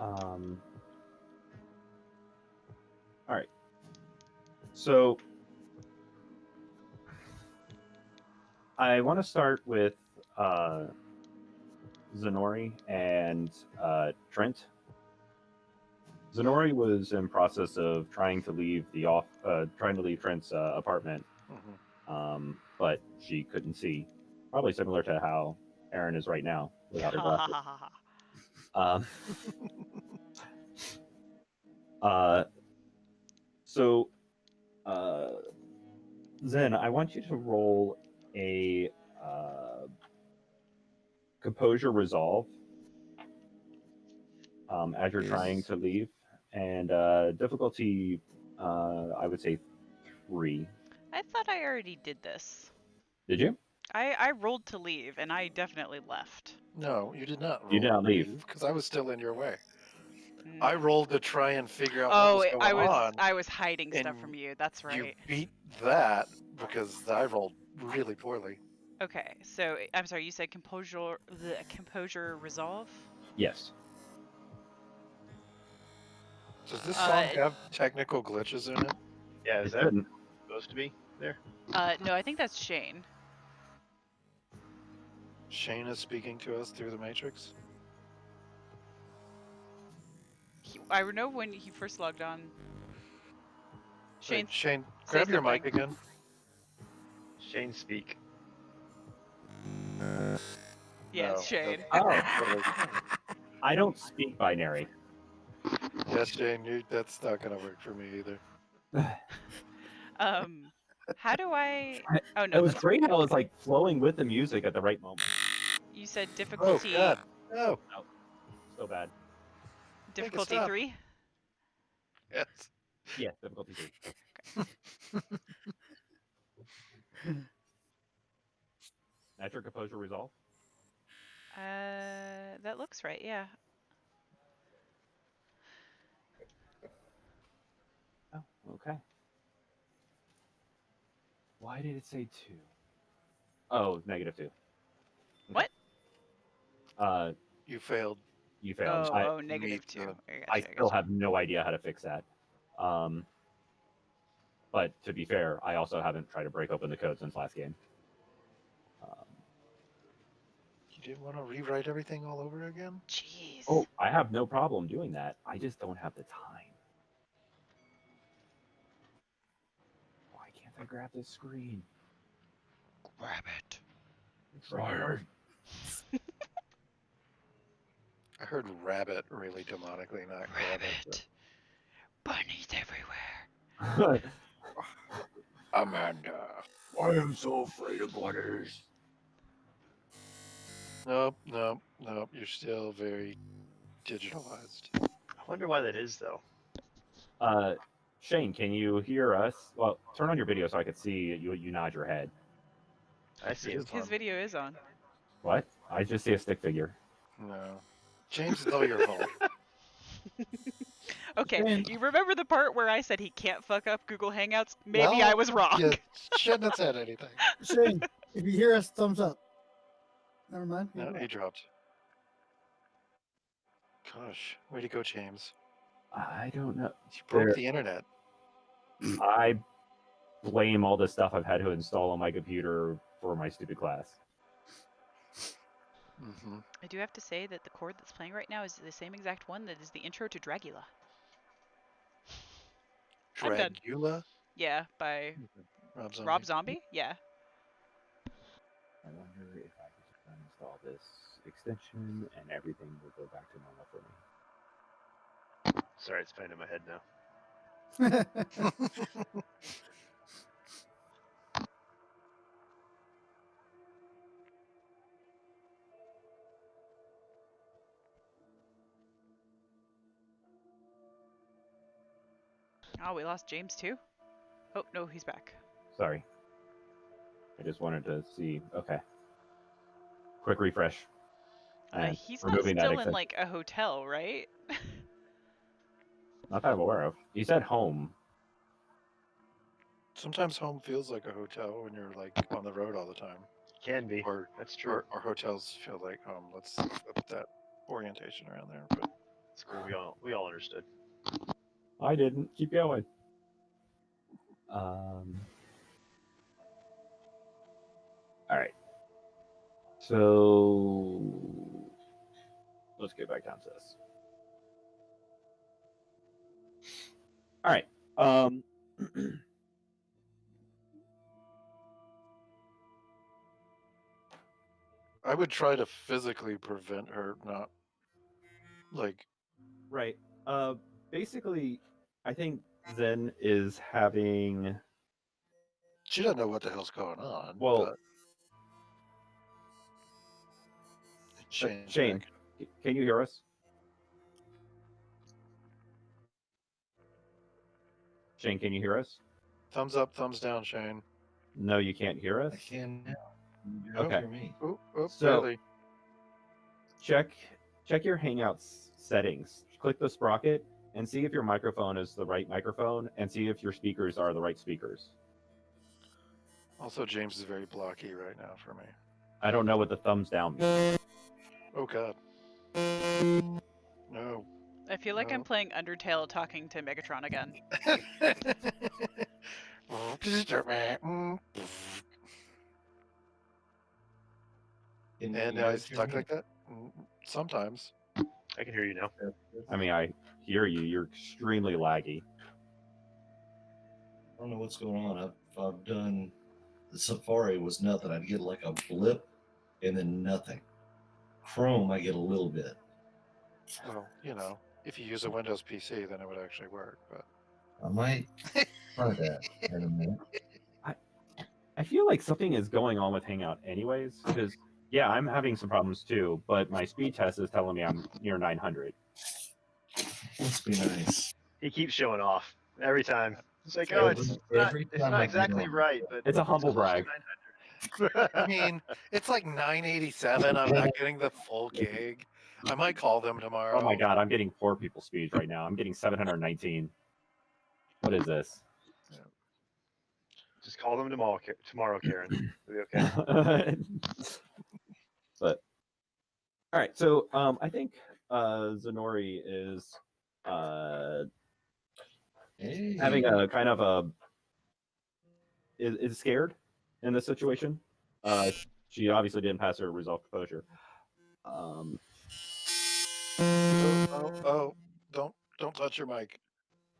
All right. So I want to start with Zenori and Trent. Zenori was in process of trying to leave Trent's apartment, but she couldn't see. Probably similar to how Erin is right now without her glasses. Um, so, Zen, I want you to roll a composure resolve as you're trying to leave, and difficulty, I would say 3. I thought I already did this. Did you? I rolled to leave, and I definitely left. No, you did not roll. You did not leave. Because I was still in your way. I rolled to try and figure out what was going on. I was hiding stuff and from you. That's right. You beat that because I rolled really poorly. Okay, so I'm sorry. You said composure resolve. Yes. Does this song have technical glitches in it? Yeah, is that supposed to be there? No, I think that's Shane. Shane is speaking to us through the Matrix? I know when he first logged on. Shane, wait, Shane, grab your mic again. Shane, speak. Yes, No, Shane. Oh. I don't speak binary. Yes, Shane, that's not going to work for me either. How do I? Oh no, it was great how it was like flowing with the music at the right moment. You said difficulty. Oh God, no. No, so bad. Difficulty 3. Yes. Yeah, difficulty 3. Natural composure resolve. That looks right. Yeah. Oh, okay. Why did it say 2? Oh, -2. What? You failed. You failed. Oh, -2. I still have no idea how to fix that. But to be fair, I also haven't tried to break open the code since last game. You didn't want to rewrite everything all over again? Jeez. Oh, I have no problem doing that. I just don't have the time. Why can't I grab this screen? Grab it. Try I heard rabbit really demonically, not grab it. Bunnies everywhere. Amanda. I am so afraid of bunnies. Nope. You're still very digitalized. I wonder why that is, though. Shane, can you hear us? Well, turn on your video so I can see you nod your head. I see his video is on. What? I just see a stick figure. No. James, it's all your fault. Okay, you remember the part where I said he can't fuck up Google Hangouts? Maybe I was wrong. You shouldn't have said anything. Shane, if you hear us, thumbs up. Never mind. No, he dropped. Gosh, way to go, James. I don't know. You broke the internet. I blame all the stuff I've had to install on my computer for my stupid class. I do have to say that the chord that's playing right now is the same exact one that is the intro to Dragula. Dragula? Yeah, by Rob Zombie? Yeah. I wonder if I could just uninstall this extension and everything will go back to normal for me. Sorry, it's playing in my head now. Oh, we lost James too? Oh, no, he's back. Sorry. I just wanted to see. Okay. Quick refresh. He's not still in like a hotel, right? Not that I'm aware of. He said home. Sometimes home feels like a hotel when you're like on the road all the time. Can be. Or that's true. Or hotels feel like home. Let's flip that orientation around there. But It's cool. We all understood. I didn't. Keep going. All right. So let's get back down to this. All right. I would try to physically prevent her not, like, Right. Basically, I think Zen is having. she doesn't know what the hell's going on. Well, but... Shane, Shane, can you hear us? Shane, can you hear us? thumbs up, thumbs down, Shane. No, you can't hear us. I can now. You Okay. hear me. Oop, So- barely. Check your Hangouts settings. Click the sprocket and see if your microphone is the right microphone, and see if your speakers are the right speakers. Also, James is very blocky right now for me. I don't know what the thumbs down means. Oh God. No. I feel like I'm No. playing Undertale talking to Megatron again. Can And you now guys it's hear stuck me? like that? Sometimes. I can hear you now. I mean, I hear you. You're extremely laggy. I don't know what's going on. I've done the Safari was nothing. I'd get like a blip and then nothing. Chrome, I get a little bit. Well, you know, if you use a Windows PC, then it would actually work. But I might try that in a minute. I feel like something is going on with Hangout anyways, because, yeah, I'm having some problems too, but my speed test is telling me I'm near 900. Must be nice. He keeps showing off every time. It's like, oh, Every- it's not, every it's time not I exactly get on. right, but It's a humble close to brag. 900. I mean, it's like 987. I'm not getting the full gig. I might call them tomorrow. Oh my god, I'm getting poor people speeds right now. I'm getting 719. What is this? Just call them tomorrow, Karen. It'll be okay. But all right, so I think Zenori is Hey. having a kind of a is scared in this situation. She obviously didn't pass her resolve composure. Oh, don't touch your mic.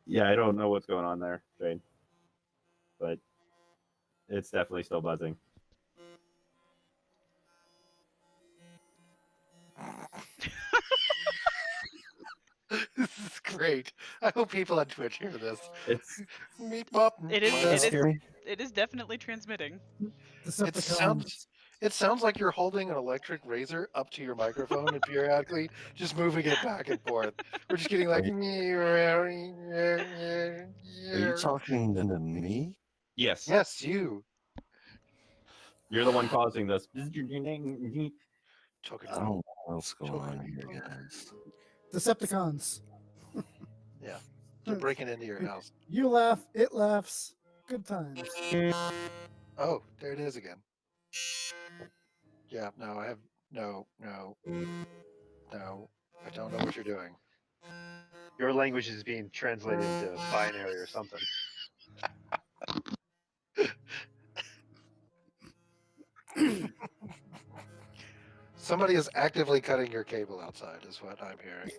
Yeah, I don't know what's going on there, Jane, but it's definitely still buzzing. This is great. I hope people on Twitch hear this. It's Meep bop. It is- That's it is- scary. It is definitely transmitting. It sounds like you're holding an electric razor up to your microphone and periodically just moving it back and forth. We're just getting like. Are you talking to me? yes. Yes, you. You're the one causing this. Choking. I don't know what's going Choking on me, here, punk. guys. Decepticons. They're breaking into your house. You laugh, it laughs. Good times. Oh, there it is again. Yeah, no, I have no. I don't know what you're doing. Your language is being translated into binary or something. Somebody is actively cutting your cable outside, is what I'm hearing.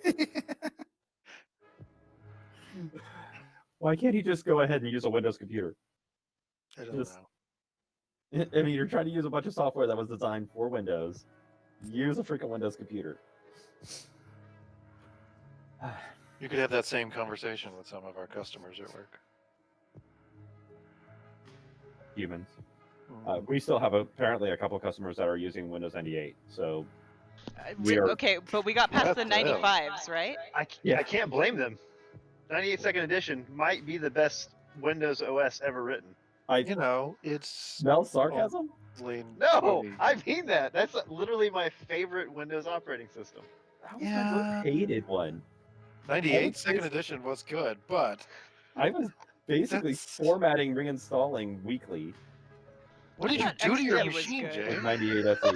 Why can't he just go ahead and use a Windows computer? I don't Just- know. I mean, you're trying to use a bunch of software that was designed for Windows. Use a freaking Windows computer. You could have that same conversation with some of our customers at work. Humans. Mm. We still have apparently a couple of customers that are using Windows 98. So We- We are- Okay, but we got past That's the them. 95s, right? Yeah. I can't blame them. 98 second edition might be the best Windows OS ever written. I You know, it's smell sarcasm. No, I mean that. That's literally my favorite Windows operating system. That was my Yeah. most hated one. 98 second edition was good, but I was basically That's- formatting, reinstalling weekly. What did I you thought do to your XP was machine, good. Jay? 98 SE.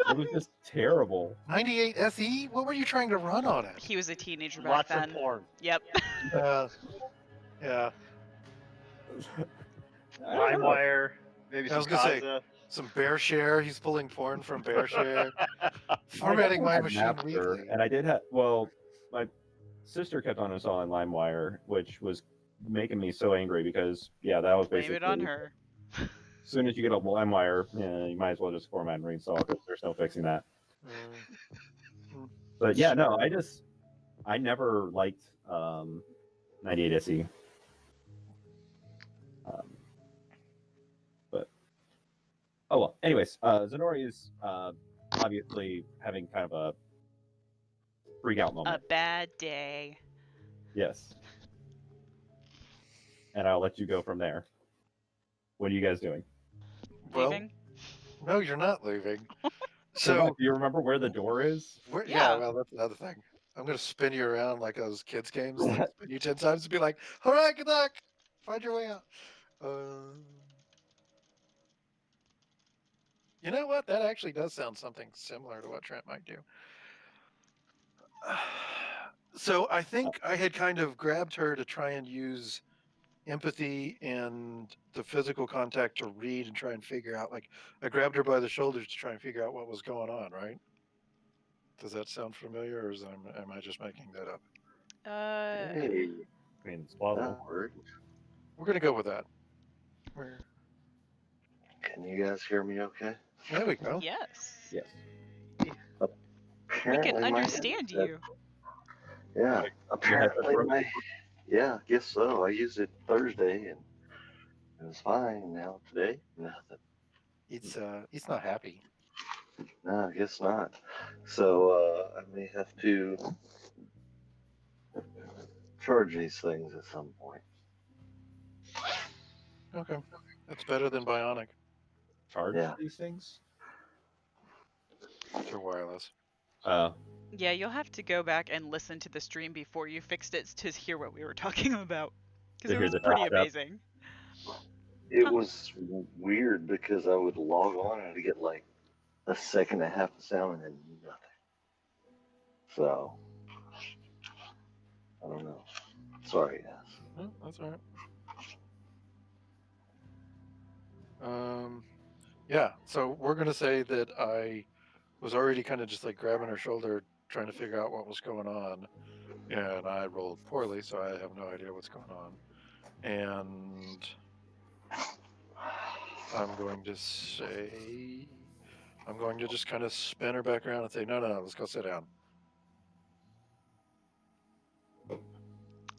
It was just terrible. 98 SE? What were you trying to run on it? He was a teenager back Lots then. of porn. Yep. Yeah. I don't know. LimeWire, maybe I some was gonna say, Kaza. some bear share. He's pulling porn from bear share. I Formatting my had machine Napster, weekly. and I did have. Well, my sister kept on installing LimeWire, which was making me so angry because that was Blame basically it on her. as soon as you get a LimeWire, you might as well just format and reinstall because there's no fixing that. But yeah, no, I never liked 98 SE. But oh well. Anyways, Zenori is obviously having kind of a freak out A moment. bad day. Yes. And I'll let you go from there. What are you guys doing? Well, Leaving? no, you're not leaving. So, So, do you remember where the door is? yeah, Yeah. well, that's another thing. I'm gonna spin you around like those kids games, like spin you 10 times and be like, "All right, good luck. Find your way out." You know what? That actually does sound something similar to what Trent might do. So I think I had kind of grabbed her to try and use empathy and the physical contact to read and try and figure out. Like, I grabbed her by the shoulders to try and figure out what was going on. Right? Does that sound familiar, or am I just making that up? Hey, I mean, it's plausible. that worked. We're gonna go with that. Can you guys hear me okay? There we go. Yes. Yes. We Apparently can my understand headset- you. Yeah, Like, apparently broken? yeah, I guess so. I used it Thursday and it was fine. Now today, nothing. It's not happy. No, I guess not. So I may have to charge these things at some point. Okay, that's better than Bionic. Charge Yeah. these things? They're wireless. Yeah, you'll have to go back and listen to the stream before you fixed it to hear what we were talking about. Because To it hear was the pretty top step. amazing. It was weird because I would log on and I'd get like a second and a half of sound and then nothing. So I don't know. Sorry, guys. Oh, that's all right. Yeah, so we're gonna say that I was already kind of just like grabbing her shoulder, trying to figure out what was going on, and I rolled poorly, so I have no idea what's going on. And I'm going to just kind of spin her back around and say, no, let's go sit down.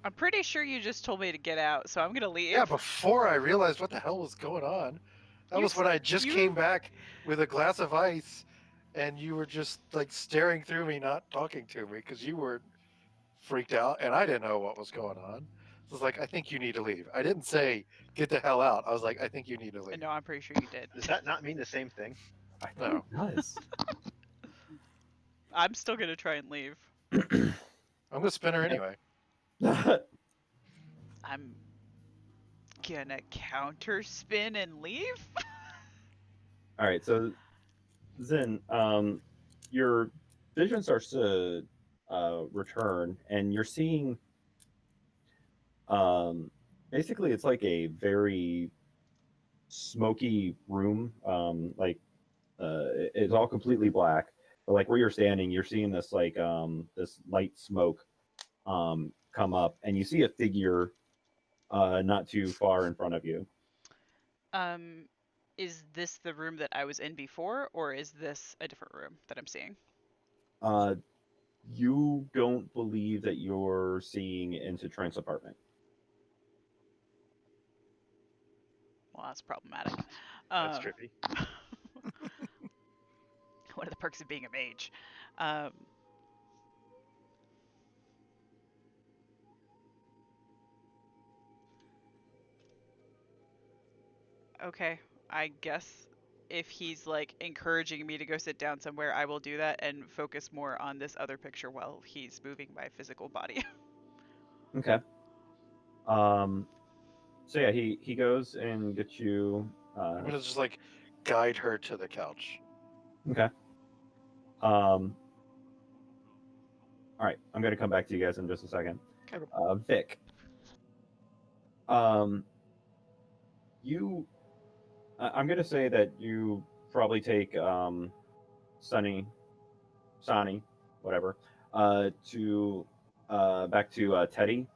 I'm pretty sure you just told me to get out, so I'm gonna leave. Yeah, before I realized what the hell was going on. That You was when I just you- came back with a glass of ice, and you were just like staring through me, not talking to me, because you were freaked out, and I didn't know what was going on. So I was like, I think you need to leave. I didn't say get the hell out. I was like, I think you need to leave. No, I'm pretty sure you did. Does that not mean the same thing? I No. think it does. I'm still gonna try and leave. I'm gonna spin her anyway. I'm gonna counter spin and leave? All right, so Zen, your vision starts to return, and you're seeing. Basically, it's like a very smoky room. It's all completely black. But like where you're standing, you're seeing this like this light smoke come up, and you see a figure not too far in front of you. Is this the room that I was in before, or is this a different room that I'm seeing? You don't believe that you're seeing into Trent's apartment. Well, that's problematic. That's trippy. One of the perks of being a mage. Okay, I guess if he's like encouraging me to go sit down somewhere, I will do that and focus more on this other picture while he's moving my physical body. Okay. So yeah, he goes and gets you. I'm gonna just like guide her to the couch. Okay. All right, I'm gonna come back to you guys in just a second. Okay. Vic. You. I'm gonna say that you probably take Sonny, whatever, to back to Teddy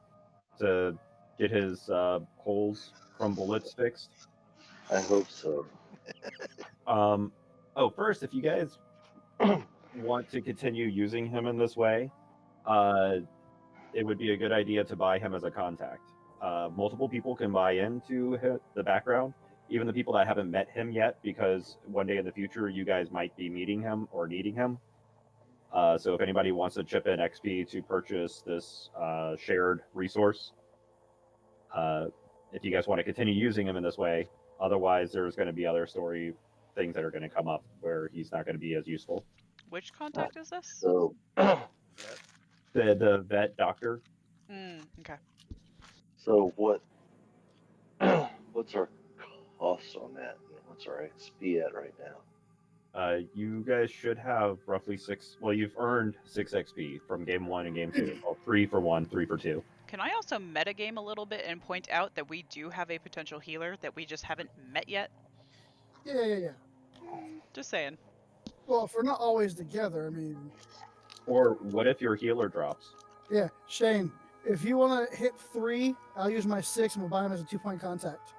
to get his holes from bullets fixed. I hope so. First, if you guys want to continue using him in this way, it would be a good idea to buy him as a contact. Multiple people can buy into the background, even the people that haven't met him yet, because one day in the future you guys might be meeting him or needing him. So if anybody wants to chip in XP to purchase this shared resource, if you guys want to continue using him in this way, otherwise there's going to be other story things that are going to come up where he's not going to be as useful. Which contact is this? So, The vet doctor. Okay. so what's our cost on that? And what's our XP at right now? You guys should have roughly 6. Well, you've earned 6 XP from game 1 and game 2. Well, 3 for 1, 3 for 2. Can I also metagame a little bit and point out that we do have a potential healer that we just haven't met yet? Yeah. Just saying. Well, if we're not always together, I mean, Or what if your healer drops? yeah. Shane, if you want to hit 3, I'll use my 6 and we'll buy him as a 2-point contact.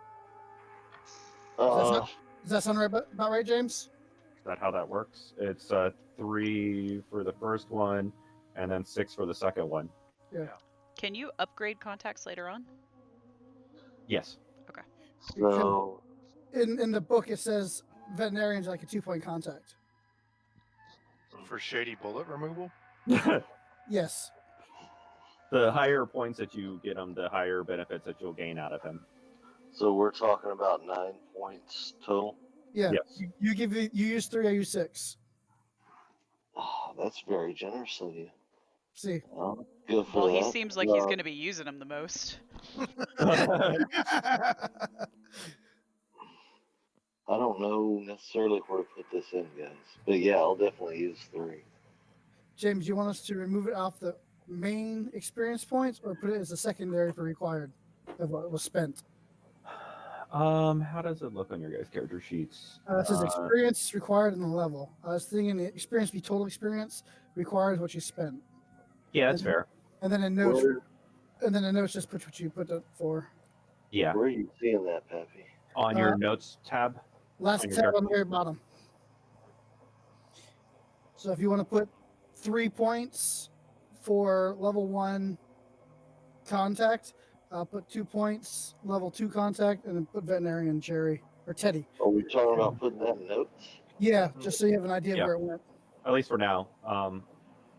Does that sound right about right, James? Is that how that works? It's 3 for the first one, and then 6 for the second one. Yeah. Can you upgrade contacts later on? Yes. So, In the book, it says veterinarian's like a 2-point contact. For shady bullet removal? Yes. The higher points that you get him, the higher benefits that you'll gain out of him. so we're talking about 9 points total. Yeah. Yes. You use 3, I use 6. Oh, that's very generous of you. See. Well, good for Well, that. he seems like he's going to be using them the most. I don't know necessarily where to put this in, guys. But yeah, I'll definitely use 3. James, you want us to remove it off the main experience points or put it as a secondary for required of what was spent? How does it look on your guys' character sheets? It says experience required in the level. I was thinking the experience be total experience, required is what you spent. Yeah, that's fair. And then in notes, just put what you put up for. Yeah. Where are you seeing that, Pappy? On your notes tab. Last On your tab character. on the very bottom. So if you want to put 3 points for level 1 contact, I'll put 2 points level 2 contact, and then put veterinarian Jerry or Teddy. Are we talking about putting that in notes? Yeah, just so you have an idea of where it went. At least for now.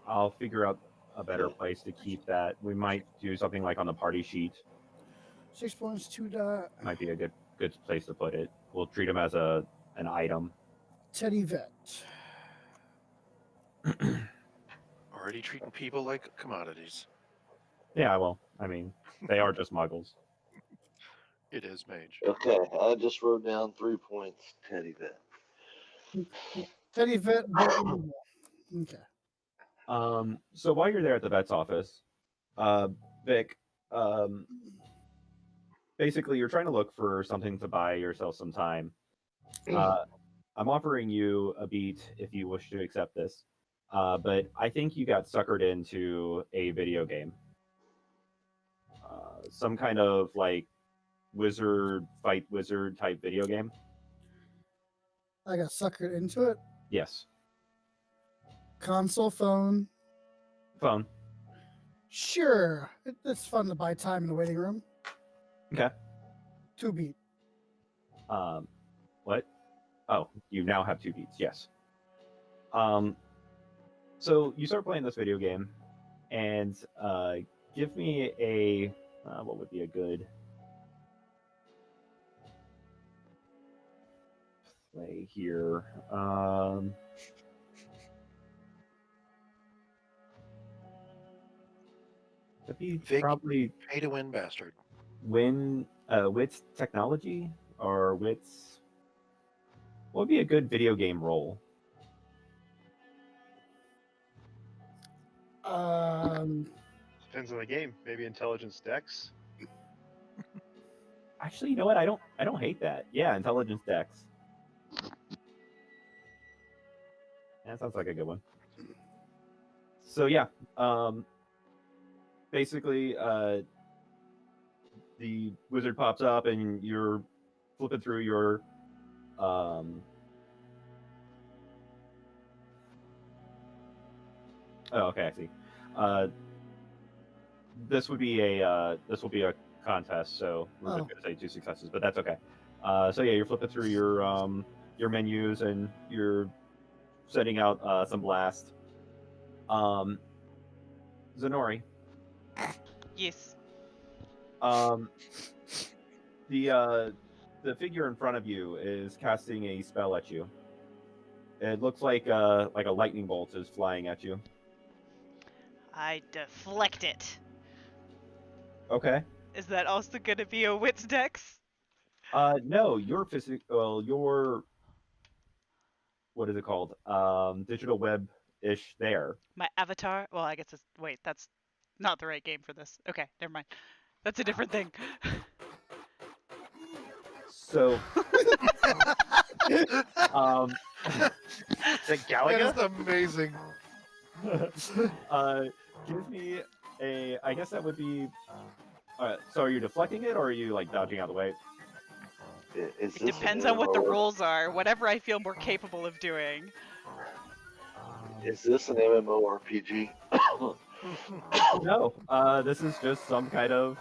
I'll figure out a better place to keep that. We might do something like on the party sheet. 6 points, 2 dot. Might be a good place to put it. We'll treat him as an item. Teddy vet. Already treating people like commodities. Yeah, well, I mean, they are just muggles. It is Mage. Okay, I just wrote down 3 points, Teddy Vet. Teddy vet. Okay. So while you're there at the vet's office, Vic, basically you're trying to look for something to buy yourself some time. I'm offering you a beat if you wish to accept this, but I think you got suckered into a video game. Some kind of like fight wizard type video game. I got suckered into it. Yes. Console, phone. Phone. Sure. It's fun to buy time in the waiting room. Okay. 2 beat. What? Oh, you now have 2 beats. Yes. So you start playing this video game, and give me a what would be a good play here? That'd be Vic, probably pay to win bastard. wits technology or wits. What would be a good video game role? Depends on the game. Maybe intelligence dex. Actually, you know what? I don't hate that. Yeah, intelligence dex. That sounds like a good one. So yeah, basically, the wizard pops up and you're flipping through your oh, okay, I see. This will be a contest, so we're just gonna say 2 successes, but that's okay. So yeah, you're flipping through your menus and you're setting out some blast. Zenori. Yes. The figure in front of you is casting a spell at you. It looks like a lightning bolt is flying at you. I deflect it. Okay. Is that also gonna be a wits dex? No, your your what is it called? Digital web-ish there. My avatar? Well, I guess it's... Wait, that's not the right game for this. Okay, never mind. That's a different thing. So, Is that Galaga? That is amazing. Give me a. I guess that would be. So are you deflecting it, or are you like dodging out of the way? Is It this depends an on what the MMO? rules are. Whatever I feel more capable of doing. Is this an MMORPG? No. This is just some kind of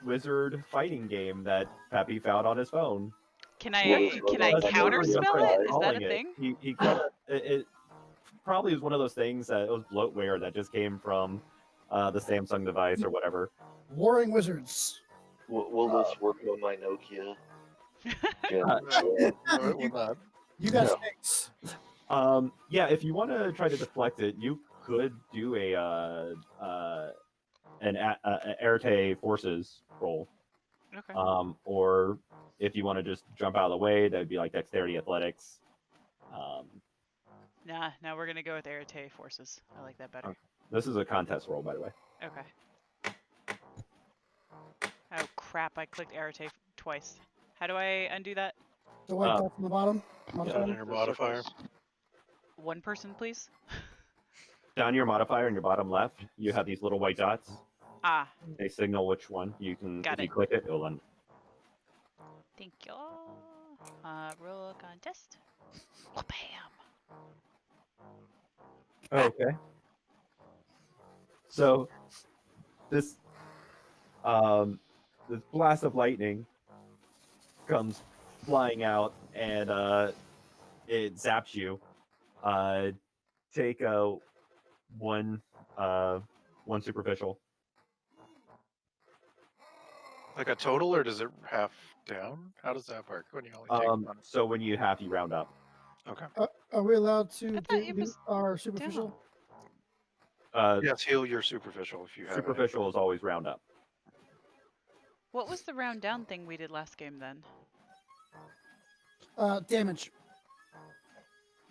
wizard fighting game that Pappy found on his phone. Can I counter spell it? Is that a thing? He it probably is one of those things that it was bloatware that just came from the Samsung device or whatever. Warring Wizards. Will this work on my Nokia? Yeah. No, it will not. You got No. 6. Yeah, if you want to try to deflect it, you could do an Arete forces roll. Okay. Or if you want to just jump out of the way, that'd be like dexterity athletics. Nah, we're gonna go with Arete forces. I like that better. This is a contest roll, by the way. Okay. Oh crap, I clicked Arete twice. How do I undo that? The white dot from the bottom. Down in Modifier. your modifier. One person, please. Down your modifier in your bottom left, you have these little white dots. Ah, They signal which one you can. Got if you it. click it, it'll undo. thank you. Roll contest. Bam. Okay. So this this blast of lightning comes flying out and it zaps you. Take one superficial. Like a total, or does it half down? How does that work when you only take one? So when you half, you round up. Okay. Are we allowed to I thought it do was our superficial? Yes, heal your superficial if you have it. Superficial is always round up. What was the round down thing we did last game then? Damage.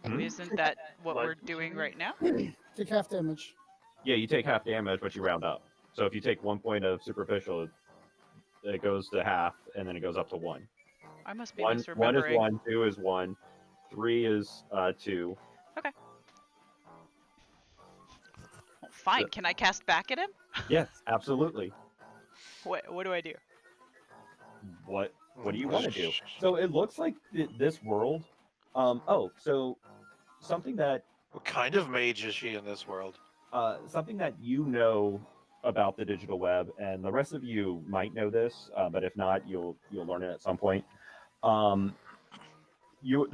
Hmm? Isn't that what we're doing right now? Take half damage. Yeah, you take half damage, but you round up. So if you take 1 point of superficial, it goes to half, and then it goes up to 1. I must be 1 is misremembering. 1, 2 is 1, 3 is 2. Okay. Well, fine. Can I cast back at him? Yes, absolutely. What do I do? What do you want to do? So it looks like this world. So something that What kind of mage is she in this world? something that you know about the digital web, and the rest of you might know this, but if not, you'll learn it at some point. The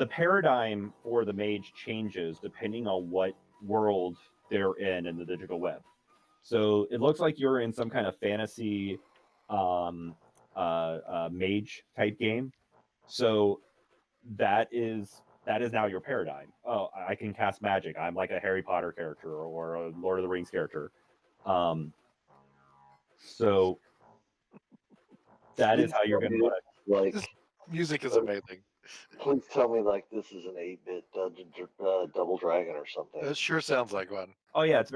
paradigm for the mage changes depending on what world they're in the digital web. So it looks like you're in some kind of fantasy mage type game. So that is now your paradigm. Oh, I can cast magic. I'm like a Harry Potter character or a Lord of the Rings character. So that is how you're going to. Like Music is amazing. Please tell me like this is an 8-bit Double Dragon or something. It sure sounds like one. Oh yeah, it's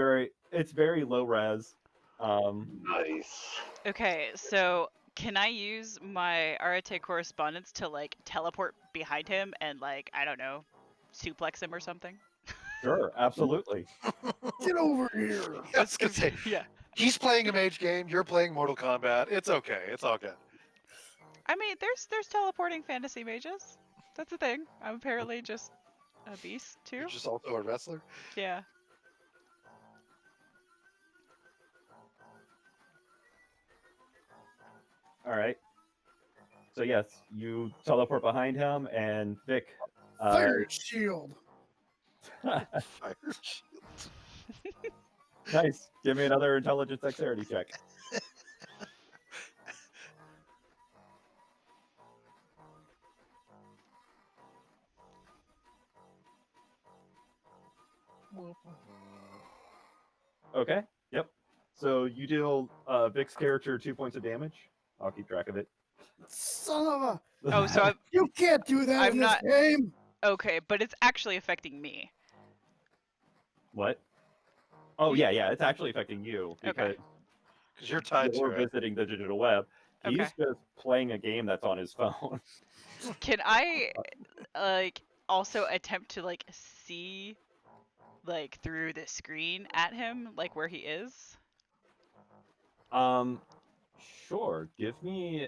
very low res. Nice. Okay, so can I use my Arate correspondence to like teleport behind him and like, I don't know, suplex him or something? Sure, absolutely. Get over here. I was gonna say, Yeah. he's playing a mage game. You're playing Mortal Kombat. It's okay. It's all good. I mean, there's teleporting fantasy mages. That's a thing. I'm apparently just a beast too. You're just also a wrestler. Yeah. All right. So yes, you teleport behind him, and Vic. Fire shield. Fire shield. Nice. Give me another intelligence dexterity check. Okay. Yep. So you deal Vic's character 2 points of damage. I'll keep track of it. Son of a. Oh, so You can't do that I'm in not- this game. okay, but it's actually affecting me. What? Oh yeah, it's actually affecting you Okay. Because you're tied to you're it. visiting the digital web. He's Okay. just playing a game that's on his phone. Can I like also attempt to like see like through the screen at him, like where he is? Sure. Give me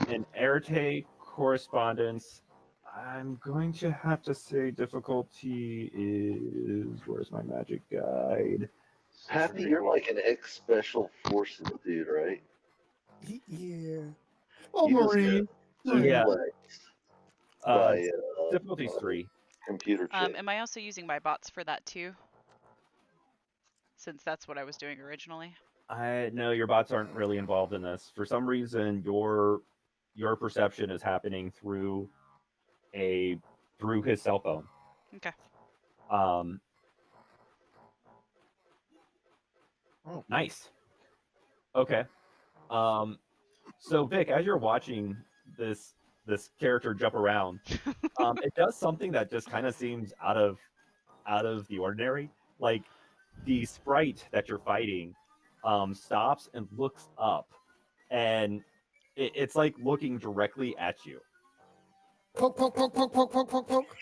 an Erte correspondence. I'm going to have to say difficulty is. Where's my magic guide? Happy, you're like an ex-special forces dude, right? Yeah. Oh, You just Marine. got Yeah. suplexed Uh, by difficulty's 3. computer chip. Am I also using my bots for that too? Since that's what I was doing originally. No, your bots aren't really involved in this. For some reason, your perception is happening through his cell phone. Okay. Nice. Okay. So Vic, as you're watching this character jump around, it does something that just kind of seems out of the ordinary. Like the sprite that you're fighting stops and looks up, and it's like looking directly at you. Poke, poke, poke, poke, poke, poke, poke, poke.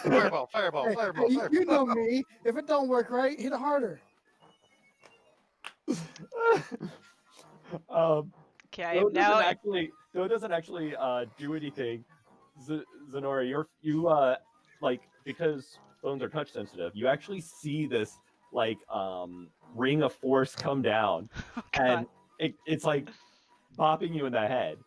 Fireball, fireball, Hey, fireball, hey, fireball. you know me. If it don't work right, hit it harder. Okay, I am now. Though it doesn't actually do anything. Zenora, you like, because phones are touch sensitive, you actually see this like ring of force come down, Oh, and God. it's like bopping you in the head.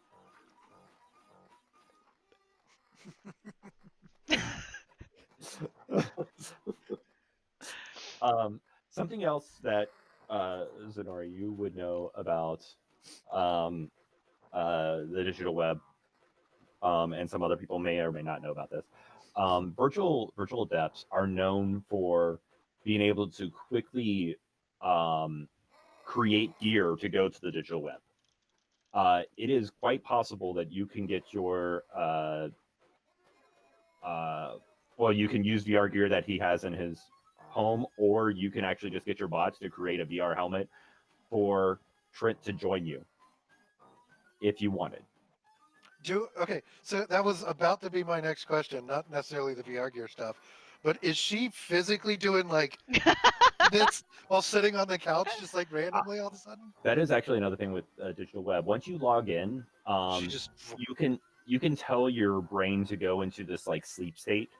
Something else that Zenora, you would know about the digital web, and some other people may or may not know about this. Virtual adepts are known for being able to quickly create gear to go to the digital web. It is quite possible that you can get your you can use VR gear that he has in his home, or you can actually just get your bots to create a VR helmet for Trent to join you if you wanted. Okay, so that was about to be my next question, not necessarily the VR gear stuff, but is she physically doing like this while sitting on the couch, just like randomly all of a sudden? That is actually another thing with digital web. Once you log in, She just you can tell your brain to go into this like sleep state,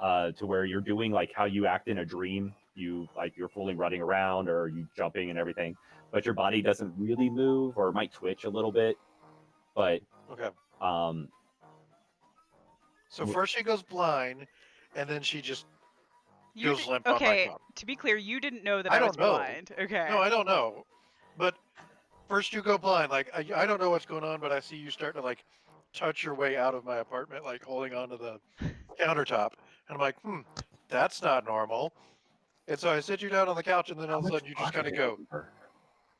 to where you're doing like how you act in a dream. You're fully running around or you jumping and everything, but your body doesn't really move or might twitch a little bit. But okay. So w- first she goes blind, and then she just goes limp on my Okay, phone. to be clear, you didn't know that I I was don't know. blind. Okay. No, I don't know, but first you go blind. Like I don't know what's going on, but I see you starting to like touch your way out of my apartment, like holding onto the countertop, and I'm like, that's not normal. And so I sit you down on the couch, and then all of a sudden you just kind of go.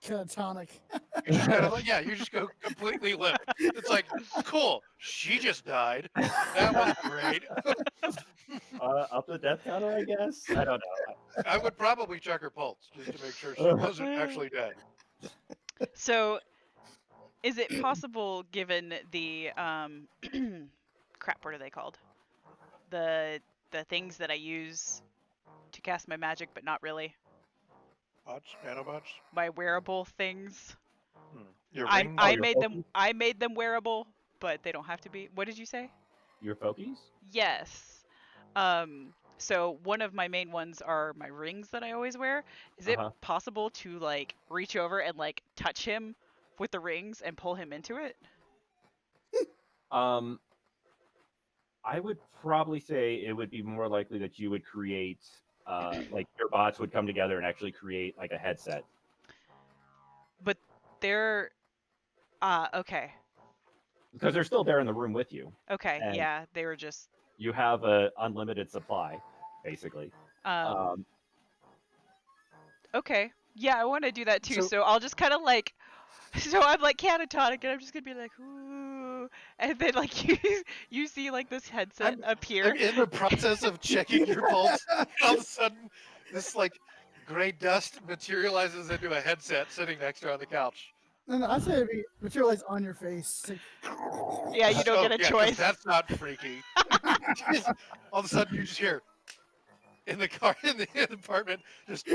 Catatonic. You just kind of like, yeah, you just go completely limp. It's like, cool. She just died. That was great. Up the death counter, I guess. I don't know. I would probably check her pulse just to make sure she wasn't actually dead. So, is it possible, given the crap, what are they called? The things that I use to cast my magic, but not really. Bots, nanobots. My wearable things. Your I ring. I made them wearable, but they don't have to be. What did you say? Your fokies? Yes. So one of my main ones are my rings that I always wear. Is it possible to like reach over and like touch him with the rings and pull him into it? I would probably say it would be more likely that you would create, like your bots would come together and actually create like a headset. But they're, okay. Because they're still there in the room with you. Okay, And yeah, they were just. You have a unlimited supply, basically. Okay, yeah, I want to do that too. So I'll just kind of like, so I'm like catatonic, and I'm just gonna be like, ooh, and then like you see like this headset appear. I'm in the process of checking your pulse. And all of a sudden, this like gray dust materializes into a headset sitting next to her on the couch. No, I say it'd be materialized on your face. Like, yeah, you don't get a choice. That's not freaky. All of a sudden, you just hear in the car in the apartment, just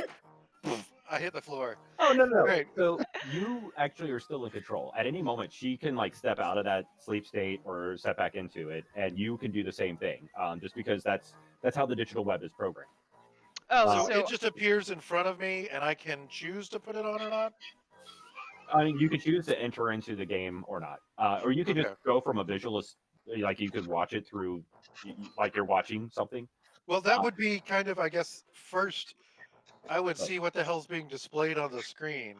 I hit the floor. Oh no! Great. So you actually are still in control. At any moment, she can like step out of that sleep state or step back into it, and you can do the same thing. Just because that's how the digital web is programmed. Oh, so it just appears in front of me, and I can choose to put it on or not. I mean, you could choose to enter into the game or not, or you could just go from a visualist, like you could watch it through, like you're watching something. Well, that would be kind of, I guess, first I would see what the hell's being displayed on the screen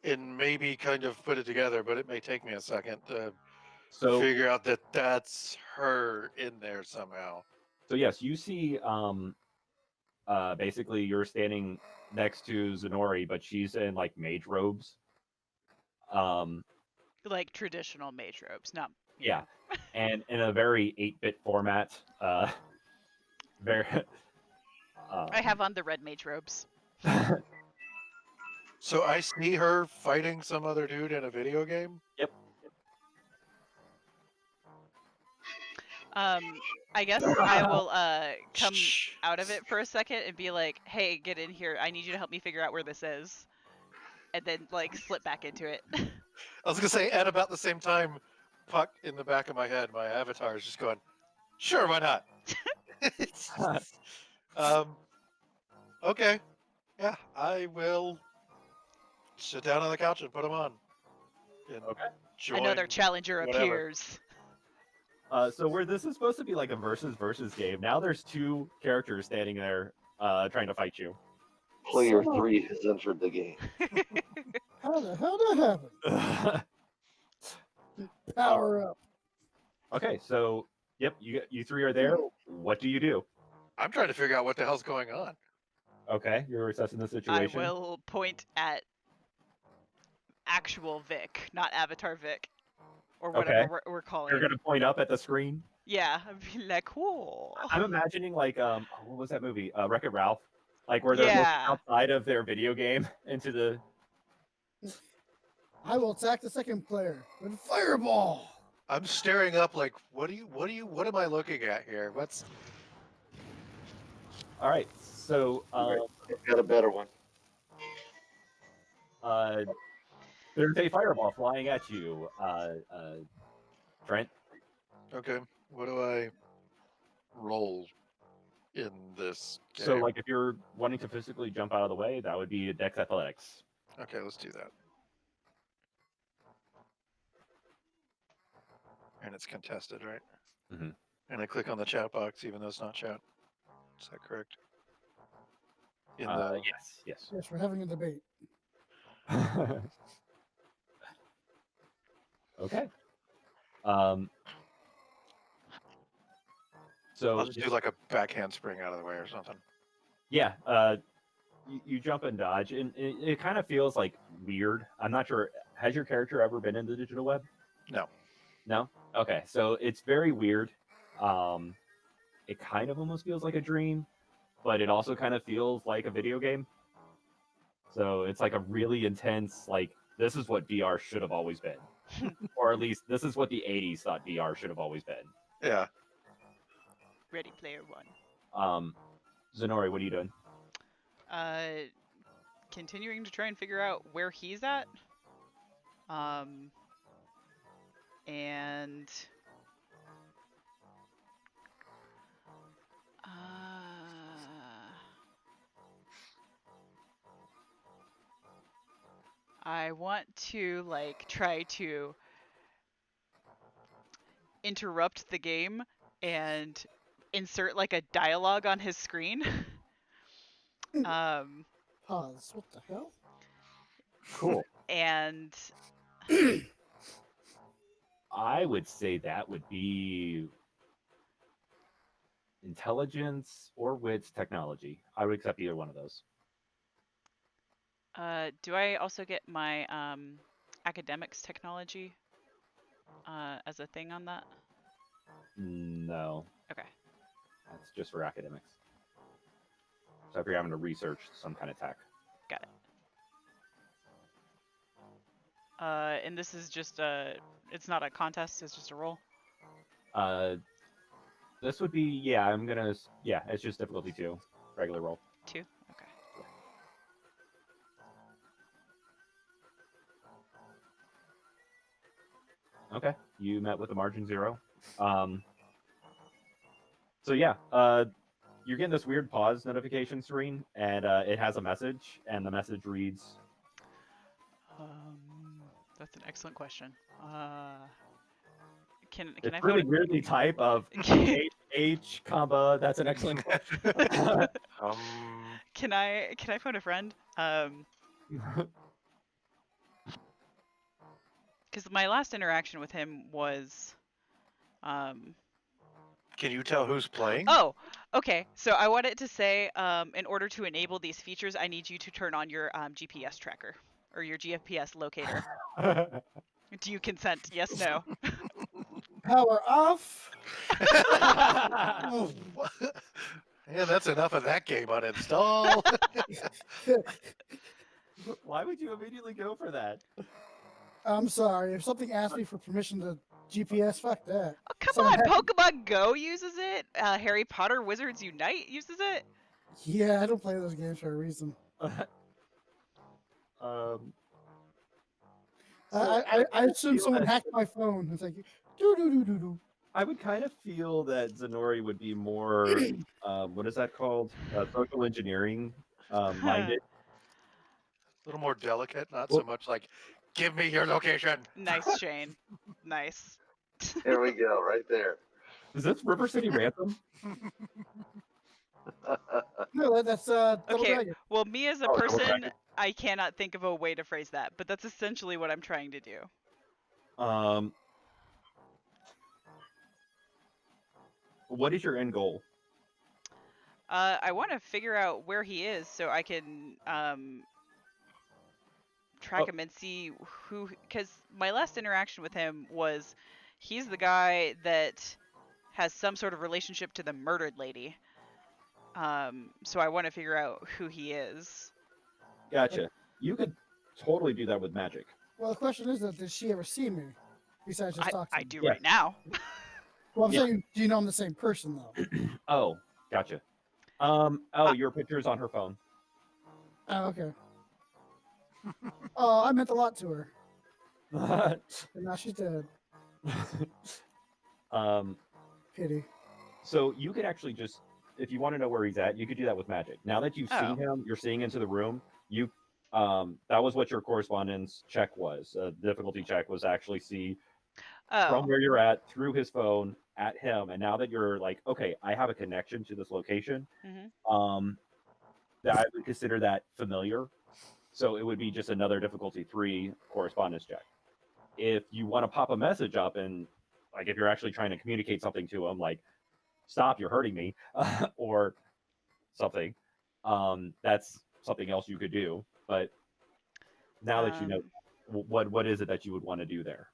and maybe kind of put it together, but it may take me a second to figure out that that's her in there somehow. So yes, you see, basically you're standing next to Zenori, but she's in like mage robes. Like traditional mage robes, not. Yeah, and in a very 8-bit format. Very. I have on the red mage robes. So I see her fighting some other dude in a video game? Yep. I guess I will come out of it for a second and be like, hey, get in here. I need you to help me figure out where this is. And then like slip back into it. I was gonna say, at about the same time, Puck in the back of my head, my avatar is just going, sure, why not? Okay. Yeah, I will sit down on the couch and put them on. Another challenger appears. So where this is supposed to be like a versus game, now there's two characters standing there trying to fight you. Player 3 has entered the game. How the hell did that happen? Power up. Okay, so yep, you three are there. What do you do? I'm trying to figure out what the hell's going on. Okay, you're assessing the situation. I will point at actual Vic, not Avatar Vic, or whatever we're calling You're it. gonna point up at the screen. Yeah, I'd be like, cool. I'm imagining like what was that movie? Wreck-It Ralph, like where they're looking outside of their video game into the. I will attack the second player with fireball. I'm staring up like, what am I looking at here? What's? All right, so I've got a better one. There's a fireball flying at you, Trent. Okay, what do I roll in this game? So, like, if you're wanting to physically jump out of the way, that would be a Dex Athletics. Okay, let's do that. And it's contested, right? Mm-hmm. And I click on the chat box, even though it's not chat. Is that correct? Yes. Yes, we're having a debate. Okay. So I'll just do like a backhand spring out of the way or something. Yeah, you jump and dodge, and it kind of feels like weird. I'm not sure. Has your character ever been in the digital web? No. No. Okay, so it's very weird. It kind of almost feels like a dream, but it also kind of feels like a video game. So it's like a really intense, like, this is what VR should have always been. Or at least this is what the 80s thought VR should have always been. Yeah. Ready Player One. Zenori, what are you doing? Continuing to try and figure out where he's at. And I want to like try to interrupt the game and insert like a dialogue on his screen. Pause. What the hell? Cool. And I would say that would be intelligence or wits technology. I would accept either one of those. do I also get my academics technology as a thing on that? No. Okay. That's just for academics. So if you're having to research some kind of tech. Got it. And this is just it's not a contest, it's just a roll. This would be, it's just difficulty 2, regular roll. 2? Okay. Okay, you met with a margin 0. So you're getting this weird pause notification screen, and it has a message, and the message reads, That's an excellent question. Can it's I really phone weirdly type of H comma, that's an excellent question. Can I phone a friend? Because my last interaction with him was Can you tell who's playing? Oh, okay. So I wanted to say, in order to enable these features, I need you to turn on your GPS tracker or your GPS locator. Do you consent? Yes, no. Power off. Oh, yeah, that's enough of that game. Uninstall. Why would you immediately go for that? I'm sorry. If something asks me for permission to GPS, fuck that. Oh, come Someone on, had- Pokemon Go uses it. Harry Potter Wizards Unite uses it. Yeah, I don't play those games for a reason. I assume someone hacked my phone. It's like, do. I would kind of feel that Zenori would be more, what is that called? Social engineering minded. A little more delicate, not so much like, give me your location. Nice, Shane. Nice. Here we go, right there. Is this River City Ransom? No, that's Double Okay, Dragon. well, me as a Oh, Double person, Dragon. I cannot think of a way to phrase that, but that's essentially what I'm trying to do. What is your end goal? I want to figure out where he is so I can track him and see who. Because my last interaction with him was, he's the guy that has some sort of relationship to the murdered lady. So I want to figure out who he is. Gotcha. You could totally do that with magic. Well, the question is, did she ever see me? Besides just talking. I do Yeah. right now. Well, I'm Yeah. saying, do you know I'm the same person though? Oh, gotcha. Your picture's on her phone. Oh, okay. Oh, I meant a lot to her, and now she's dead. Pity. So you could actually just, if you want to know where he's at, you could do that with magic. Now that you've seen him, you're seeing into the room. You, that was what your correspondence check was. Difficulty check was actually see from where you're at through his phone at him. And now that you're like, okay, I have a connection to this location, that I would consider that familiar. So it would be just another difficulty 3 correspondence check. If you want to pop a message up and like if you're actually trying to communicate something to him, like stop, you're hurting me, or something, that's something else you could do. But now that you know, what is it that you would want to do there?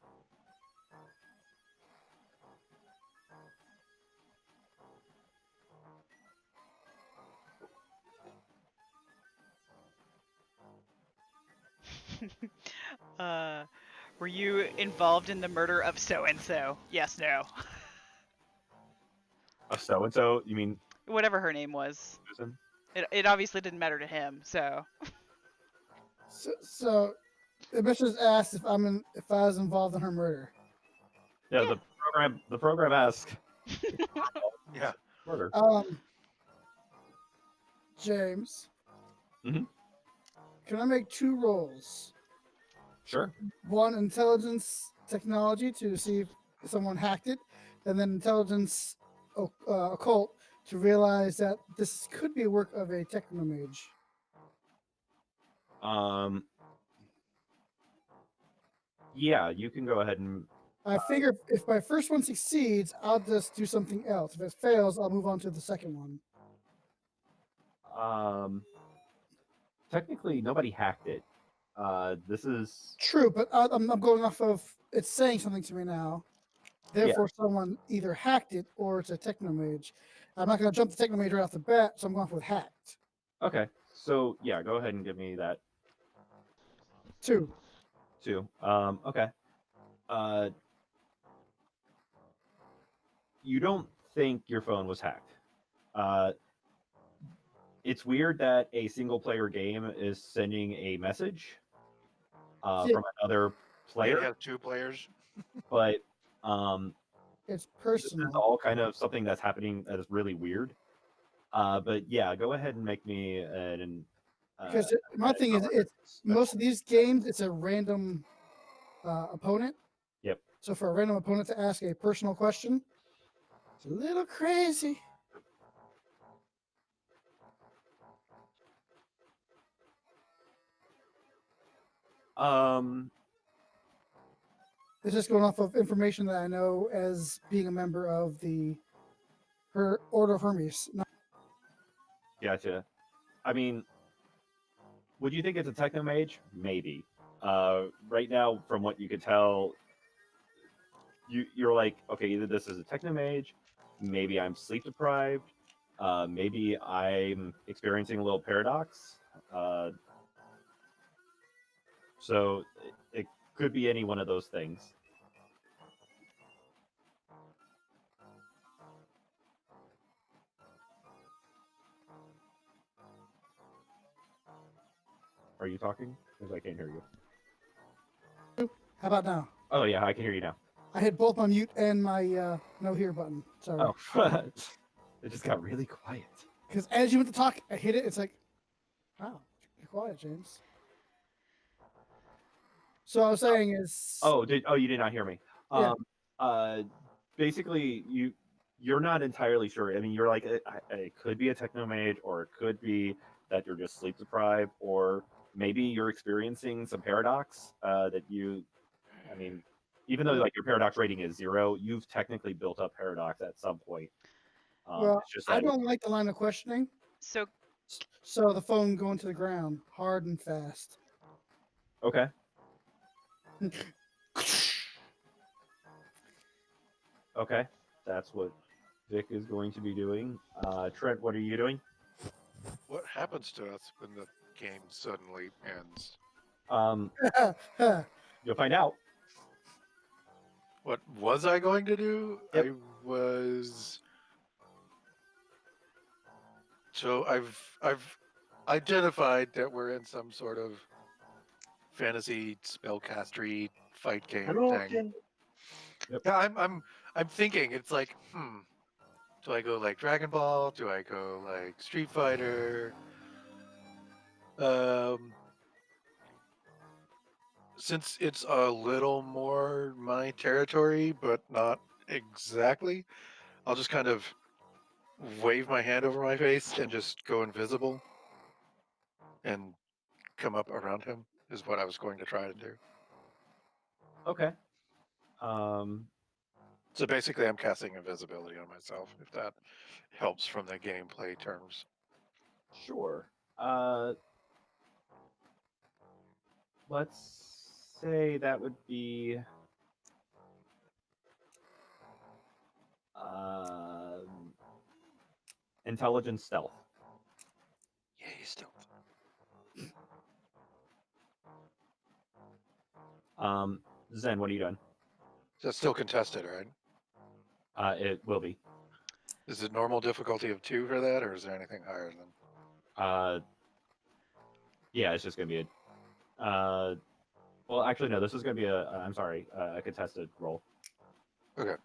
Were you involved in the murder of so and so? Yes, no. So and so, you mean Whatever her name was. Susan? It obviously didn't matter to him, so. So the mistress asked if I was involved in her murder. Yeah, the program asks. Yeah. Murder. James. Mhm. Can I make 2 rolls? Sure. One intelligence technology to see if someone hacked it, and then intelligence occult to realize that this could be a work of a technomage. Yeah, you can go ahead and. I figure if my first one succeeds, I'll just do something else. If it fails, I'll move on to the second one. Technically, nobody hacked it. This is true, but I'm going off of it's saying something to me now. Therefore, someone either hacked it or it's a technomage. I'm not going to jump the technomage right off the bat, so I'm going with hacked. Okay. So yeah, go ahead and give me that 2. 2. Okay. You don't think your phone was hacked. It's weird that a single player game is sending a message from another player. It has 2 players. But it's this personal. is all kind of something that's happening that is really weird. But yeah, go ahead and make me an. Because my thing is, it's most of these games, it's a random opponent. Yep. So for a random opponent to ask a personal question, it's a little crazy. It's just going off of information that I know as being a member of the Order of Hermes. Gotcha. I mean, would you think it's a technomage? Maybe. Right now, from what you could tell, you're like, okay, either this is a technomage, maybe I'm sleep deprived, maybe I'm experiencing a little paradox. So it could be any one of those things. Are you talking? Because I can't hear you. How about now? Oh yeah, I can hear you now. I hit both my mute and my no hear button. Sorry. Oh, it just got really quiet. Because as you went to talk, I hit it. It's like, wow, you're quiet, James. So I was saying is. You did not hear me. Yeah. Basically, you're not entirely sure. I mean, you're like, it could be a technomage, or it could be that you're just sleep deprived, or maybe you're experiencing some paradox that you. I mean, even though like your paradox rating is 0, you've technically built up paradox at some point. Well, it's just I don't like the line of questioning. So the phone going to the ground hard and fast. Okay. Okay, that's what Vic is going to be doing. Trent, what are you doing? What happens to us when the game suddenly ends? You'll find out. What was I going to do? Yep. I was. So I've identified that we're in some sort of fantasy spellcastery fight game thing. Yep. Yeah, I'm thinking it's like, do I go like Dragon Ball? Do I go like Street Fighter? Since it's a little more my territory, but not exactly, I'll just kind of wave my hand over my face and just go invisible and come up around him is what I was going to try to do. Okay. So basically I'm casting invisibility on myself, if that helps from the gameplay terms. Sure. Let's say that would be intelligence stealth. Yay, stealth. Zen, what are you doing? That's still contested, right? It will be. Is it normal difficulty of 2 for that, or is there anything higher than? Yeah, it's just gonna be a. Well, actually, no. This is gonna be I'm sorry, a contested roll. Okay.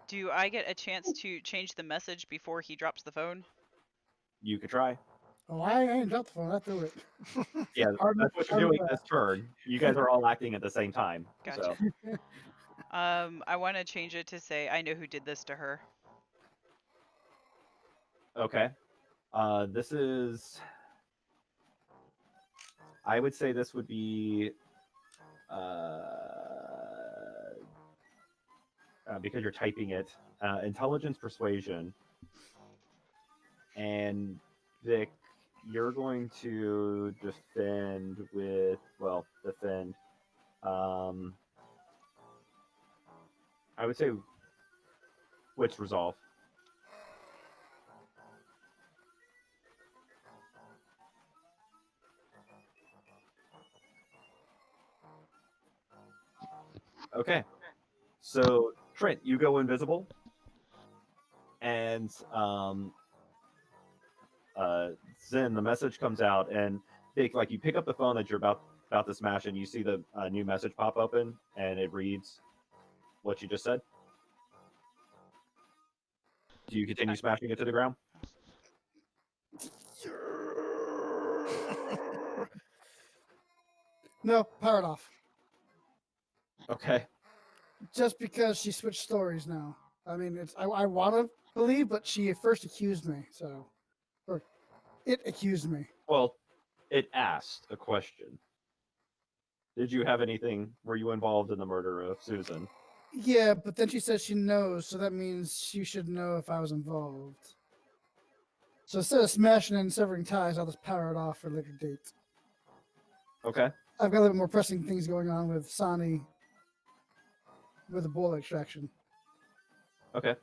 Do I get a chance to change the message before he drops the phone? You could try. Oh, I ain't dropped the phone. I threw it. Yeah, Hard that's what you're enough doing this turn. You guys are all acting at the same time. Gotcha. So. I want to change it to say, I know who did this to her. Okay. This is. I would say this would be. Because you're typing it, intelligence persuasion, and Vic, you're going to defend with defend. I would say wits resolve. Okay, so Trent, you go invisible, and Zen, the message comes out, and Vic, like you pick up the phone that you're about to smash, and you see the new message pop open, and it reads what you just said. Do you continue smashing it to the ground? No, power it off. Okay. Just because she switched stories now. I mean, it's I want to believe, but she first accused me, or it accused me. Well, it asked a question. Did you have anything? Were you involved in the murder of Susan? Yeah, but then she says she knows, so that means she should know if I was involved. So instead of smashing and severing ties, I'll just power it off for a later date. Okay. I've got a little bit more pressing things going on with Sani with the bull extraction. Okay. It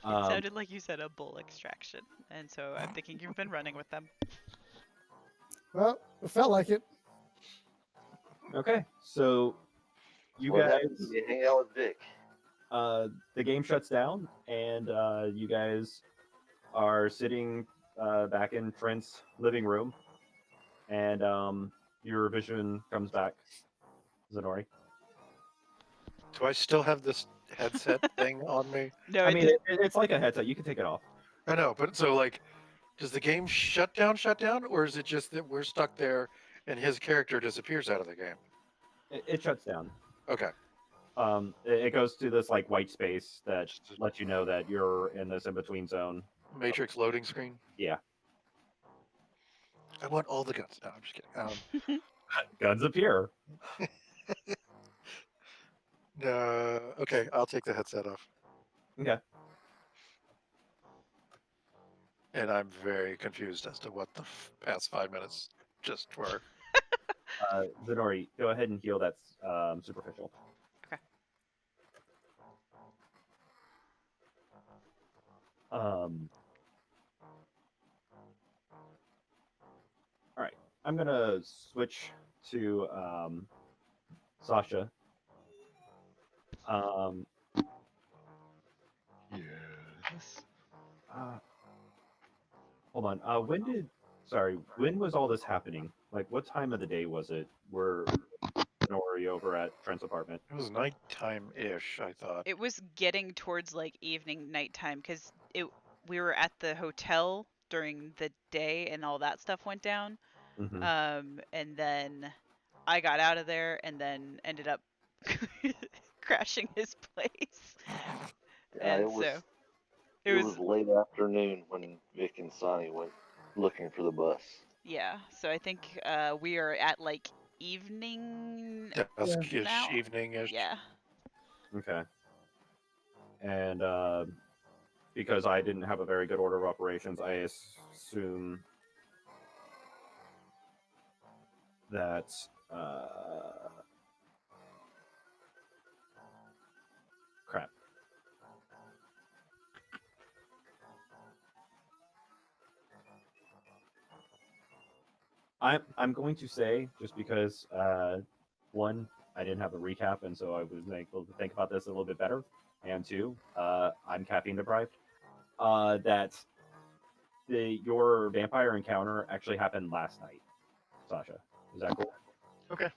sounded like you said a bull extraction, and so I'm thinking you've been running with them. Well, it felt like it. Okay. So you what guys happens when you hang out with Vic? the game shuts down, and you guys are sitting back in Trent's living room, and your vision comes back, Zenori. Do I still have this headset thing on me? No, I mean, it's like a headset. You can take it off. I know, but so like, does the game shut down, or is it just that we're stuck there and his character disappears out of the game? It shuts down. Okay. It goes to this like white space that lets you know that you're in this in-between zone. Matrix loading screen. Yeah. I want all the guns. No, I'm just kidding. Guns appear. Okay, I'll take the headset off. Okay. And I'm very confused as to what the past 5 minutes just were. Zenori, go ahead and heal. That's superficial. Okay. All right. I'm gonna switch to Sasha. Yes. Hold on. When was all this happening? Like, what time of the day was it? Were Zenori over at Trent's apartment? It was nighttime-ish, I thought. It was getting towards like evening, nighttime, because we were at the hotel during the day and all that stuff went down. Mm-hmm. And then I got out of there and then ended up crashing his place. Yeah, And it was. so It was late afternoon when Vic and Sonny went looking for the bus. yeah. So I think we are at like evening. Dusk-ish, now? evening-ish. Yeah. Okay. And because I didn't have a very good order of operations, I assume that crap. I'm going to say, just because one, I didn't have a recap, and so I was able to think about this a little bit better, and two, I'm caffeine deprived. That your vampire encounter actually happened last night, Sasha. Is that cool? Okay.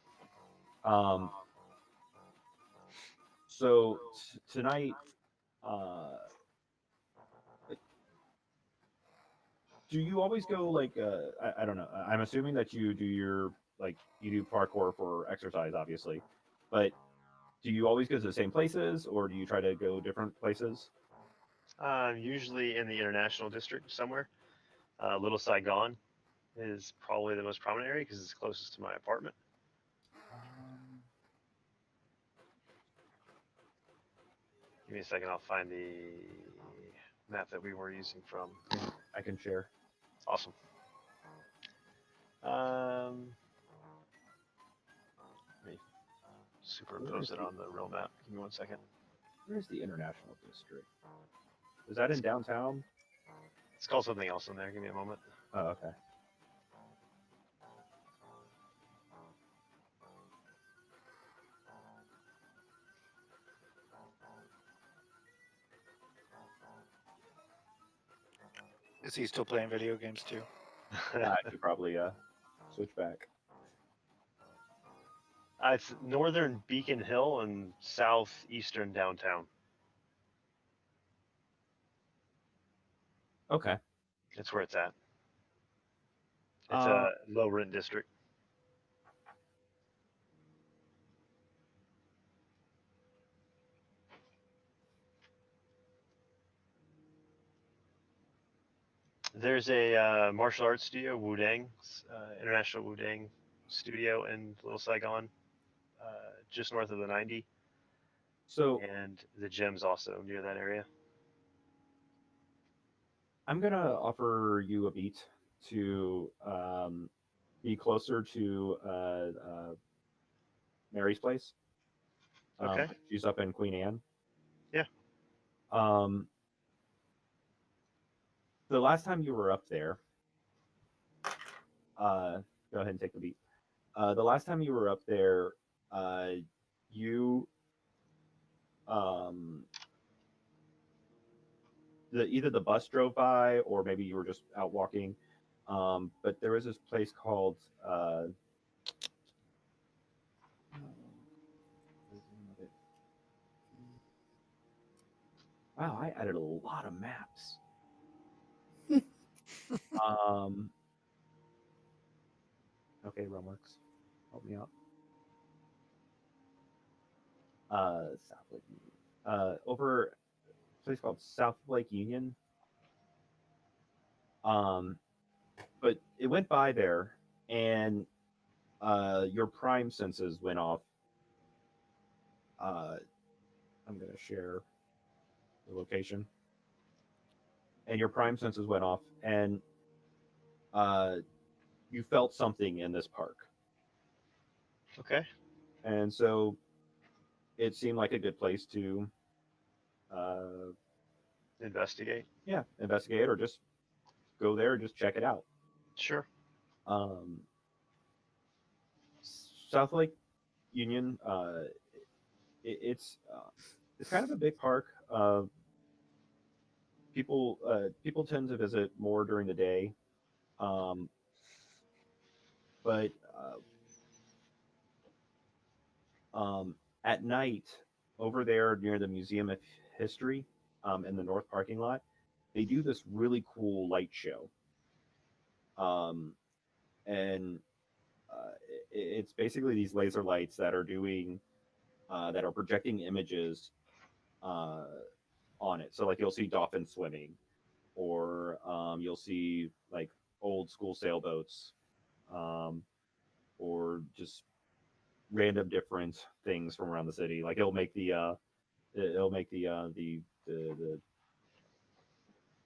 So tonight, do you always go like I don't know. I'm assuming that you do your you do parkour for exercise, obviously, but do you always go to the same places, or do you try to go different places? Usually in the international district somewhere. Little Saigon is probably the most prominent area because it's closest to my apartment. Give me a second, I'll find the map that we were using from. I can share. Awesome. Let me superimpose it on the real map. Give me 1 second. Where's the international district? Is that in downtown? It's called something else in there. Give me a moment. Oh, okay. Is he still playing video games too? I should probably switch back. It's northern Beacon Hill and southeastern downtown. Okay. That's where it's at. It's a low rent district. There's a martial arts studio, Wudang, International Wudang Studio in Little Saigon, just north of the 90. So and the gym's also near that area. I'm gonna offer you a beat to be closer to Mary's place. Okay. She's up in Queen Anne. Yeah. The last time you were up there, go ahead and take the beat. The last time you were up there, you either the bus drove by or maybe you were just out walking. But there was this place called wow, I added a lot of maps. Okay, Rumworks, help me out. South Lake Union. Over a place called South Lake Union. But it went by there, and your prime senses went off. I'm gonna share the location, and your prime senses went off, and you felt something in this park. Okay. And so it seemed like a good place to investigate. Yeah, investigate or just go there and just check it out. Sure. South Lake Union, it's kind of a big park. People tend to visit more during the day, but at night, over there near the Museum of History, in the north parking lot, they do this really cool light show. And it's basically these laser lights that are doing that are projecting images on it. So like you'll see dolphins swimming, or you'll see like old school sailboats, or just random different things from around the city. Like it'll make the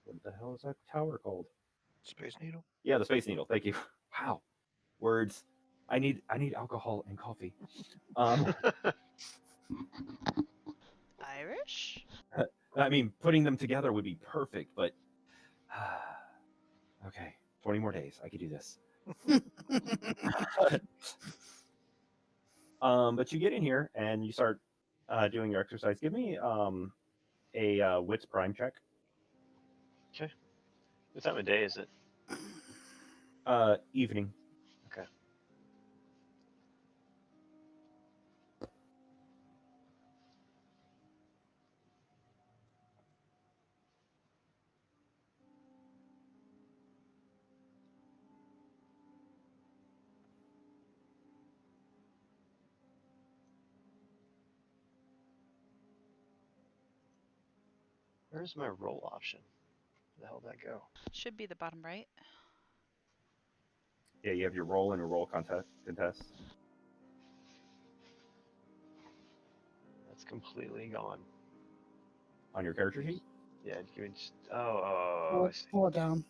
What the hell is that tower called? Space Needle. Yeah, the Space Needle. Thank you. Wow, words. I need alcohol and coffee. Irish? I mean, putting them together would be perfect, but okay, 20 more days. I could do this. But you get in here and you start doing your exercise. Give me a wits prime check. Okay. What time of day is it? Evening. Okay. Where's my roll option? Where the hell did that go? Should be the bottom right. Yeah, you have your roll and your roll contest. That's completely gone. On your character sheet. Yeah, give me just. Oh, I see. Pull it down.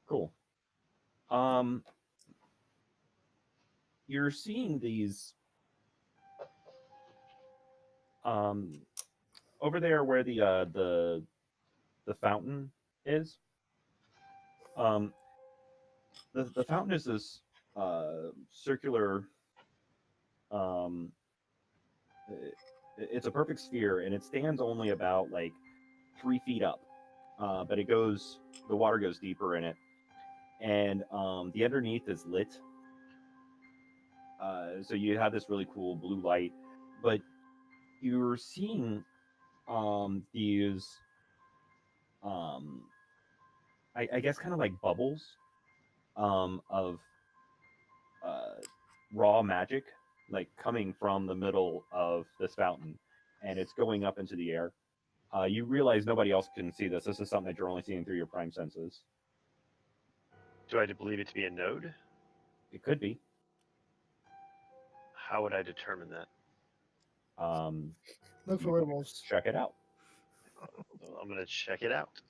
Cool. You're seeing these over there where the fountain is. The fountain is this circular. It's a perfect sphere, and it stands only about like 3 feet up, but the water goes deeper in it, and the underneath is lit. So you have this really cool blue light, but you're seeing these I guess kind of like bubbles of raw magic, like coming from the middle of this fountain, and it's going up into the air. You realize nobody else can see this. This is something that you're only seeing through your prime senses. Do I believe it to be a node? It could be. How would I determine that? Look for werewolves. Check it out. Well, I'm gonna check it out.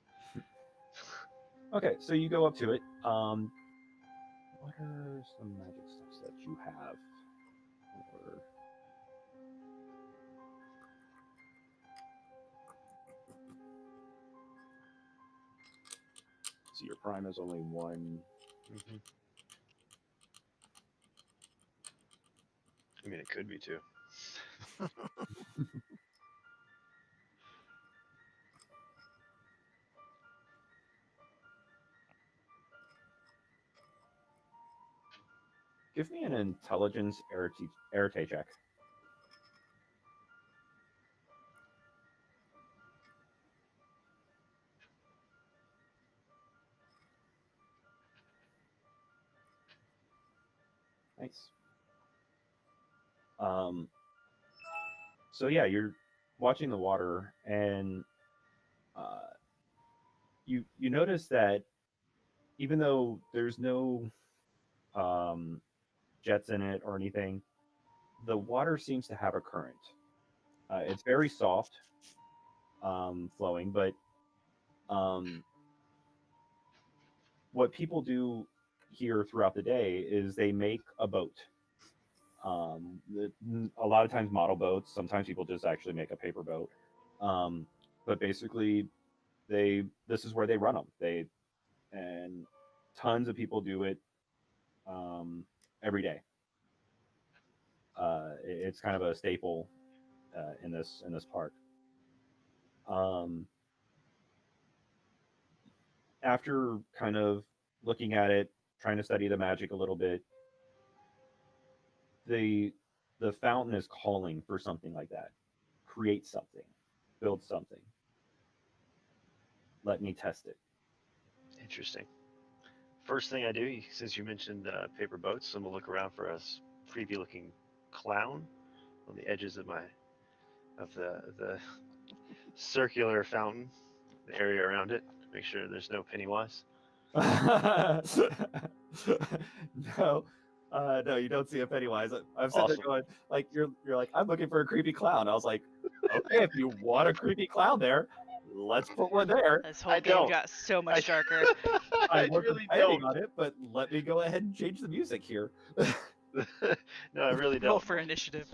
Okay, so you go up to it. What are some magic steps that you have? Or... So your prime is only one. Mm-hmm. I mean, it could be two. Give me an intelligence arete check. Nice. So yeah, you're watching the water, and you notice that even though there's no jets in it or anything, the water seems to have a current. It's very soft, flowing, but what people do here throughout the day is they make a boat. A lot of times model boats. Sometimes people just actually make a paper boat. But basically, this is where they run them. And tons of people do it every day. It's kind of a staple in this park. After kind of looking at it, trying to study the magic a little bit, the fountain is calling for something like that. Create something, build something. Let me test it. Interesting. First thing I do, since you mentioned paper boats, I'm gonna look around for a creepy-looking clown on the edges of the circular fountain, the area around it. Make sure there's no Pennywise. No, No, you don't see a Pennywise. I'm sitting Awesome. there going, like, you're like, I'm looking for a creepy clown. I was like, okay, if you want a creepy clown there, let's put one there. This whole I game don't. got so much darker. I wasn't really planning don't. on it, but let me go ahead and change the music here. No, I really Roll don't. for initiative.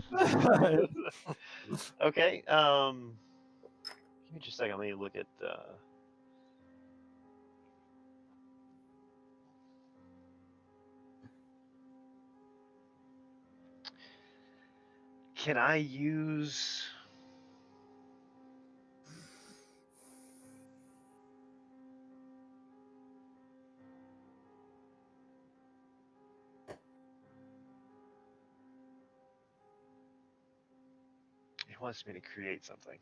Okay. Give me just a second. Let me look at. Can I use? It wants me to create something.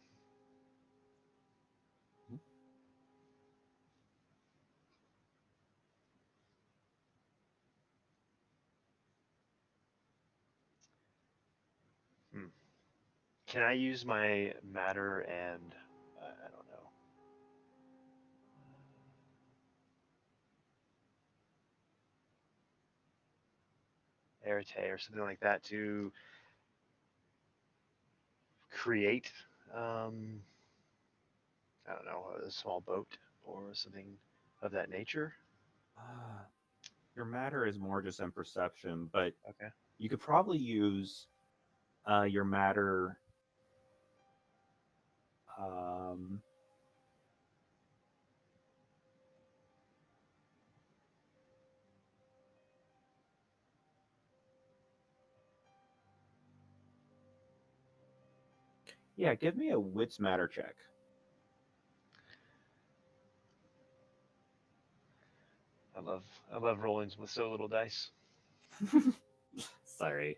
Can I use my matter and I don't know. Arete or something like that to create, I don't know, a small boat or something of that nature? Your matter is more just in perception, but Okay. you could probably use your matter. Yeah, give me a wits matter check. I love rolling with so little dice. Sorry,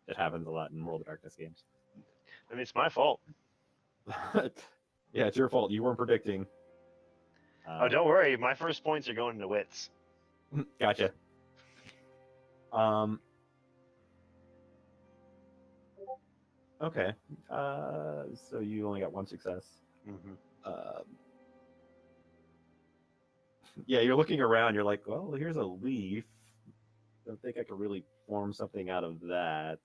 it happens a lot in World of Darkness games. I mean, it's my fault. Yeah, it's your fault. You weren't predicting. Oh, don't worry. My first points are going to wits. Gotcha. Okay. So you only got one success. Mm-hmm. Yeah, you're looking around. You're like, well, here's a leaf. Don't think I could really form something out of that.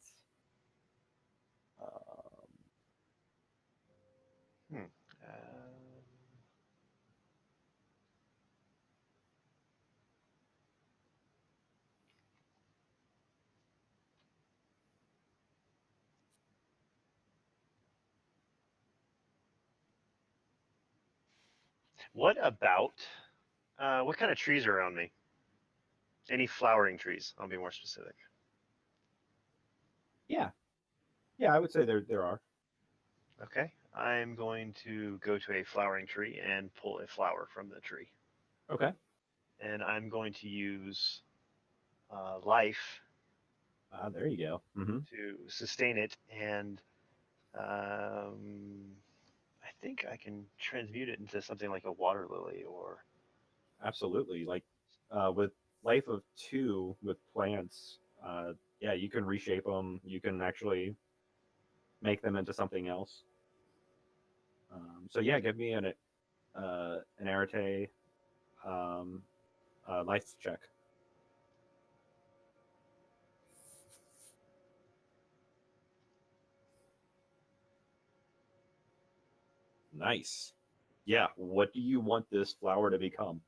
What about, what kind of trees are around me? Any flowering trees? I'll be more specific. Yeah, I would say there are. Okay. I'm going to go to a flowering tree and pull a flower from the tree. Okay. And I'm going to use life There you go. Mm-hmm. to sustain it, and I think I can transmute it into something like a water lily or. Absolutely. Like with life of 2 with plants, yeah, you can reshape them. You can actually make them into something else. So yeah, give me an Arete life check. Nice. Yeah, what do you want this flower to become?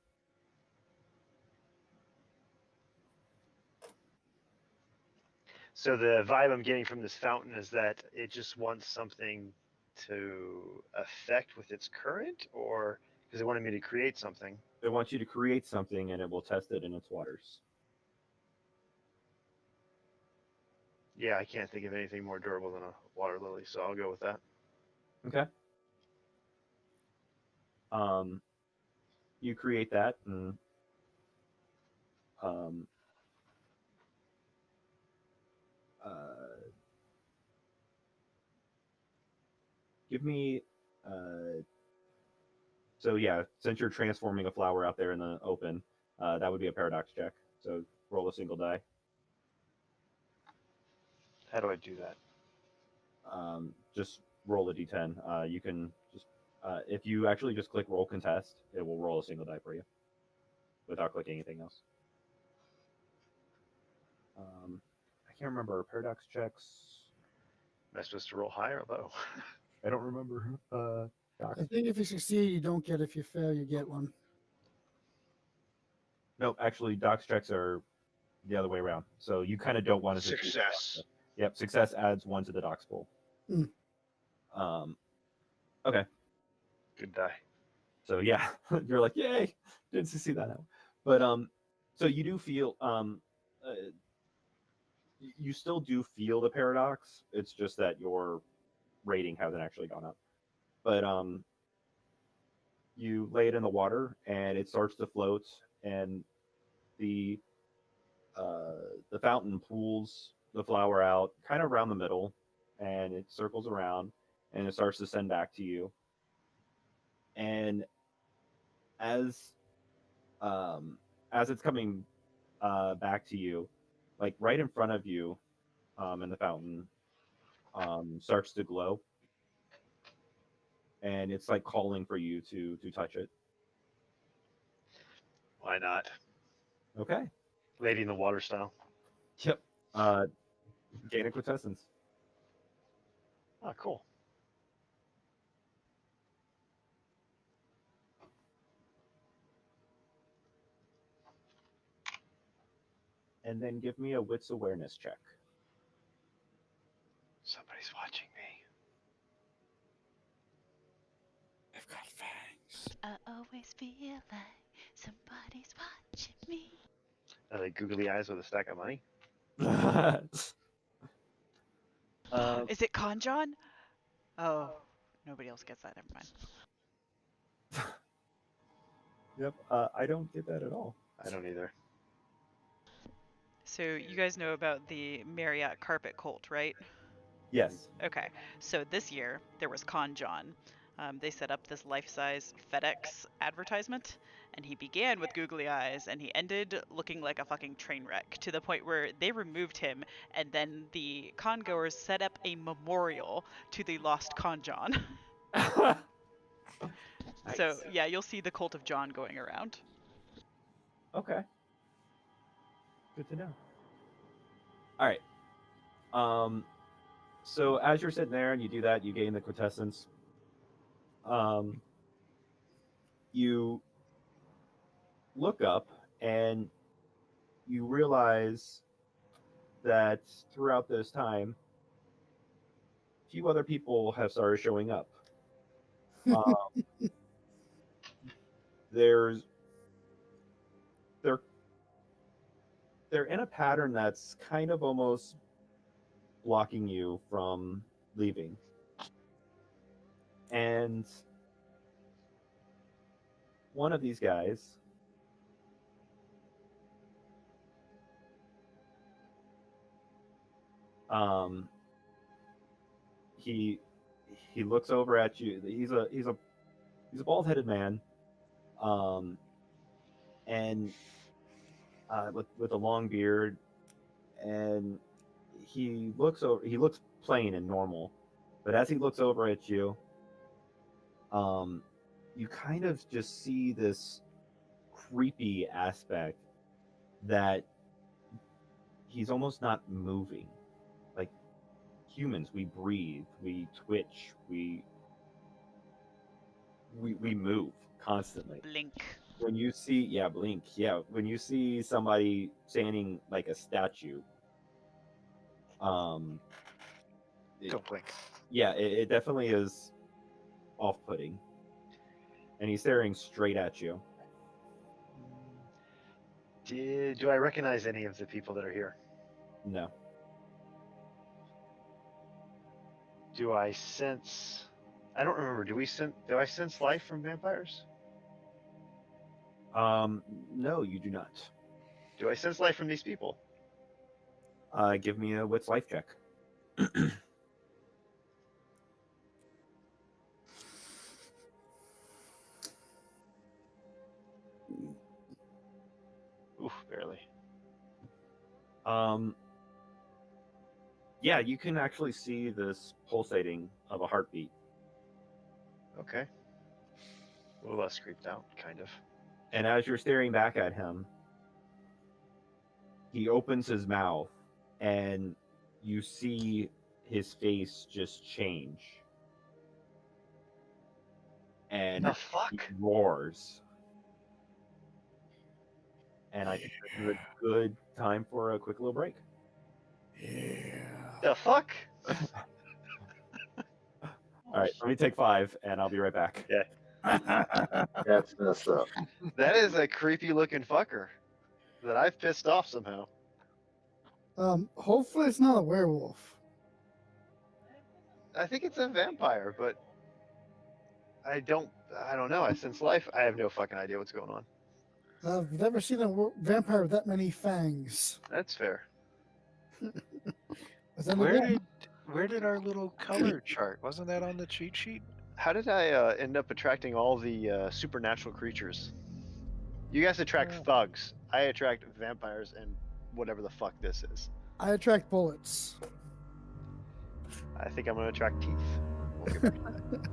So the vibe I'm getting from this fountain is that it just wants something to affect with its current, or because it wanted me to create something. It wants you to create something and it will test it in its waters. Yeah, I can't think of anything more durable than a water lily, so I'll go with that. Okay. You create that and give me so yeah, since you're transforming a flower out there in the open, that would be a paradox check. So roll a single die. How do I do that? Just roll a d10. You can just if you actually just click roll contest, it will roll a single die for you without clicking anything else. can't remember paradox checks. Am I supposed to roll high or low? I don't remember. Docs. I think if you succeed, you don't get. If you fail, you get one. No, actually, docs checks are the other way around. So you kind of don't want to succeed. Success. Yep, success adds 1 to the docs pool. Mm. Okay. Good die. So yeah, you're like, yay, didn't see that out. But so you do feel you still do feel the paradox. It's just that your rating hasn't actually gone up. But you lay it in the water and it starts to float, and the fountain pulls the flower out kind of around the middle, and it circles around and it starts to send back to you. And as it's coming back to you, like right in front of you, in the fountain, starts to glow, and it's like calling for you to touch it. Why not? Okay. Lady in the water style. Yep. Gain a quintessence. Oh, cool. And then give me a wits awareness check. Somebody's watching me. I've got fangs. I always feel like somebody's watching me. Are they googly eyes with a stack of money? Is it Conjon? Oh, nobody else gets that. Never mind. Yep. I don't get that at all. I don't either. So you guys know about the Marriott carpet cult, right? Yes. Okay. So this year there was Conjon. They set up this life-size FedEx advertisement, and he began with googly eyes, and he ended looking like a fucking train wreck, to the point where they removed him, and then the congoers set up a memorial to the lost Conjon. So Nice. yeah, you'll see the cult of John going around. Okay. Good to know. All right. So as you're sitting there and you do that, you gain the quintessence. You look up and you realize that throughout this time, a few other people have started showing up. They're in a pattern that's kind of almost blocking you from leaving. And one of these guys he looks over at you. He's a bald-headed man, and with a long beard, and he looks plain and normal, but as he looks over at you, you kind of just see this creepy aspect that he's almost not moving. Like humans, we breathe, we twitch, we move constantly. Blink. When you see, blink, when you see somebody standing like a statue, Don't blink. It definitely is off-putting, and he's staring straight at you. Do I recognize any of the people that are here? No. Do I sense? I don't remember. Do I sense life from vampires? No, you do not. Do I sense life from these people? Give me a wits life check. Oof, barely. Yeah, you can actually see this pulsating of a heartbeat. Okay. A little less creeped out, kind of. And as you're staring back at him, he opens his mouth and you see his face just change, and The fuck? he roars. And I think this is a good time for a quick little break. The fuck? All right, let me take 5, and I'll be right back. Yeah. That's messed up. That is a creepy looking fucker that I've pissed off somehow. Hopefully it's not a werewolf. I think it's a vampire, but I don't know. I sense life. I have no fucking idea what's going on. I've never seen a vampire with that many fangs. That's fair. But then Where again, did our little color chart? Wasn't that on the cheat sheet? How did I end up attracting all the supernatural creatures? You guys attract thugs. I attract vampires and whatever the fuck this is. I attract bullets. I think I'm gonna attract teeth. We'll get back to that.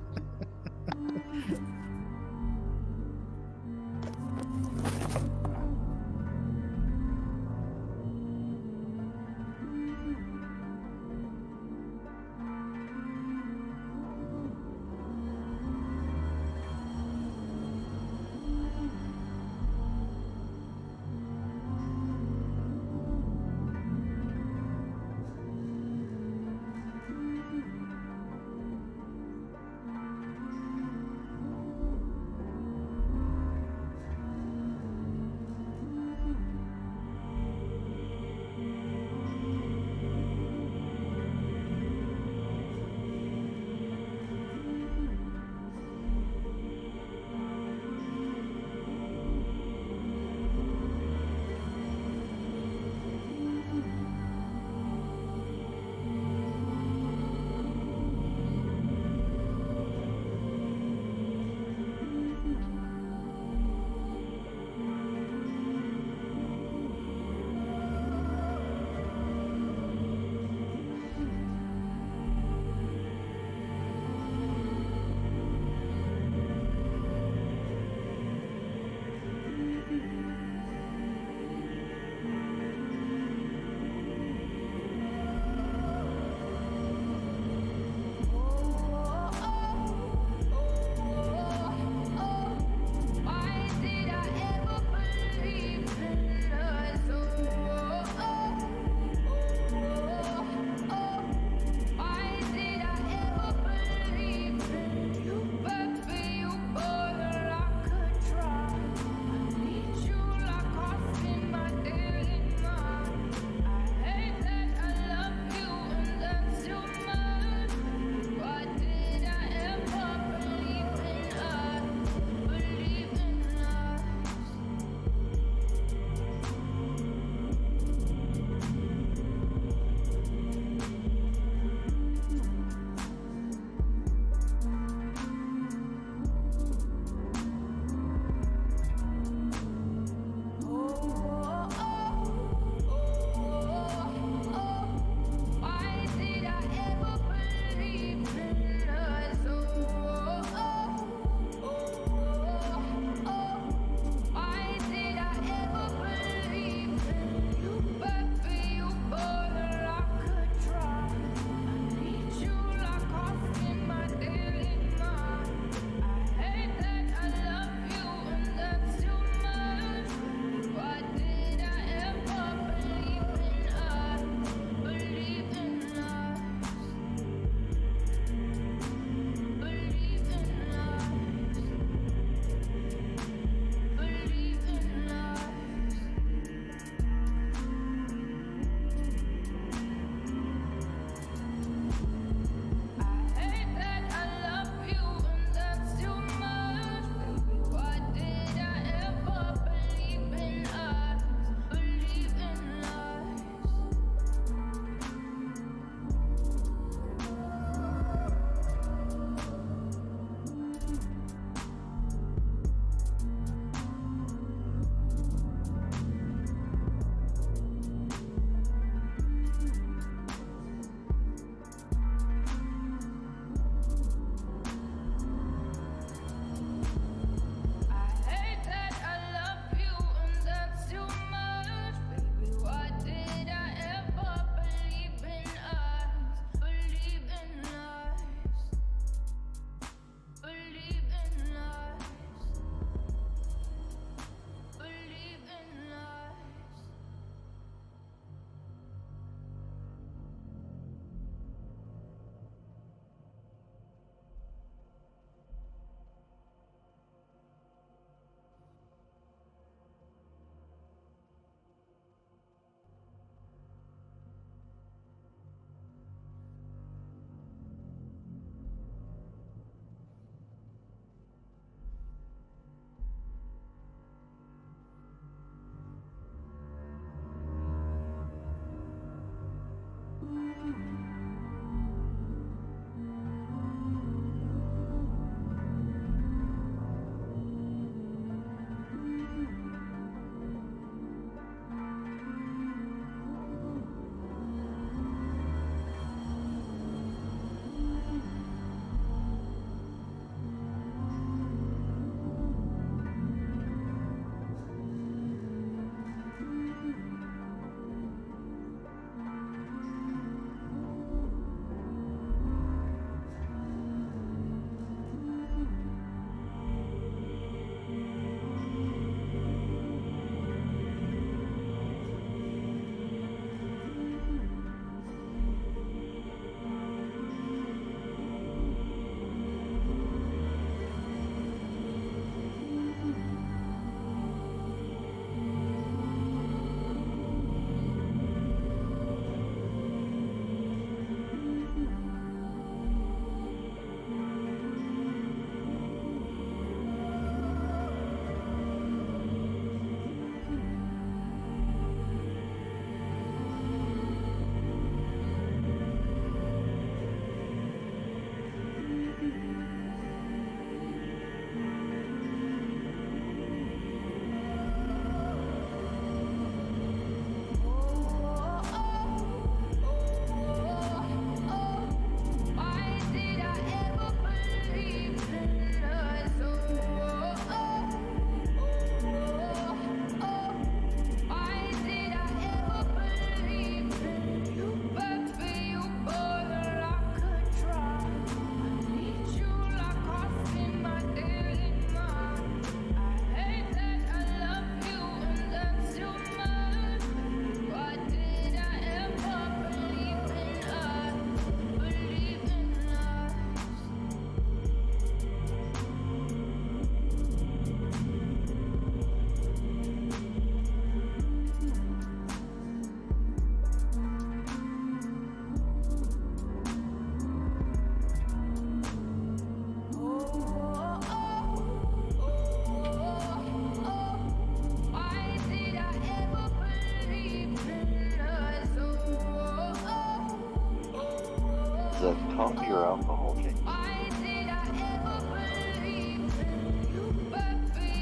that coffee or alcohol, James?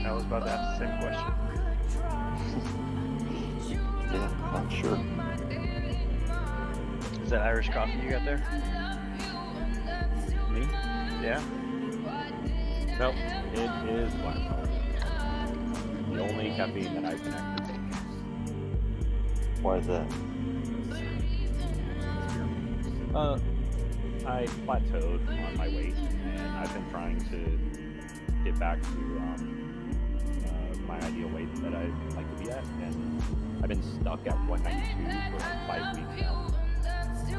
I was about to ask the same question. Yeah, I'm sure. Is that Irish coffee you got there? Me? Yeah. Nope. It is black coffee. The only caffeine that I can actually take. Why is that? I plateaued on my weight, and I've been trying to get back to my ideal weight that I'd like to be at, and I've been stuck at 192 for 5 weeks now. So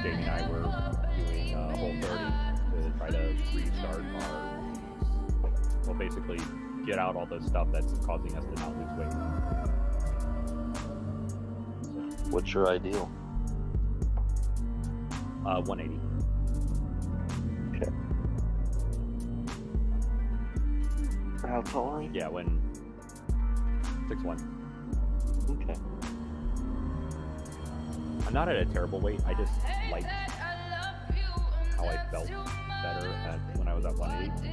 Jamie and I were doing Whole30 to try to restart our, well, basically get out all the stuff that's causing us to not lose weight. What's your ideal? 180. Okay. How tall are you? Yeah, when 6'1". Okay. I'm not at a terrible weight. I just liked how I felt better when I was at 180.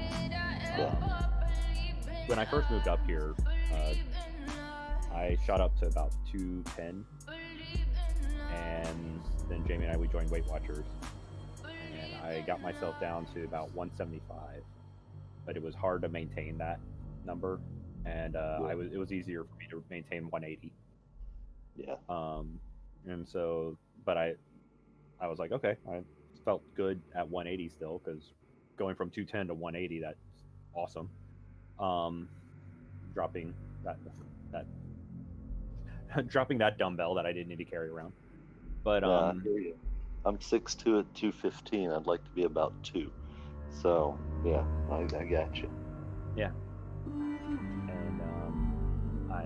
When I first moved up here, I shot up to about 210, and then Jamie and I, we joined Weight Watchers, and I got myself down to about 175, but it was hard to maintain that number, and it was easier for me to maintain 180. Yeah. And so, but I was like, okay, I felt good at 180 still, because going from 210 to 180, that's awesome. Dropping that dropping that dumbbell that I didn't need to carry around. But I hear you. I'm 6'2" at 215. I'd like to be about 2. So yeah, I got you. Yeah. And I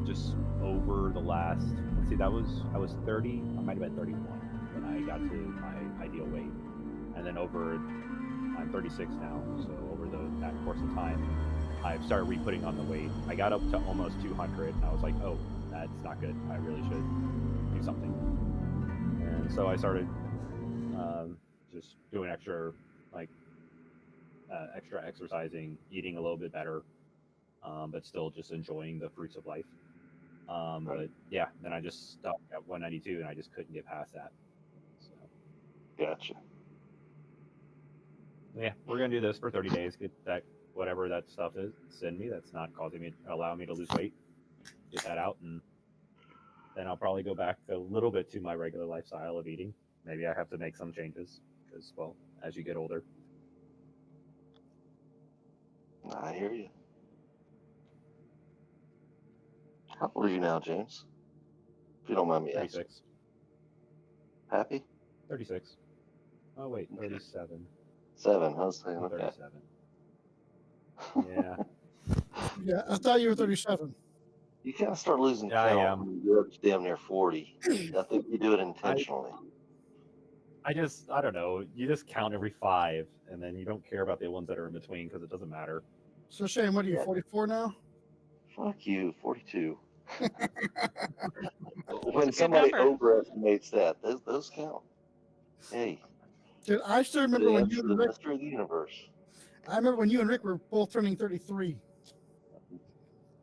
just over the last, let's see, I was 30. I might have been 31 when I got to my ideal weight, and then I'm 36 now. So over that course of time, I've started re-putting on the weight. I got up to almost 200, and I was like, oh, that's not good. I really should do something. And so I started just doing extra exercising, eating a little bit better, but still just enjoying the fruits of life. But yeah, then I just stopped at 192, and I just couldn't get past that. So. Gotcha. Yeah, we're gonna do this for 30 days. Get that, whatever that stuff is, send me. That's not allowing me to lose weight. Get that out, and then I'll probably go back a little bit to my regular lifestyle of eating. Maybe I have to make some changes because, well, as you get older. I hear you. How old are you now, James? If you don't mind me asking. 36. Happy? 36. Oh wait, 37. 7. I was saying, I'm okay. 37. Yeah. Yeah, I thought you were 37. You kind of start losing Yeah, I count am. when you're up to damn near 40. I think you do it intentionally. I don't know. You just count every 5, and then you don't care about the ones that are in between because it doesn't matter. So Shane, what are you, 44 now? Fuck you, 42. That's When a good somebody number. overestimates that, those count. Hey, Dude, I still remember the when answer you to and the Rick. mystery of the universe. I remember when you and Rick were both turning 33.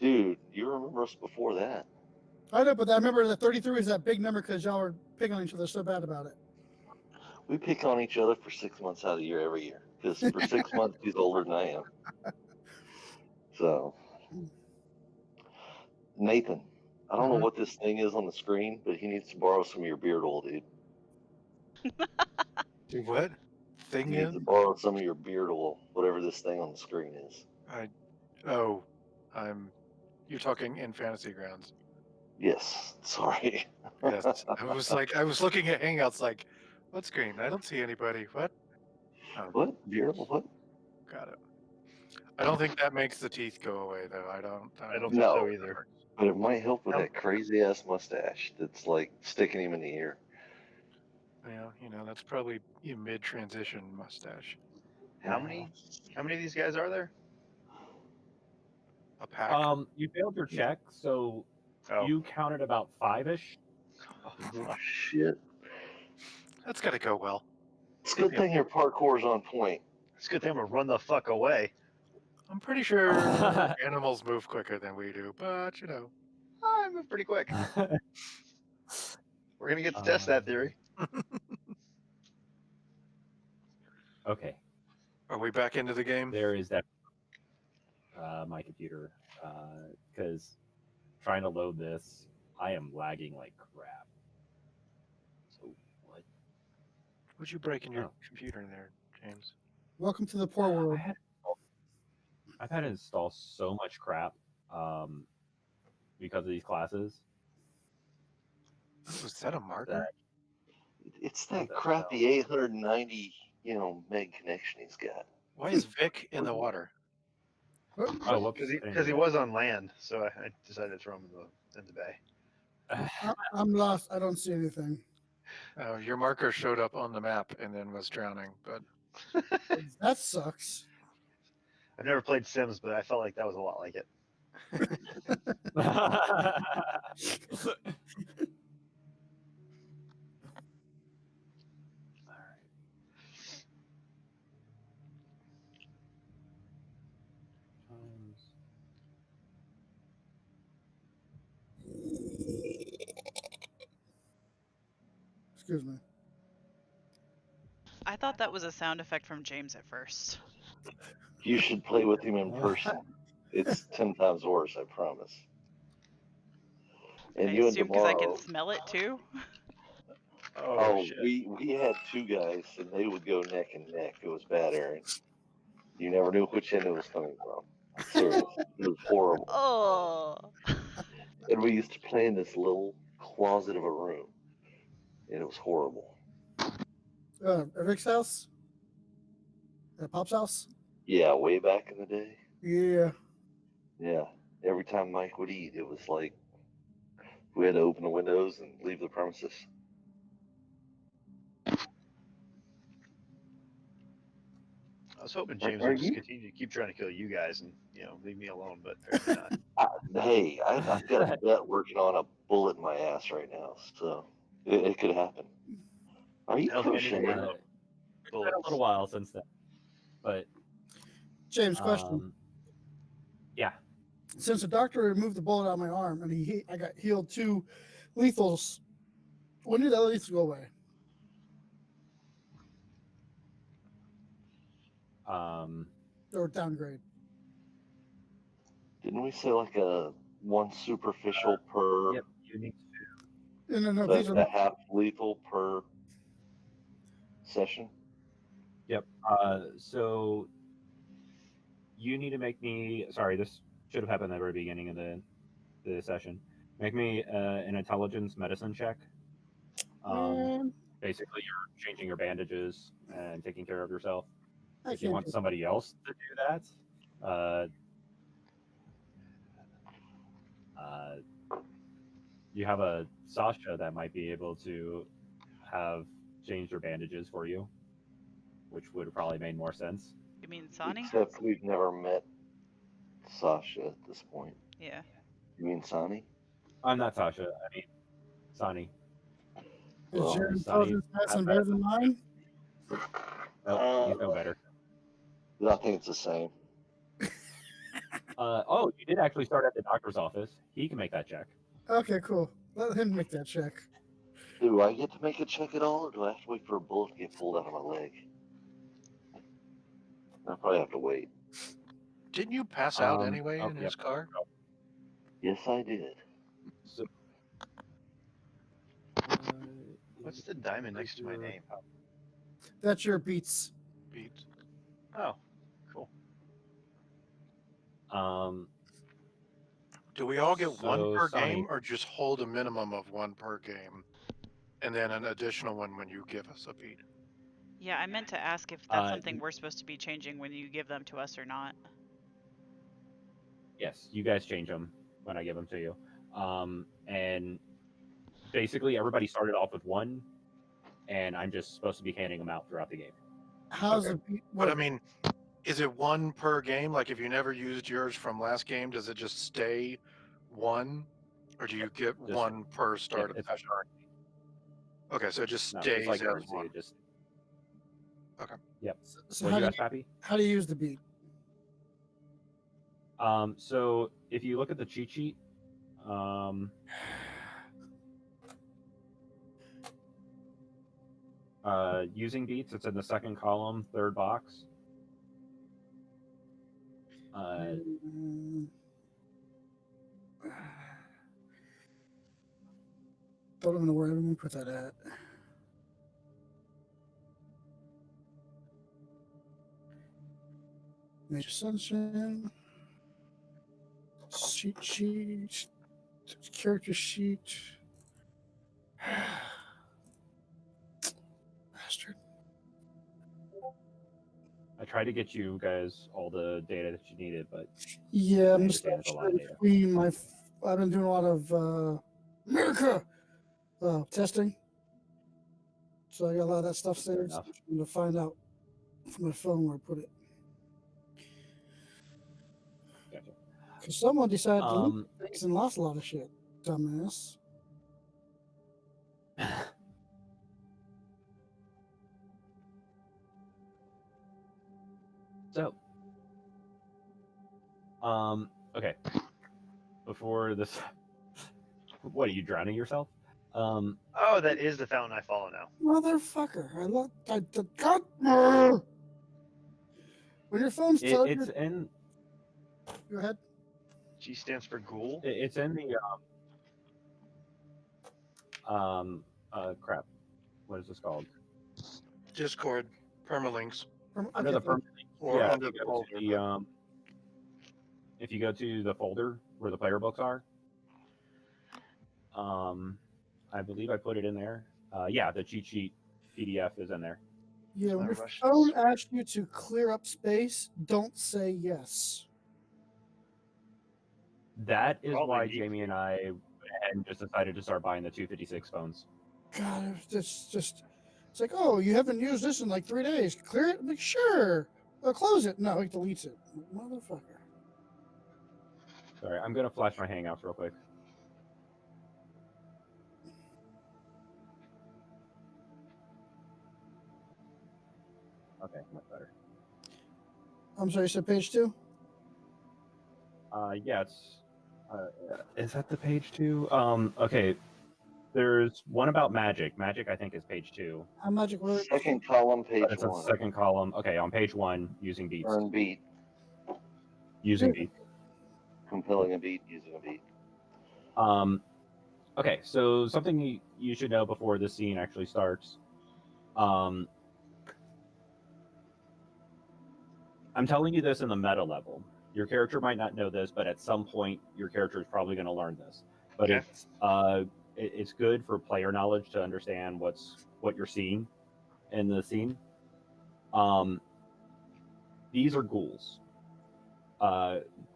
Dude, you remember us before that. I know, but I remember that 33 was that big number because y'all were picking on each other so bad about it. We pick on each other for 6 months out of the year every year. Because for 6 months, he's older than I am. So, Nathan, I don't know what this thing is on the screen, but he needs to borrow some of your beard oil, dude. Do what? Thing He is? needs to borrow some of your beard oil, whatever this thing on the screen is. You're talking in Fantasy Grounds. Yes, sorry. Yes. I was looking at Hangouts like, what screen? I don't see anybody. What? Oh, What? Beard oil? What? got it. I don't think that makes the teeth go away, though. I don't think No. so either. But it might help with that crazy ass mustache that's like sticking him in the ear. Well, that's probably a mid-transition mustache. How many of these guys are there? A pack? You failed your check, so Oh. you counted about 5-ish. Oh shit! That's got to go well. It's a good thing your parkour's on point. It's a good thing I'm gonna run the fuck away. I'm pretty sure animals move quicker than we do, but you know. I move pretty quick. We're gonna get to test that theory. Okay, Are we back into the game? there is that my computer because trying to load this, I am lagging like crap. So what? What'd you break in your Oh. computer in there, James? Welcome to the poor world. I've had to install so much crap because of these classes. Was that a marker? It's that That crappy 890, meg connection he's got. Why is Vic in the water? Oh, whoops. Because he was on land, so I decided to throw him in the bay. I'm lost. I don't see anything. Your marker showed up on the map and then was drowning, but That sucks. I've never played Sims, but I felt like that was a lot like it. Excuse me. I thought that was a sound effect from James at first. You should play with him in person. It's 10 times worse, I promise. And I you and assume because I can tomorrow. smell it too. Oh, Shit. we had two guys, and they would go neck and neck. It was bad, Aaron. You never knew which end it was coming from. Serious. It was horrible. Oh. And we used to play in this little closet of a room, and it was horrible. Eric's house? At Pop's house? Yeah, way back in the day. Yeah. Yeah. Every time Mike would eat, it was like we had to open the windows and leave the premises. I was hoping James Are would just you? continue to keep trying to kill you guys and leave me alone, but apparently not. Hey, I've got a vet working on a bullet in my ass right now, so it could happen. Are you I don't think crocheting? anyone It's been a little while since then, but James, question. Yeah. Since the doctor removed the bullet out of my arm and I got healed 2 lethals, when did the other lethal go away? Or downgrade? Didn't we say like a one superficial per? Yep. You need to. No, Like these are a half lethal per session. Yep. So you need to make me. Sorry, this should have happened at the very beginning of the session. Make me an intelligence medicine check. Basically, you're changing your bandages and taking care of yourself. If you want somebody else to do that, you have a Sasha that might be able to have changed your bandages for you, which would have probably made more sense. You mean Sonny? Except we've never met Sasha at this point. Yeah. You mean Sonny? I'm not Sasha. I mean, Sonny. Is your Sonny, intelligence medicine better than mine? Nope, he's no better. I think it's the same. Oh, you did actually start at the doctor's office. He can make that check. Okay, cool. Let him make that check. Do I get to make a check at all, or do I have to wait for a bullet to get pulled out of my leg? I'll probably have to wait. Didn't you pass out anyway in his car? Yes, I did. So, What's the diamond next to my name? That's your beats. Beat. Oh, cool. Do we all get one per Sonny, game, or just hold a minimum of 1 per game, and then an additional one when you give us a beat? Yeah, I meant to ask if that's something we're supposed to be changing when you give them to us or not. Yes, you guys change them when I give them to you. And basically, everybody started off with 1, and I'm just supposed to be handing them out throughout the game. How's the beat? But I mean, is it 1 per game? Like if you never used yours from last game, does it just stay 1, or do you get Just- 1 per start of it's session? Okay, so it just No, stays it's like as currency. one. It just. Okay. Yep. So What did you ask, Pappy? how do you use the beat? So if you look at the cheat sheet, using beats, it's in the second column, third box. Don't even know where I'm gonna put that at. Mage Ascension. Sheet. Character sheet. Bastard. I tried to get you guys all the data that you needed, but Yeah, I I'm just understand it's a lot of data. between my. I've been doing a lot of America testing, so I got a lot of that stuff Fair saved. enough. I'm gonna find out from my phone where I put it. Gotcha. Because someone decided to leak Um, things and lost a lot of shit. Dumbass. So, okay. Before this, what are you drowning yourself? Oh, that is the fountain I follow now. Motherfucker. God. When your phone's it's charged, in go ahead. G stands for ghoul. it's in the crap. What is this called? Discord permalinks Under Okay, the permanent. or Yeah, under if the you go folder. to the if you go to the folder where the player books are, I believe I put it in there. Yeah, the cheat sheet PDF is in there. yeah, when My your Russian phone sword. asks you to clear up space, don't say yes. That is Probably why me. Jamie and I went ahead and just decided to start buying the 256 phones. God, it's just, it's like, oh, you haven't used this in like 3 days. Clear it? I'm like, sure. Close it. No, it deletes it. Motherfucker. Sorry, I'm gonna flash my Hangouts real quick. Okay, much better. I'm sorry, you said page 2? Yeah, it's. Is that the page 2? Okay. There's one about magic. Magic, I think, is page 2. How magic works? Second column, page But it's a 1. second column. Okay, on page 1, using beats. Earn beat. Using beats. Compelling a beat, using a beat. Okay, so something you should know before this scene actually starts. I'm telling you this in the meta level. Your character might not know this, but at some point, your character is probably going to learn this. But Okay. it's good for player knowledge to understand what you're seeing in the scene. These are ghouls.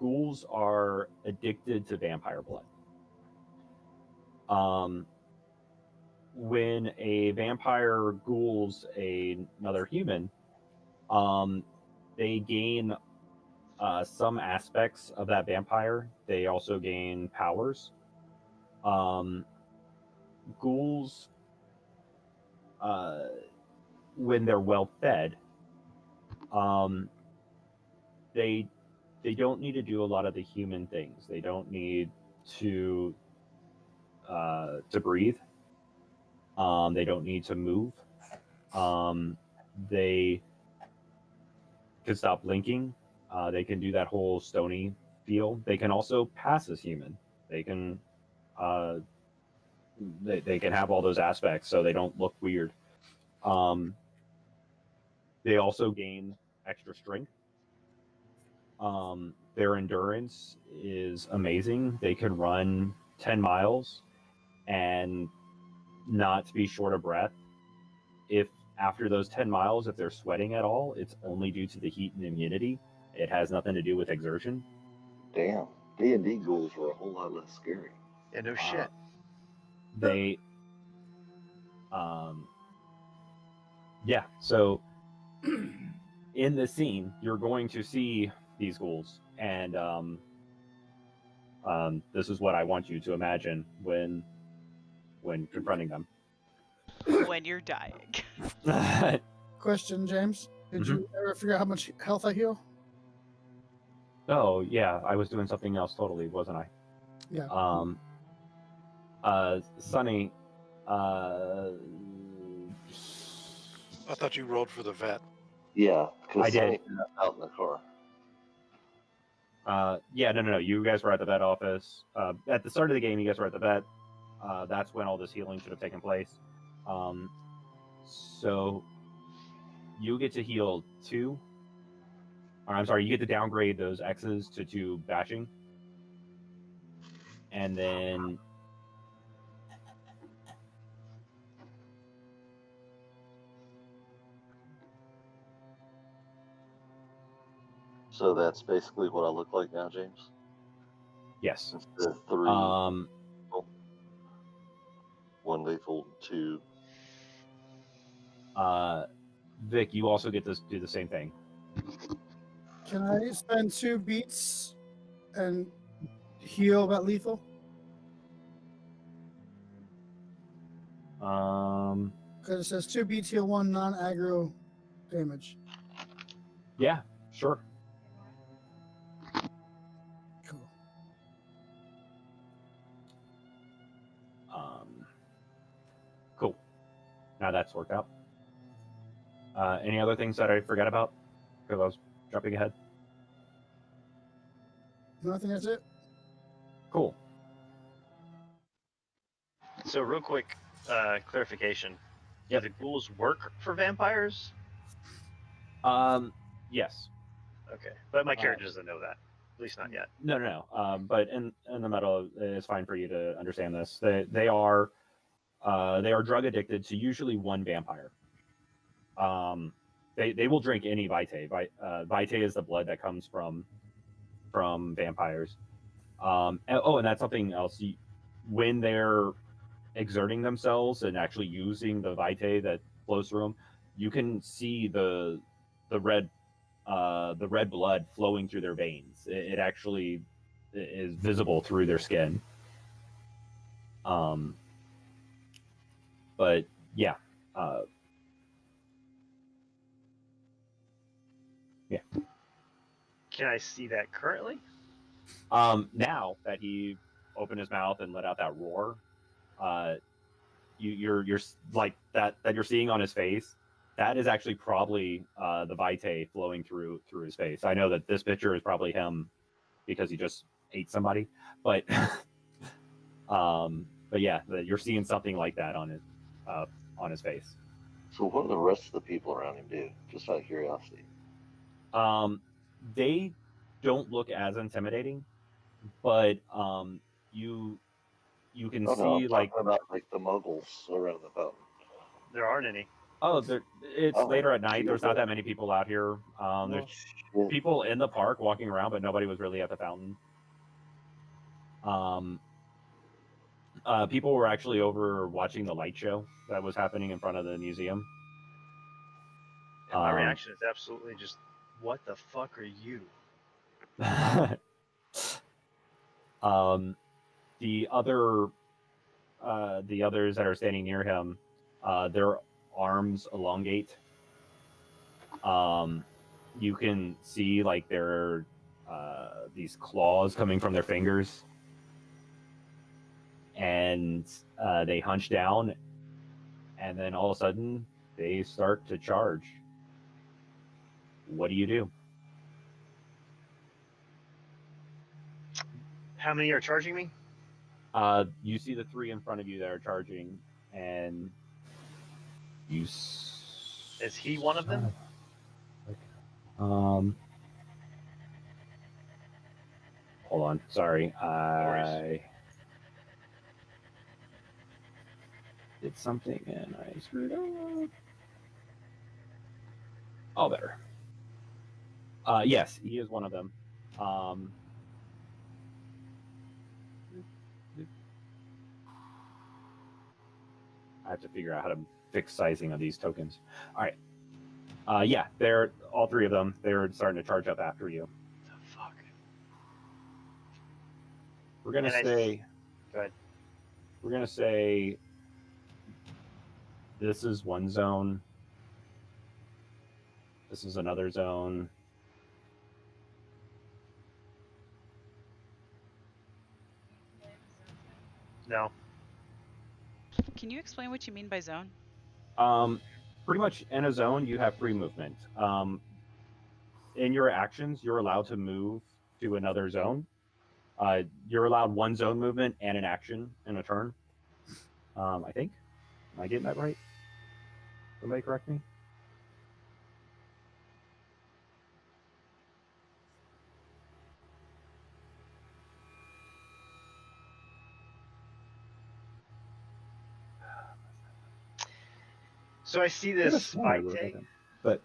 Ghouls are addicted to vampire blood. When a vampire ghouls another human, they gain some aspects of that vampire. They also gain powers. Ghouls, when they're well fed, they don't need to do a lot of the human things. They don't need to breathe. They don't need to move. They can stop blinking. They can do that whole stony feel. They can also pass as human. They can they can have all those aspects, so they don't look weird. They also gain extra strength. Their endurance is amazing. They can run 10 miles and not be short of breath. If after those 10 miles, if they're sweating at all, it's only due to the heat and immunity. It has nothing to do with exertion. Damn. D&D ghouls were a whole lot less scary. Yeah, no shit. They, yeah. So in this scene, you're going to see these ghouls, and this is what I want you to imagine when confronting them. when you're dying. Question, James. Did you ever figure out how much health I heal? Oh yeah, I was doing something else totally, wasn't I? Yeah. Sonny, I thought you rolled for the vet. Yeah, I because did. Sonny passed out in the car. yeah, no. You guys were at the vet office. At the start of the game, you guys were at the vet. That's when all this healing should have taken place. So you get to heal 2. Or, I'm sorry, you get to downgrade those X's to 2 bashing. And then So that's basically what I look like now, James. yes. Instead of 3, 1 lethal, 2. Vic, you also get to do the same thing. Can I spend 2 beats and heal about lethal? Because it says 2 beats heal 1 non-aggro damage. Yeah, sure. Cool. Cool. Now that's worked out. Any other things that I forgot about? Because I was jumping ahead. No, I think that's it. Cool. So real quick clarification. Yep. Do the ghouls work for vampires? Yes. Okay, but my character doesn't know that. At least not yet. No. But in the metal, it's fine for you to understand this. They are drug addicted to usually one vampire. They will drink any vitae. Vitae is the blood that comes from vampires. And that's something else. When they're exerting themselves and actually using the vitae that flows through them, you can see the red blood flowing through their veins. It actually is visible through their skin. But yeah. Yeah. Can I see that currently? Now that he opened his mouth and let out that roar, you're like that you're seeing on his face. That is actually probably the vitae flowing through his face. I know that this picture is probably him because he just ate somebody, but yeah, you're seeing something like that on his face. So what do the rest of the people around him do? Just out of curiosity. They don't look as intimidating, but you can see I'm like talking about like the muggles around the fountain. There aren't any. oh, it's later at night. geez. There's not that many people out here. There's Shit. people in the park walking around, but nobody was really at the fountain. People were actually over watching the light show that was happening in front of the museum. And my reaction is absolutely just, what the fuck are you? The others that are standing near him, their arms elongate. You can see like there are these claws coming from their fingers, and they hunch down, and then all of a sudden they start to charge. What do you do? How many are charging me? You see the 3 in front of you that are charging, and you. Is he one of them? Hold on. Sorry. worries. I did something and I screwed up. Oh, better. Yes, he is one of them. I have to figure out how to fix sizing of these tokens. All right. Yeah, they're all 3 of them. They're starting to charge up after you. The fuck? We're gonna And say. Go ahead. We're gonna say This is one zone. This is another zone. No. Can you explain what you mean by zone? Pretty much in a zone, you have free movement. In your actions, you're allowed to move to another zone. You're allowed one zone movement and an action in a turn. I think. Am I getting that right? Somebody correct me. So I see this Vitae. But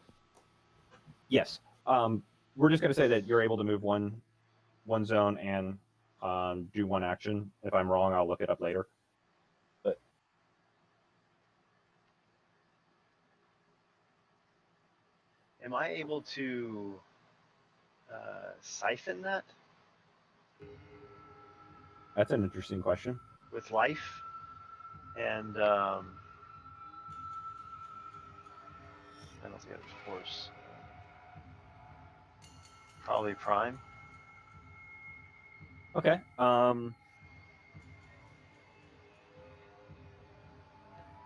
yes, we're just going to say that you're able to move one zone and do one action. If I'm wrong, I'll look it up later. But am I able to siphon that that's an interesting question. with life? And I don't think there's force. Probably prime. Okay.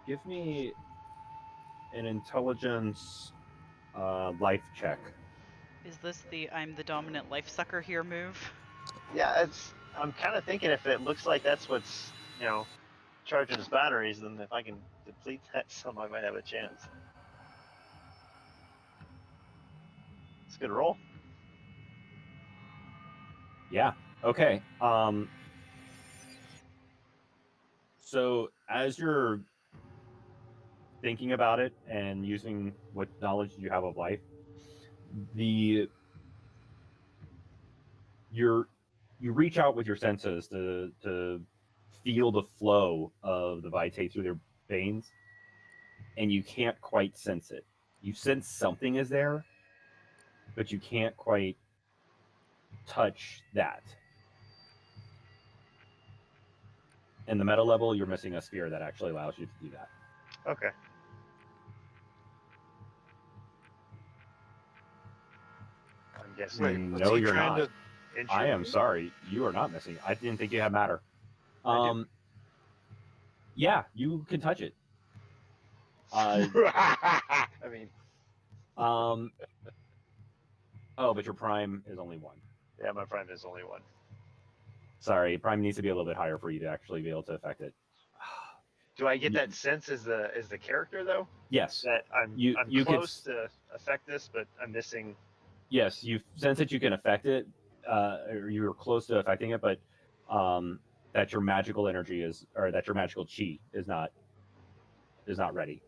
Give me an intelligence life check. Is this the I'm the dominant life sucker here move? Yeah, I'm kind of thinking if it looks like that's what's, charging his batteries, then if I can deplete that some, I might have a chance. It's a good roll. Yeah. Okay. So as you're thinking about it and using what knowledge you have of life, you reach out with your senses to feel the flow of the vitae through their veins, and you can't quite sense it. You sense something is there, but you can't quite touch that. In the meta level, you're missing a sphere that actually allows you to do that. Okay. I'm guessing. Wait, No, you're not. to I am sorry. You are not missing. I didn't think you had matter. Yeah, you can touch it. I mean, oh, but your prime is only one. yeah, my prime is only one. Sorry, prime needs to be a little bit higher for you to actually be able to affect it. Do I get that sense as the character though? Yes. That I'm close to affect this, but I'm missing. Yes, you sense that you can affect it, or you're close to affecting it, but that your magical energy or that your magical chi is not ready.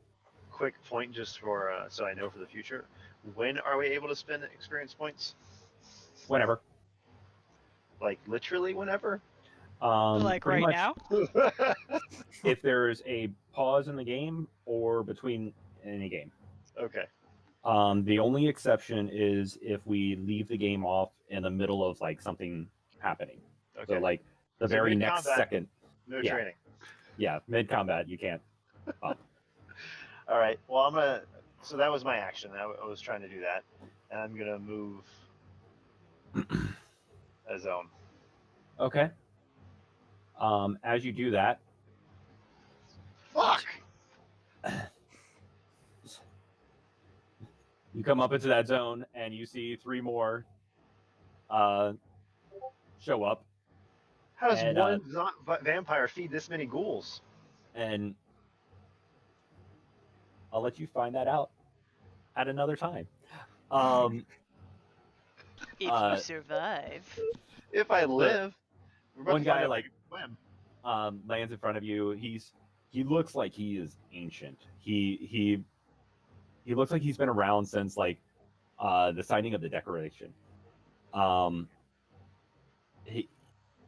Quick point, just for so I know for the future. When are we able to spend experience points? Whenever. Like literally whenever. Like right much, now. If there's a pause in the game or between any game. Okay. The only exception is if we leave the game off in the middle of like something happening. Okay. So like the very next second. No training. Yeah, mid combat you can't. All right. Well, so that was my action. I was trying to do that, and I'm gonna move a zone. Okay. As you do that. Fuck. You come up into that zone and you see 3 more show up. How does one vampire feed this many ghouls? And I'll let you find that out at another time. If you survive. If I live. One guy lands in front of you. He looks like he is ancient. He looks like he's been around since like the signing of the Declaration.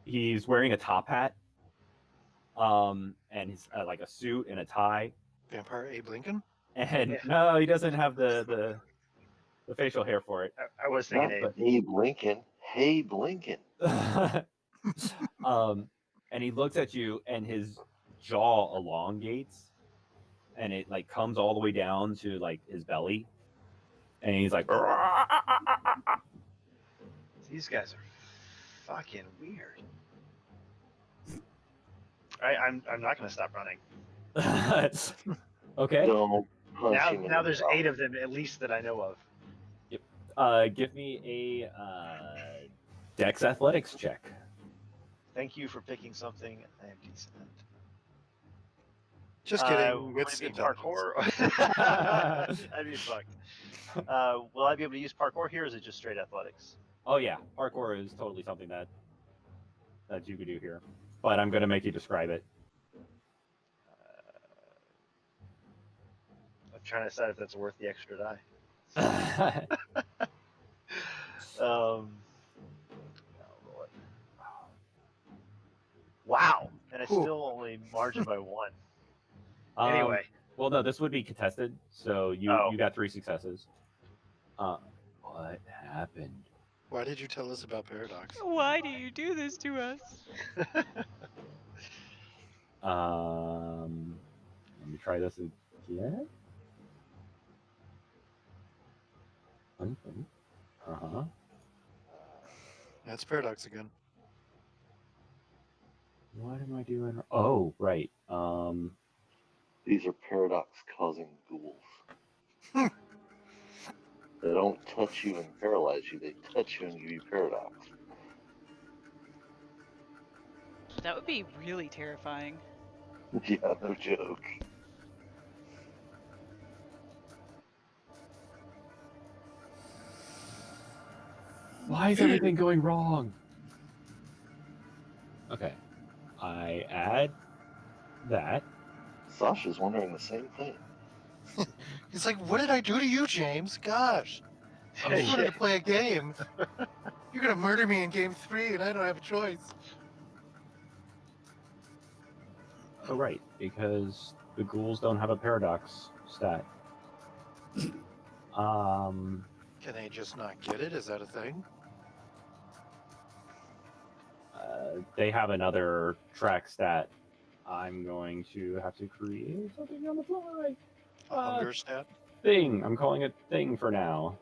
He's wearing a top hat, and he's like a suit and a tie. Vampire Abe Lincoln? And no, he doesn't have the facial hair for it. I was thinking Abe Lincoln. Abe Lincoln. And he looks at you, and his jaw elongates, and it like comes all the way down to like his belly, and he's like, These guys are fucking weird. I'm not gonna stop running. okay. Don't punch Now him in now the there's mouth. 8 of them at least that I know of. Give me a Dex Athletics check. Thank you for picking something I am decent at. Just kidding. Will It's it be intelligence. parkour? I'd be fucked. Will I be able to use parkour here, or is it just straight athletics? Oh yeah, parkour is totally something that you could do here, but I'm gonna make you describe it. I'm trying to decide if that's worth the extra die. Oh, Lord. Wow, and I Whew. still only margin by 1. Anyway, well, no, this would be contested, so you got 3 successes. What happened? Why did you tell us about Paradox? Why do you do this to us? Let me try this again. Uh-huh. That's Paradox again. What am I doing? Oh, right. These are paradox causing ghouls. They don't touch you and paralyze you. They touch you and give you paradox. That would be really terrifying. Yeah, no joke. Why is everything going wrong? Okay. I add that. Sasha's wondering the same thing. He's like, what did I do to you, James? Gosh. I just wanted to play a game. You're going to murder me in game 3, and I don't have a choice. Oh, right, because the ghouls don't have a paradox stat. Can they just not get it? Is that a thing? They have another track stat. I'm going to have to create something on the fly. A hunger stat? Thing. I'm calling it thing for now.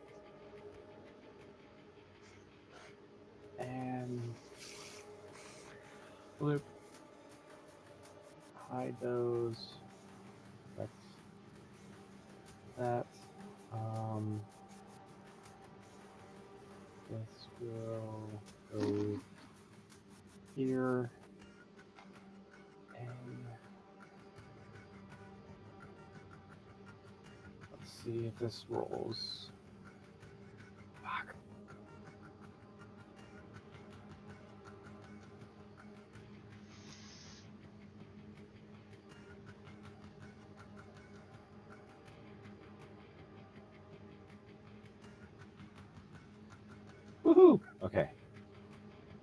And flip. Hide those. That's that. This will go here. And let's see if this rolls. Fuck. Woohoo! Okay.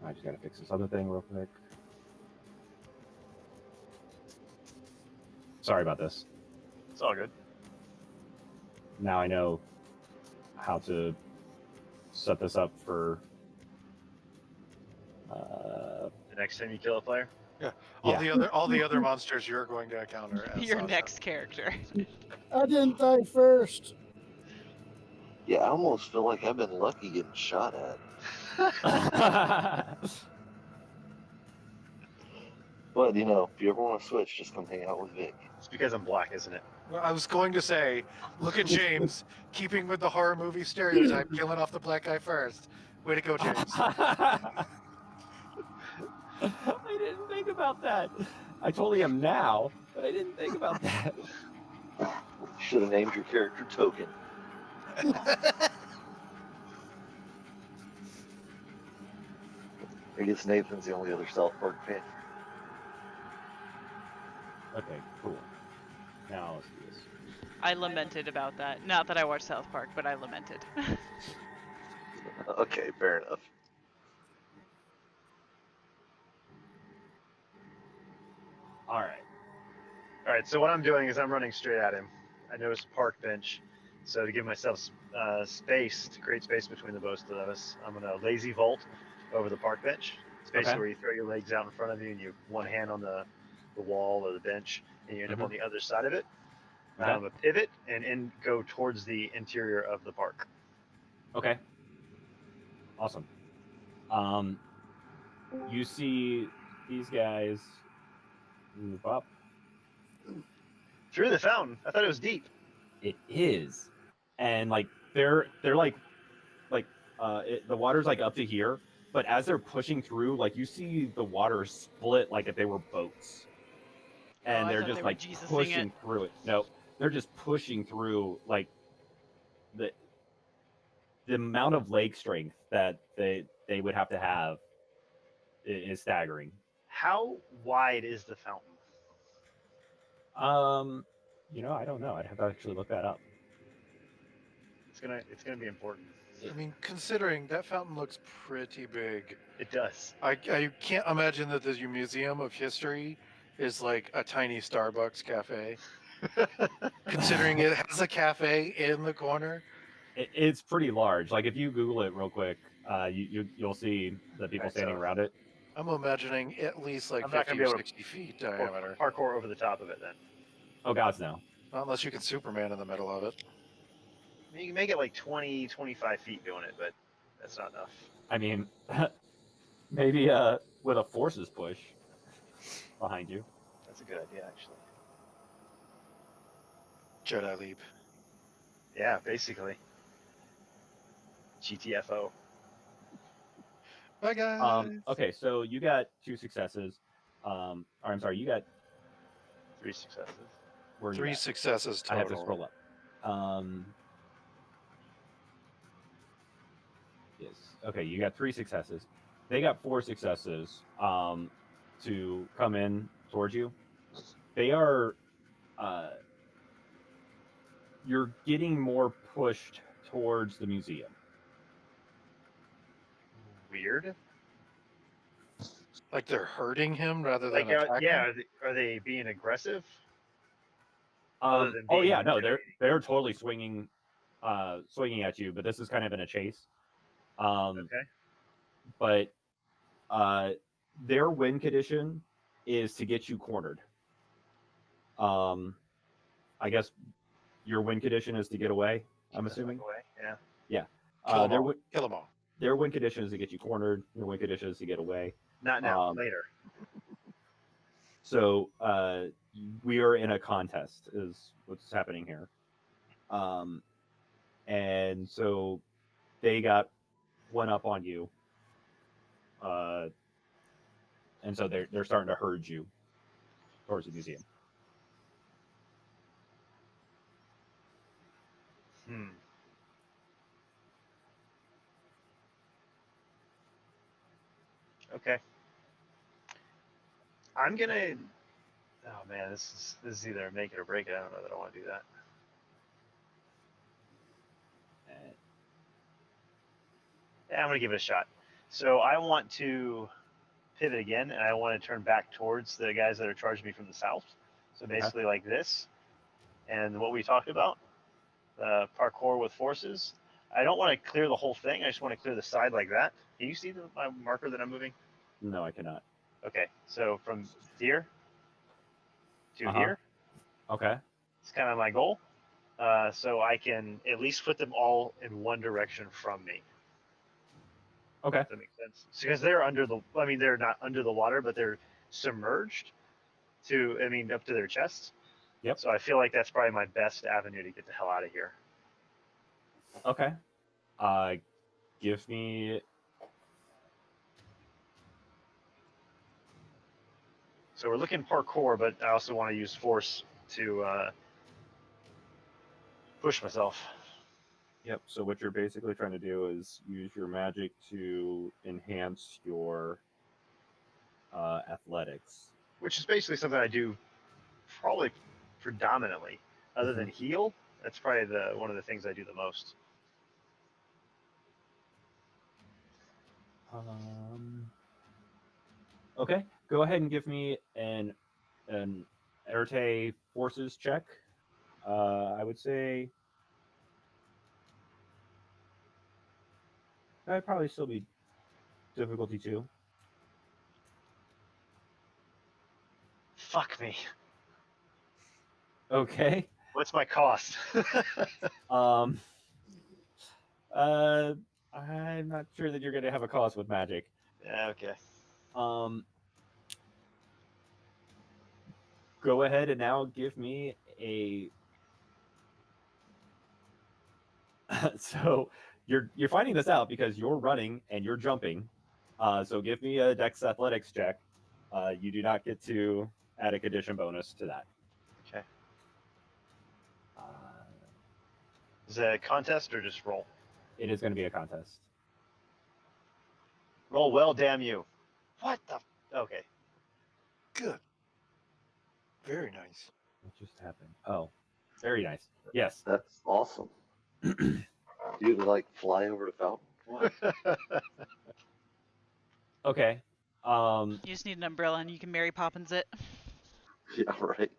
I just gotta fix this other thing real quick. Sorry about this. It's all good. Now I know how to set this up for The next time you kill a player? All the other monsters you're going to encounter as Your Sasha. next character. I didn't die first. Yeah, I almost feel like I've been lucky getting shot at. But, you know, if you ever want to switch, just come hang out with Vic. It's because I'm black, isn't it? Well, I was going to say, look at James, keeping with the horror movie stereotype, killing off the black guy first. Way to go, James. I didn't think about that. I totally am now, but I didn't think about that. Should have named your character Token. I guess Nathan's the only other South Park fan. Okay, cool. Now let's do this. I lamented about that. Not that I watched South Park, but I lamented. Okay, fair enough. All right. All right, so what I'm doing is I'm running straight at him. I noticed a park bench, so to give myself space, to create space between the both of us, I'm gonna lazy vault over the park bench. It's basically Okay. where you throw your legs out in front of you and you one hand on the wall or the bench, and you end up on the other side of it. Okay. A pivot and go towards the interior of the park. Okay. Awesome. You see these guys move up. Through the fountain. I thought it was deep. It is, and like they're like the water's like up to here, but as they're pushing through, like you see the water split like if they were boats, and I they're thought just they were like Jesusing pushing it. through it. No, they're just pushing through like the amount of leg strength that they would have to have is staggering. How wide is the fountain? I don't know. I'd have to actually look that up. It's gonna be important. I mean, considering that fountain looks pretty big, It does. I can't imagine that the Museum of History is like a tiny Starbucks cafe. Considering it has a cafe in the corner. It's pretty large. Like if you Google it real quick, you'll see the people Right, standing so- around it. I'm imagining at least like I'm not 50 gonna be or able to 60 feet diameter. Parkour over the top of it then. Oh gods, no. Not unless you can Superman in the middle of it. You can make it like 20, 25 feet doing it, but that's not enough. I mean, maybe with a forces push behind you. That's a good idea, actually. Jedi leap. Yeah, basically. GTFO. Bye guys. Okay, so you got 2 successes. Or I'm sorry, you got 3 successes. where you 3 at? successes I total. have to scroll up. Yes. Okay, you got 3 successes. They got 4 successes to come in towards you. They are you're getting more pushed towards the museum. Weird. Like they're hurting him rather than Like, attacking. yeah, are they being aggressive? Other than Oh being yeah, no, intimidating. they're totally swinging at you, but this is kind of in a chase. Okay. But their win condition is to get you cornered. I guess your win condition is to get away. I'm assuming. Away. Yeah. Kill them all. Their win condition is to get you cornered. Your win condition is to get away. Not now. Later. So we are in a contest, is what's happening here. And so they got one up on you. And so they're starting to herd you towards the museum. Okay. I'm gonna. Oh man, this is either make it or break it. I don't know that I want to do that. Yeah, I'm gonna give it a shot. So I want to pivot again, and I want to turn back towards the guys that are charging me from the south. So basically, like this, and what we talked about, parkour with forces. I don't want to clear the whole thing. I just want to clear the side like that. Can you see my marker that I'm moving? No, I cannot. Okay, so from here to here. Okay. It's kind of my goal. So I can at least put them all in one direction from me. Okay. Does that make sense? Because they're they're not under the water, but they're submerged up to their chests. Yep. So I feel like that's probably my best avenue to get the hell out of here. Okay. Give me. So we're looking parkour, but I also want to use force to push myself. Yep. So what you're basically trying to do is use your magic to enhance your athletics. Which is basically something I do probably predominantly. Other than heal, that's probably one of the things I do the most. Okay. Go ahead and give me an Erte forces check. I would say that'd probably still be difficulty 2. Fuck me. Okay. What's my cost? I'm not sure that you're going to have a cost with magic. Yeah, okay. Go ahead and now give me a. So you're finding this out because you're running and you're jumping. So give me a Dex Athletics check. You do not get to add a condition bonus to that. Okay. Is it a contest or just roll? It is going to be a contest. Roll well, damn you. What the? Okay. Good. Very nice. What just happened? Oh, very nice. Yes. That's awesome. You like fly over the fountain? What? Okay. You just need an umbrella and you can Mary Poppins it. Yeah, right.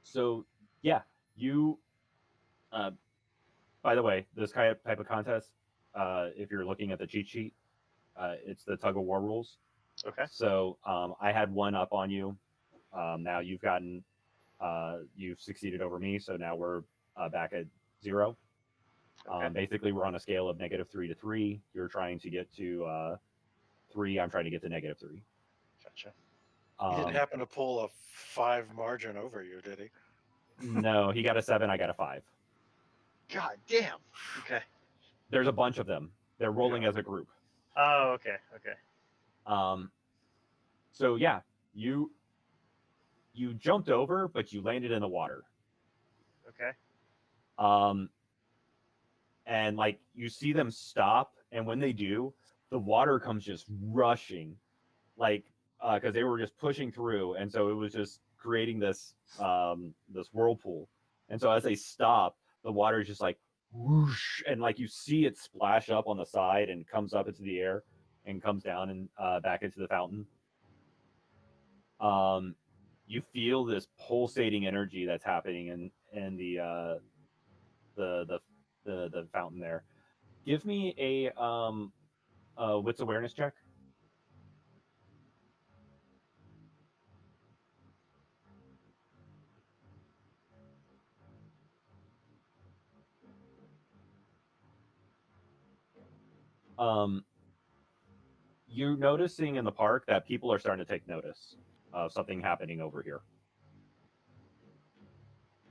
So yeah, you. By the way, this type of contest, if you're looking at the cheat sheet, it's the tug of war rules. Okay. So I had one up on you. Now you've gotten, you've succeeded over me. So now we're back at 0. Okay. Basically, we're on a scale of -3 to 3. You're trying to get to 3. I'm trying to get to -3. Gotcha. He didn't happen to pull a 5 margin over you, did he? No, he got a 7. I got a 5. God damn. Okay. There's a bunch of them. They're rolling Yeah. as a group. Oh, okay. Okay. So yeah, you jumped over, but you landed in the water. Okay. And like you see them stop, and when they do, the water comes just rushing, like because they were just pushing through, and so it was just creating this this whirlpool. And so as they stop, the water is just like whoosh, and like you see it splash up on the side and comes up into the air and comes down and back into the fountain. You feel this pulsating energy that's happening in the fountain there. Give me a wits awareness check. You're noticing in the park that people are starting to take notice of something happening over here.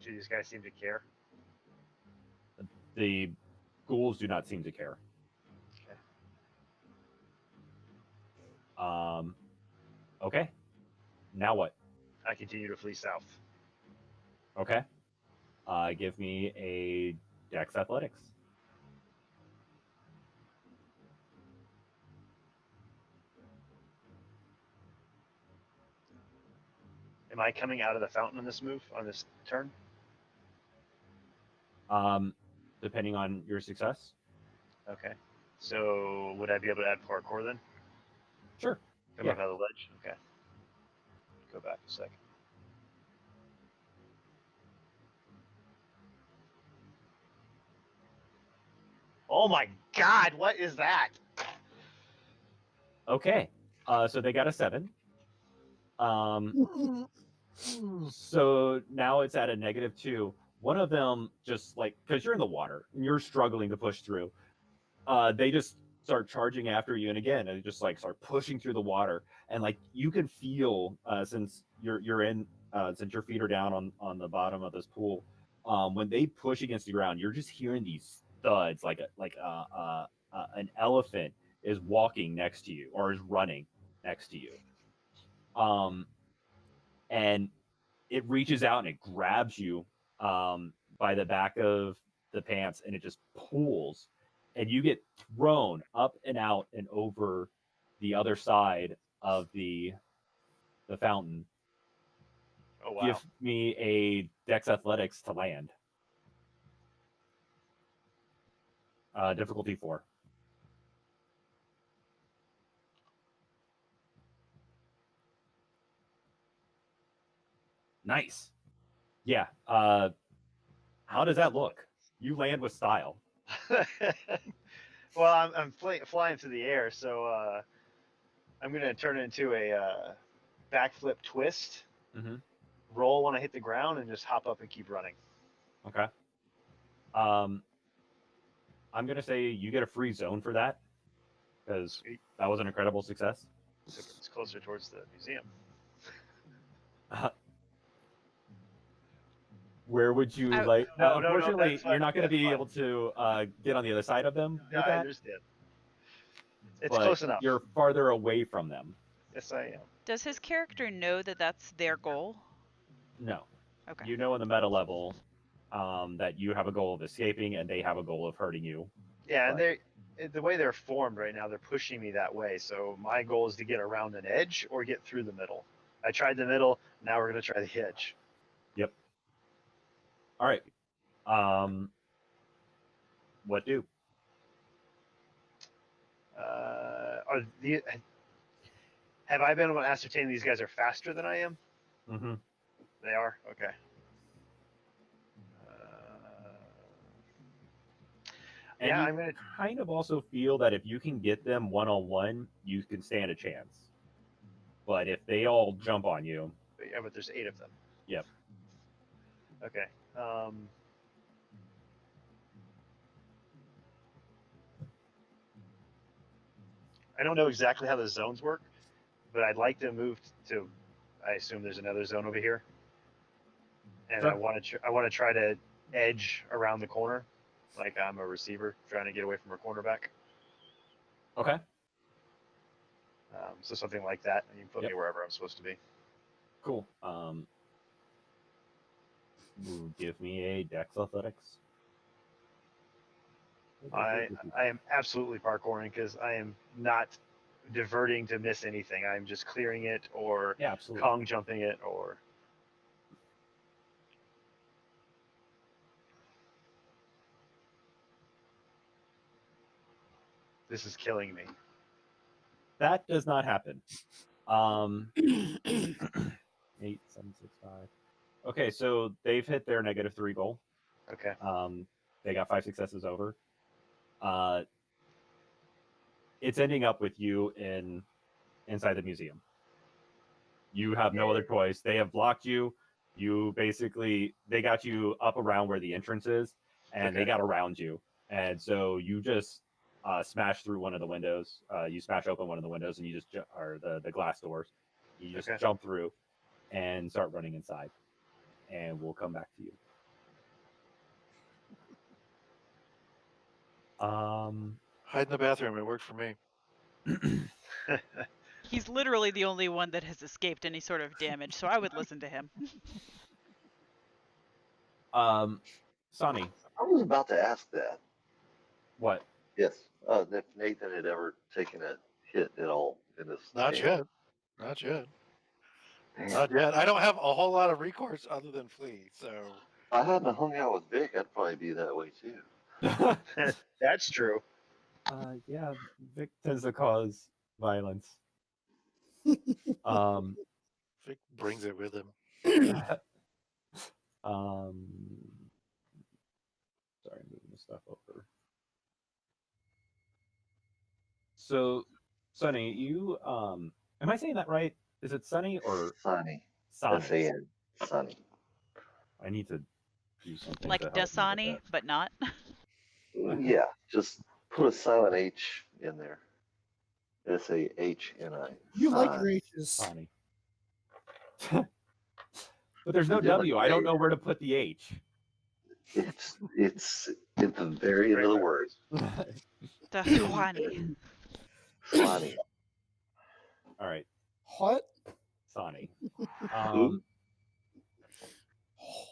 Do these guys seem to care? The ghouls do not seem to care. Okay. Okay. Now what? I continue to flee south. Okay. Give me a Dex Athletics. Am I coming out of the fountain on this move, on this turn? Depending on your success. Okay. So would I be able to add parkour then? Sure. Come Yeah. up out of the ledge? Okay. Go back a second. Oh my god, what is that? Okay. So they got a 7. So now it's at a -2. One of them just like, because you're in the water and you're struggling to push through, they just start charging after you, and again, they just like start pushing through the water, and like you can feel since you're in since your feet are down on the bottom of this pool, when they push against the ground, you're just hearing these thuds like an elephant is walking next to you or is running next to you. And it reaches out and it grabs you by the back of the pants, and it just pulls, and you get thrown up and out and over the other side of the fountain. Oh wow. Give me a Dex Athletics to land. Difficulty 4. Nice. Yeah. How does that look? You land with style. Well, I'm flying through the air, so I'm gonna turn it into a backflip twist, roll when I hit the ground and just hop up and keep running. Okay. I'm gonna say you get a free zone for that because Sweet. that was an incredible success. So it's closer towards the museum. Where would you I- like? No, unfortunately, that's fine, you're not going to that's be fine. able to get on the other side of them No, with I that. understand. It's but close enough. You're farther away from them. Yes, I am. Does his character know that that's their goal? No. Okay. You know in the meta level that you have a goal of escaping and they have a goal of hurting you. Yeah, and Right. the way they're formed right now, they're pushing me that way. So my goal is to get around an edge or get through the middle. I tried the middle. Now we're gonna try the edge. Yep. All right. What do? Have I been able to ascertain these guys are faster than I am? Mm-hmm. They are? Okay. And Yeah, you I'm gonna. kind of also feel that if you can get them one-on-one, you can stand a chance. But if they all jump on you, Yeah, but there's 8 of them. Yep. Okay. I don't know exactly how the zones work, but I'd like to move to. I assume there's another zone over here, and Sure. I want to try to edge around the corner, like I'm a receiver trying to get away from a cornerback. okay, So something like that, and you can put Yep. me wherever I'm supposed to be. cool. Give me a Dex Athletics. I am absolutely parkouring because I am not diverting to miss anything. I'm just clearing it or Yeah, absolutely. Kong jumping it or. This is killing me. That does not happen. 8, 7, 6, 5. Okay, so they've hit their -3 goal. Okay. They got 5 successes over. It's ending up with you inside the museum. You have no other choice. They have blocked you. They got you up around where the entrance is, and they Okay. got around you. And so you just smash through one of the windows. You smash open one of the windows, and you just or the glass doors. You just Okay. jump through and start running inside. And we'll come back to you. Hide in the bathroom. It worked for me. He's literally the only one that has escaped any sort of damage, so I would listen to him. Sonny, I was about to ask that. what? Yes. If Nathan had ever taken a hit at all in this. Not game. yet. Not yet. Damn. Not yet. I don't have a whole lot of recourse other than flee. So If I hadn't hung out with Vic, I'd probably be that way too. That's true. Yeah, Vic tends to cause violence. Vic brings it with him. Sorry, I'm moving this stuff over. So, Sonny, you am I saying that right? Is it Sonny or Sunny. Sonny? S-A-N. Sunny. I need to do something. Like to help me with Dasani, but not. Yeah, just put a silent H in there. S-A-H-N-I. You like your H's. Sonny. But there's no I did like W. I don't know where to put the H. It's at the very end of the word. Dasani. Sunny. All right, What? Sonny. Who?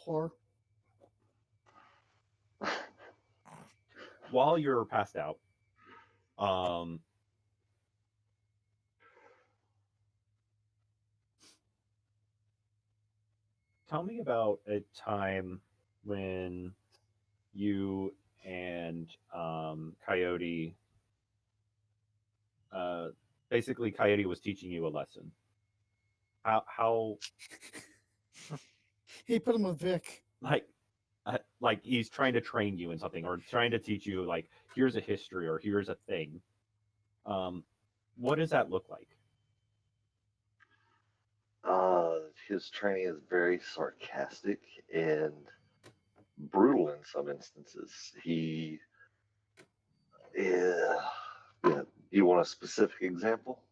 Whore. While you're passed out, tell me about a time when you and Coyote, basically Coyote was teaching you a lesson. How He put him with Vic. like he's trying to train you in something or trying to teach you like here's a history or here's a thing. What does that look like? his training is very sarcastic and brutal in some instances. Yeah. You want a specific example?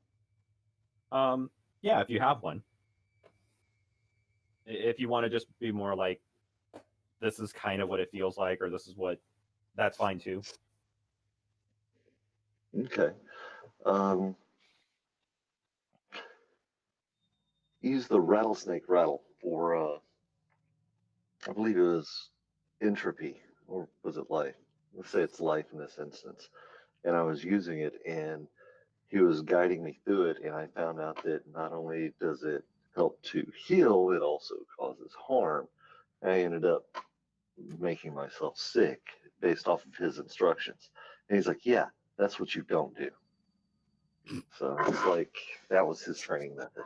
Yeah, if you have one. If you want to just be more like, this is kind of what it feels like, or this is what, that's fine too. Okay. Use the rattlesnake rattle for, I believe it was entropy, or was it life? Let's say it's life in this instance. And I was using it, and he was guiding me through it, and I found out that not only does it help to heal, it also causes harm. I ended up making myself sick based off of his instructions. And he's like, yeah, that's what you don't do. So it's like that was his training method.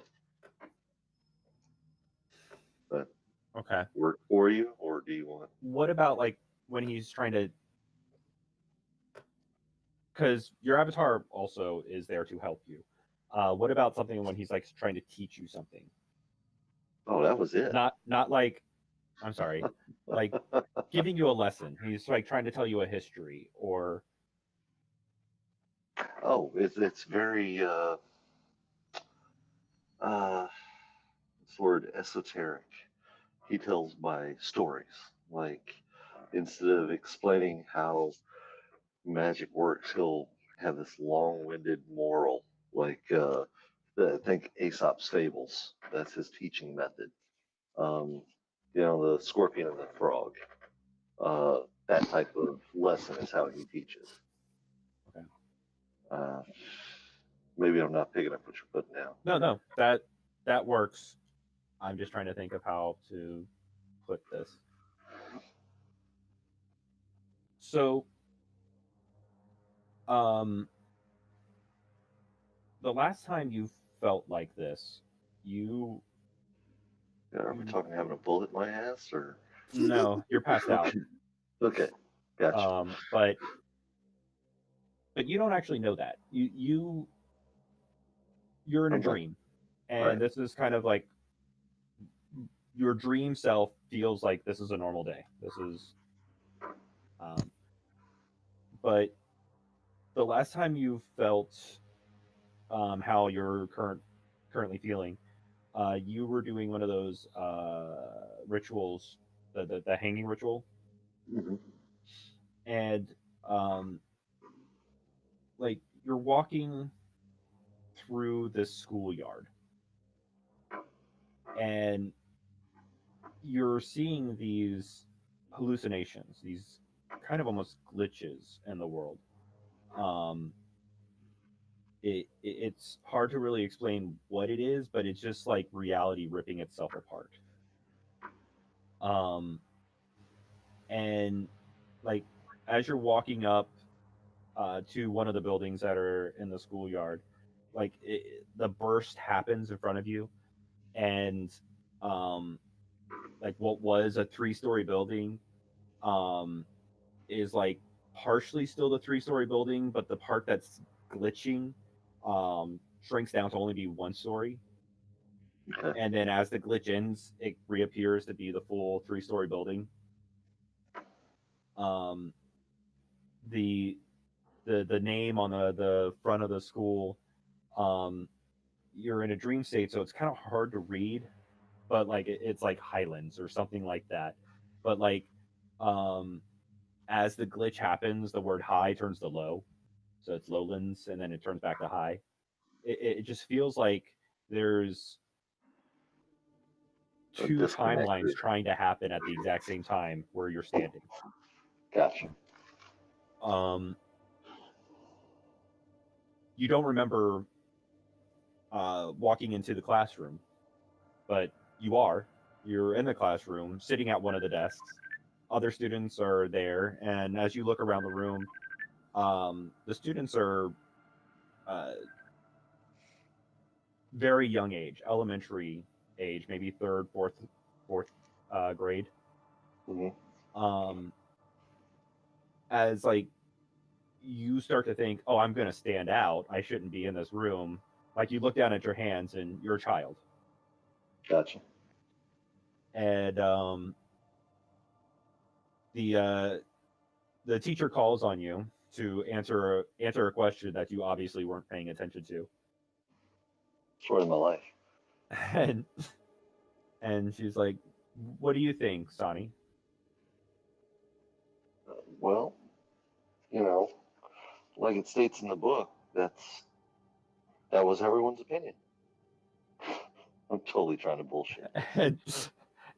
But Okay. work for you, or do you want? What about like when he's trying to? Because your avatar also is there to help you. What about something when he's like trying to teach you something? Oh, that was it. Not like, I'm sorry, like giving you a lesson. He's like trying to tell you a history, or Oh, it's very this word esoteric. He tells by stories. Like instead of explaining how magic works, he'll have this long-winded moral. Like think Aesop's fables. That's his teaching method. The scorpion and the frog. That type of lesson is how he teaches. Okay. Maybe I'm not picking up what you're putting down. No, that works. I'm just trying to think of how to put this. So, the last time you felt like this, you Are we talking having a bullet in my ass, or? No, you're passed out. Okay, gotcha. But you don't actually know that. You're in a dream, and Right. this is kind of like your dream self feels like this is a normal day. This is, but the last time you felt how you're currently feeling, you were doing one of those rituals, the hanging ritual, Mm-hmm. and like you're walking through this schoolyard, and you're seeing these hallucinations, these kind of almost glitches in the world. It's hard to really explain what it is, but it's just like reality ripping itself apart. And like as you're walking up to one of the buildings that are in the schoolyard, like the burst happens in front of you, and like what was a 3-story building is like partially still the 3-story building, but the part that's glitching shrinks down to only be 1 story. Okay. And then as the glitch ends, it reappears to be the full 3-story building. The name on the front of the school, you're in a dream state, so it's kind of hard to read, but like it's like Highlands or something like that. But like as the glitch happens, the word high turns to low, so it's lowlands, and then it turns back to high. It just feels like there's A 2 disconnect timelines here. trying to happen at the exact same time where you're standing. Gotcha. You don't remember walking into the classroom, but you're in the classroom sitting at one of the desks. Other students are there, and as you look around the room, the students are very young age, elementary age, maybe 3rd, 4th grade. Mm-hmm. As like you start to think, oh, I'm going to stand out, I shouldn't be in this room. Like you look down at your hands and you're a child. Gotcha. and the teacher calls on you to answer a question that you obviously weren't paying attention to, Story of my life. and she's like, "What do you think, Sonny?" Well, you know, like it states in the book, that was everyone's opinion. I'm totally trying to bullshit.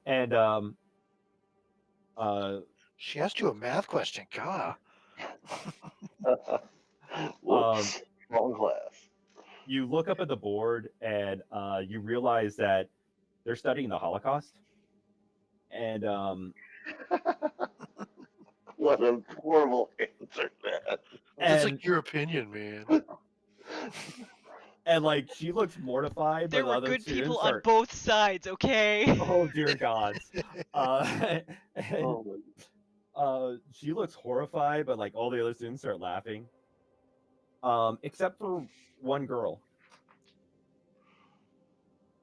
and She asked you a math question. God. Whoops, wrong class. you look up at the board and you realize that they're studying the Holocaust, and What a horrible answer, man. That's and like your opinion, man. and like she looks mortified, There but the were other good people students on are, both sides, okay? oh dear gods. And, Oh, my- she looks horrified, but like all the other students start laughing, except for one girl.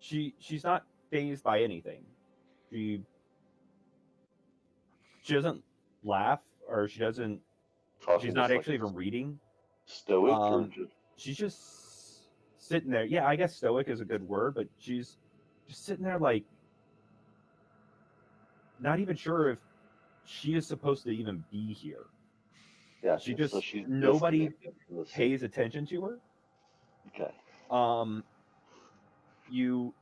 She's not fazed by anything. She doesn't laugh, or she doesn't. talking She's not just actually like even reading. stoic or Um, just she's just sitting there. Yeah, I guess stoic is a good word, but she's just sitting there, like, not even sure if she is supposed to even be here. yeah. She So just she's nobody disconnected from the pays attention to her. Okay. You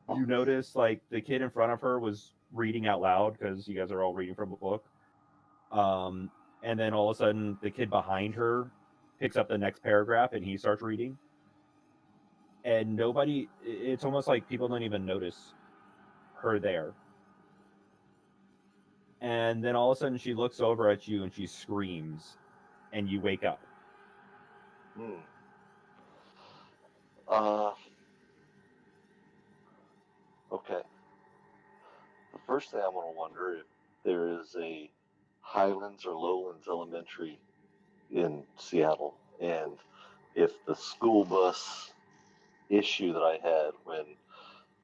notice like the kid in front of her was reading out loud because you guys are all reading from a book. And then all of a sudden, the kid behind her picks up the next paragraph and he starts reading. And nobody, it's almost like people don't even notice her there. And then all of a sudden, she looks over at you and she screams, and you wake up. Hmm. Uh. Okay. The first thing I'm gonna wonder if there is a Highlands or Lowlands Elementary in Seattle, and if the school bus issue that I had when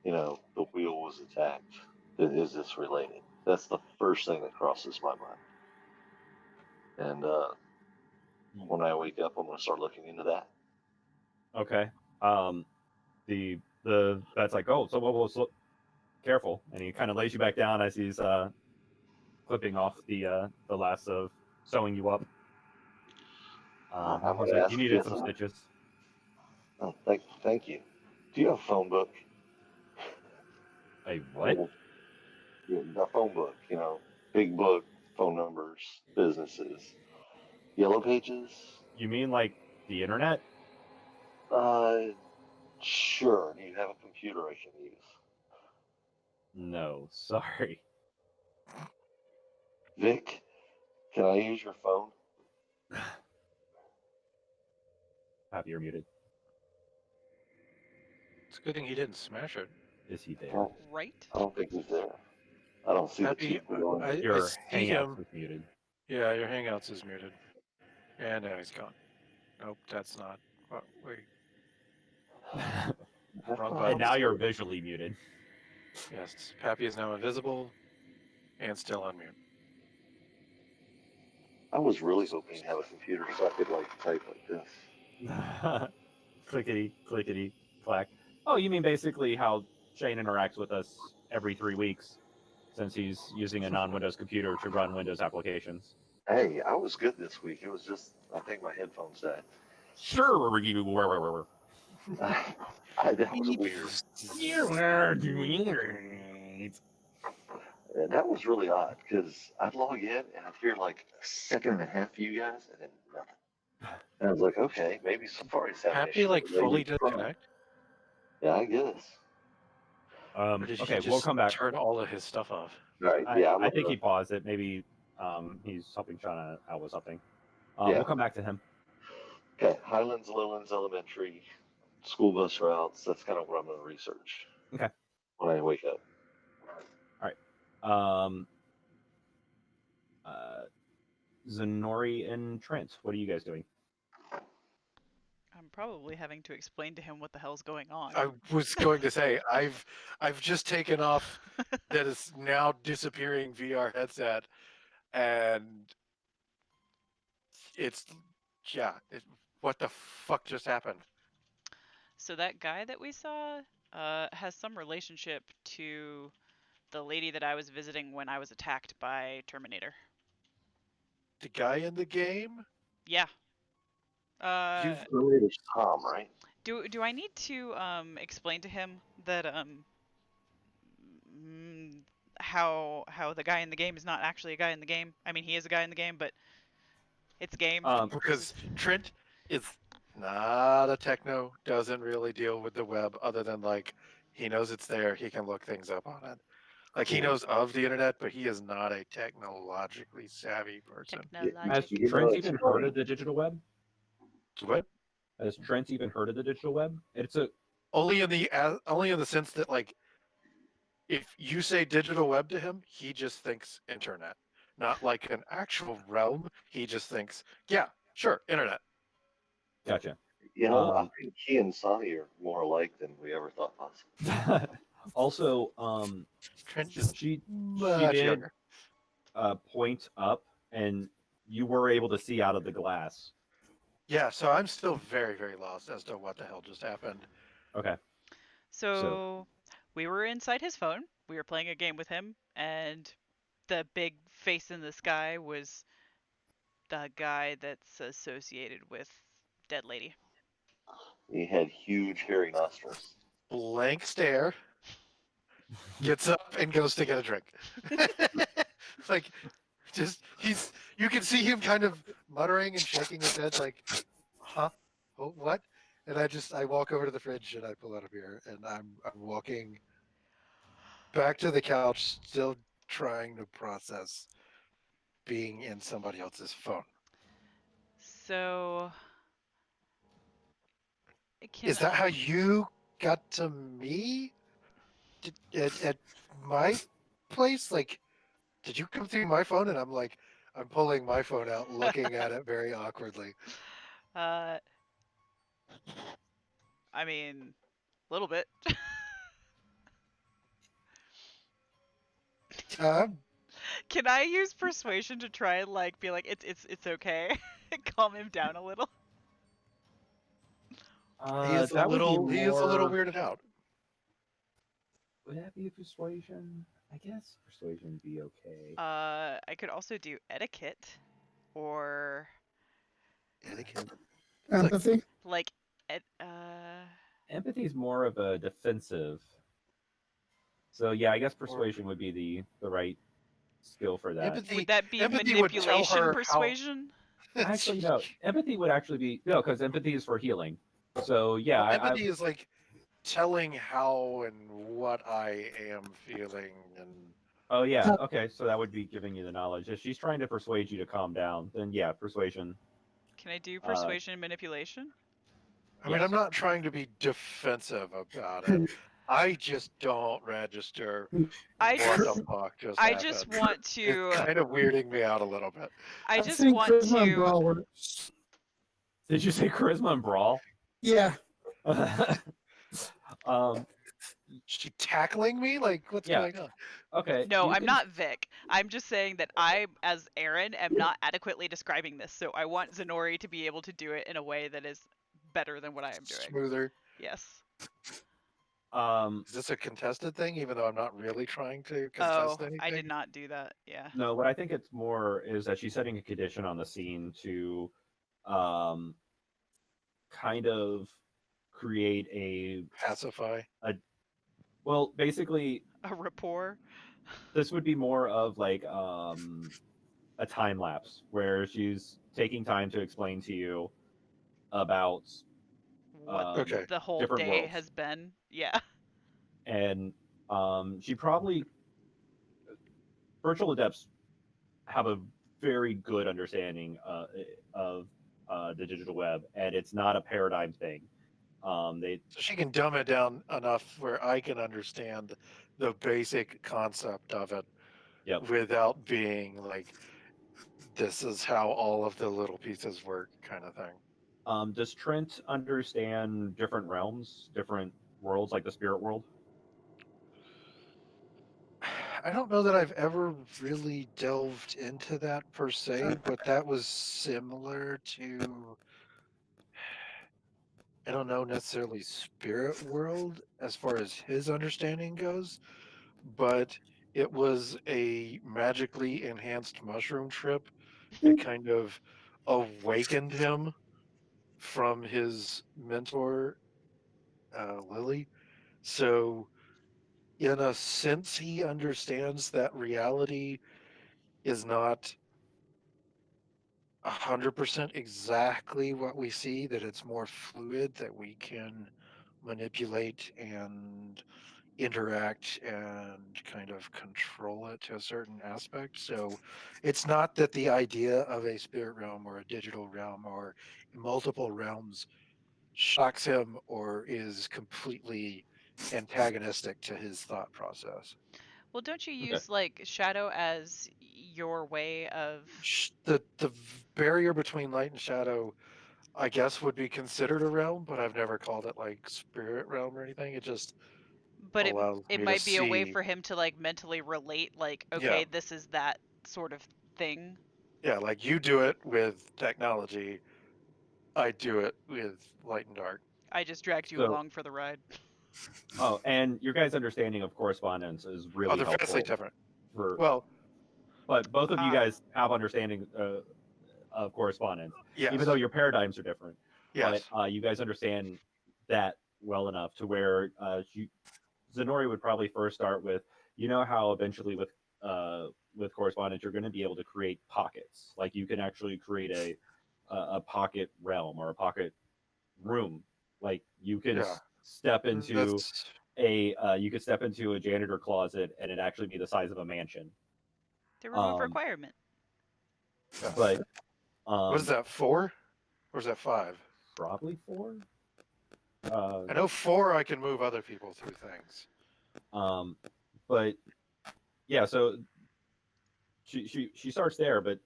the wheel was attacked, is this related? That's the first thing that crosses my mind. And when I wake up, I'm gonna start looking into that. Okay. The vet's like, oh, so whoa, careful, and he kind of lays you back down as he's clipping off the last of sewing you up. I'm He's gonna like, ask you you needed this. some stitches. Oh, thank you. Do you have a phone book? A what? The phone book, big book, phone numbers, businesses, yellow pages. You mean like the internet? Sure. Do you have a computer I can use? No, sorry. Vic, can I use your phone? Happy, you're muted. It's a good thing he didn't smash it. Is he there? Oh, Right? I don't think he's there. I don't see Happy, the two going. I Your see Hangouts him. is muted. Yeah, your Hangouts is muted. And now he's gone. Nope, that's not. Oh, wait. Wrong And button. now you're visually muted. Yes, Pappy is now invisible and still on mute. I was really hoping to have a computer so I could type like this. Clickety, clickety, clack. Oh, you mean basically how Shane interacts with us every 3 weeks, since he's using a non-Windows computer to run Windows applications. Hey, I was good this week. It was just I think my headphones died. Sure. That was weird. That was really odd because I'd log in and I'd hear like a second and a half for you guys and then nothing. And I was like, okay, maybe Safari's having Happy issues. Maybe fully it's wrong. disconnect? Yeah, I guess. Or did he Okay, just we'll come back. turn all of his stuff off? All right. Yeah, I think he paused it. Maybe he's helping Shauna out with something. Yeah. We'll come back to him. Okay, Highlands, Lowlands Elementary, school bus routes. That's kind of what I'm going to research. Okay. When I wake up. Zenori and Trent, what are you guys doing? I'm probably having to explain to him what the hell's going on. I was going to say I've just taken off that is now disappearing VR headset, and it's what the fuck just happened? So that guy that we saw has some relationship to the lady that I was visiting when I was attacked by Terminator. The guy in the game? Yeah. You've Related to Tom, right? Do I need to explain to him that how the guy in the game is not actually a guy in the game? I mean, he is a guy in the game, but it's a game. because Trent is not a techno, doesn't really deal with the web other than like he knows it's there, he can look things up on it. Like he knows of the internet, but he is not a technologically savvy person. Has You know, Trent it's even funny. heard of the digital web? What? Has Trent even heard of the digital web? It's a Only in the sense that like if you say digital web to him, he just thinks internet. Not like an actual realm. He just thinks, yeah, sure, internet. gotcha. You know, I think he and Sonny are more alike than we ever thought possible. Also, Trent is she much did younger. point up, and you were able to see out of the glass. Yeah, so I'm still very, very lost as to what the hell just happened. Okay. So we were inside his phone. We were playing a game with him, and the big face in the sky was the guy that's associated with Dead Lady. He had huge hairy nostrils. Blank stare, gets up and goes to get a drink. Like, just you can see him kind of muttering and shaking his head, like, huh? Oh, what? And I walk over to the fridge and I pull out a beer, and I'm walking back to the couch, still trying to process being in somebody else's phone. So Is that how you got to me at my place? Like, did you come through my phone? And I'm like, I'm pulling my phone out, looking at it very awkwardly. I mean, a little bit. Can I use persuasion to try and like be like it's okay, calm him down a little? He is a little weirded out. Would that be a persuasion? I guess persuasion would be okay. I could also do etiquette, or Etiquette. Empathy. like Empathy is more of a defensive. So yeah, I guess persuasion would be the right skill for that. Empathy, would that be empathy would tell manipulation her persuasion? Actually, no. Empathy would actually be no, because empathy is for healing. So yeah, empathy is like telling how and what I am feeling, and oh yeah, okay. So that would be giving you the knowledge. If she's trying to persuade you to calm down, then yeah, persuasion. Can I do persuasion and manipulation? I mean, I'm not trying to be defensive about it. I just don't register I what just the fuck just I happened. just want to It's kind of weirding me out a little bit. I just think want charisma and to brawl works. Did you say charisma and brawl? Yeah. She tackling me? Like, what's going on? Okay. No, you I'm can- not Vic. I'm just saying that I, as Aaron, am not adequately describing this, so I want Zenori to be able to do it in a way that is better than what I am doing. Smoother. Yes. Is this a contested thing, even though I'm not really trying to contest anything? I did not do that. Yeah. No, what I think it's more is that she's setting a condition on the scene to kind of create a pacify. Well, basically a rapport. This would be more of like a time lapse where she's taking time to explain to you about what the whole day worlds. has been. Yeah. And she probably virtual adepts have a very good understanding of the digital web, and it's not a paradigm thing. So she can dumb it down enough where I can understand the basic concept of it without being like, this is how all of the little pieces work kind of thing. Does Trent understand different realms, different worlds, like the spirit world? I don't know that I've ever really delved into that per se, but that was similar to, I don't know necessarily spirit world as far as his understanding goes, but it was a magically enhanced mushroom trip that kind of awakened him from his mentor, Lily. So, in a sense, he understands that reality is not 100% exactly what we see, that it's more fluid, that we can manipulate and interact and kind of control it to a certain aspect. So it's not that the idea of a spirit realm or a digital realm or multiple realms shocks him or is completely antagonistic to his thought process. Well, don't you Okay. use like shadow as your way of? The barrier between light and shadow, I guess, would be considered a realm, but I've never called it like spirit realm or anything. It just But allows it me to might be a way see. for him to like mentally relate, like, Yeah, okay, this is that sort of thing. yeah, like you do it with technology, I do it with light and dark. I just dragged you So, along for the ride. oh, and your guys' understanding of correspondence is Oh, really they're vastly helpful different. for. Well, But both of you uh, guys have understanding of correspondence, even though yes, your paradigms are different. But yes, you guys understand that well enough to where Zenori would probably first start with, you know how eventually with correspondence you're going to be able to create pockets. Like you can actually create a pocket realm or a pocket room. Like you can yeah. step into That's you could step into a janitor closet and it actually be the size of a mansion. To remove Um, requirement. yeah. but What is that, 4? Or is that 5? probably four. Uh, I know 4 I can move other people through things. um, but yeah, so she starts there, but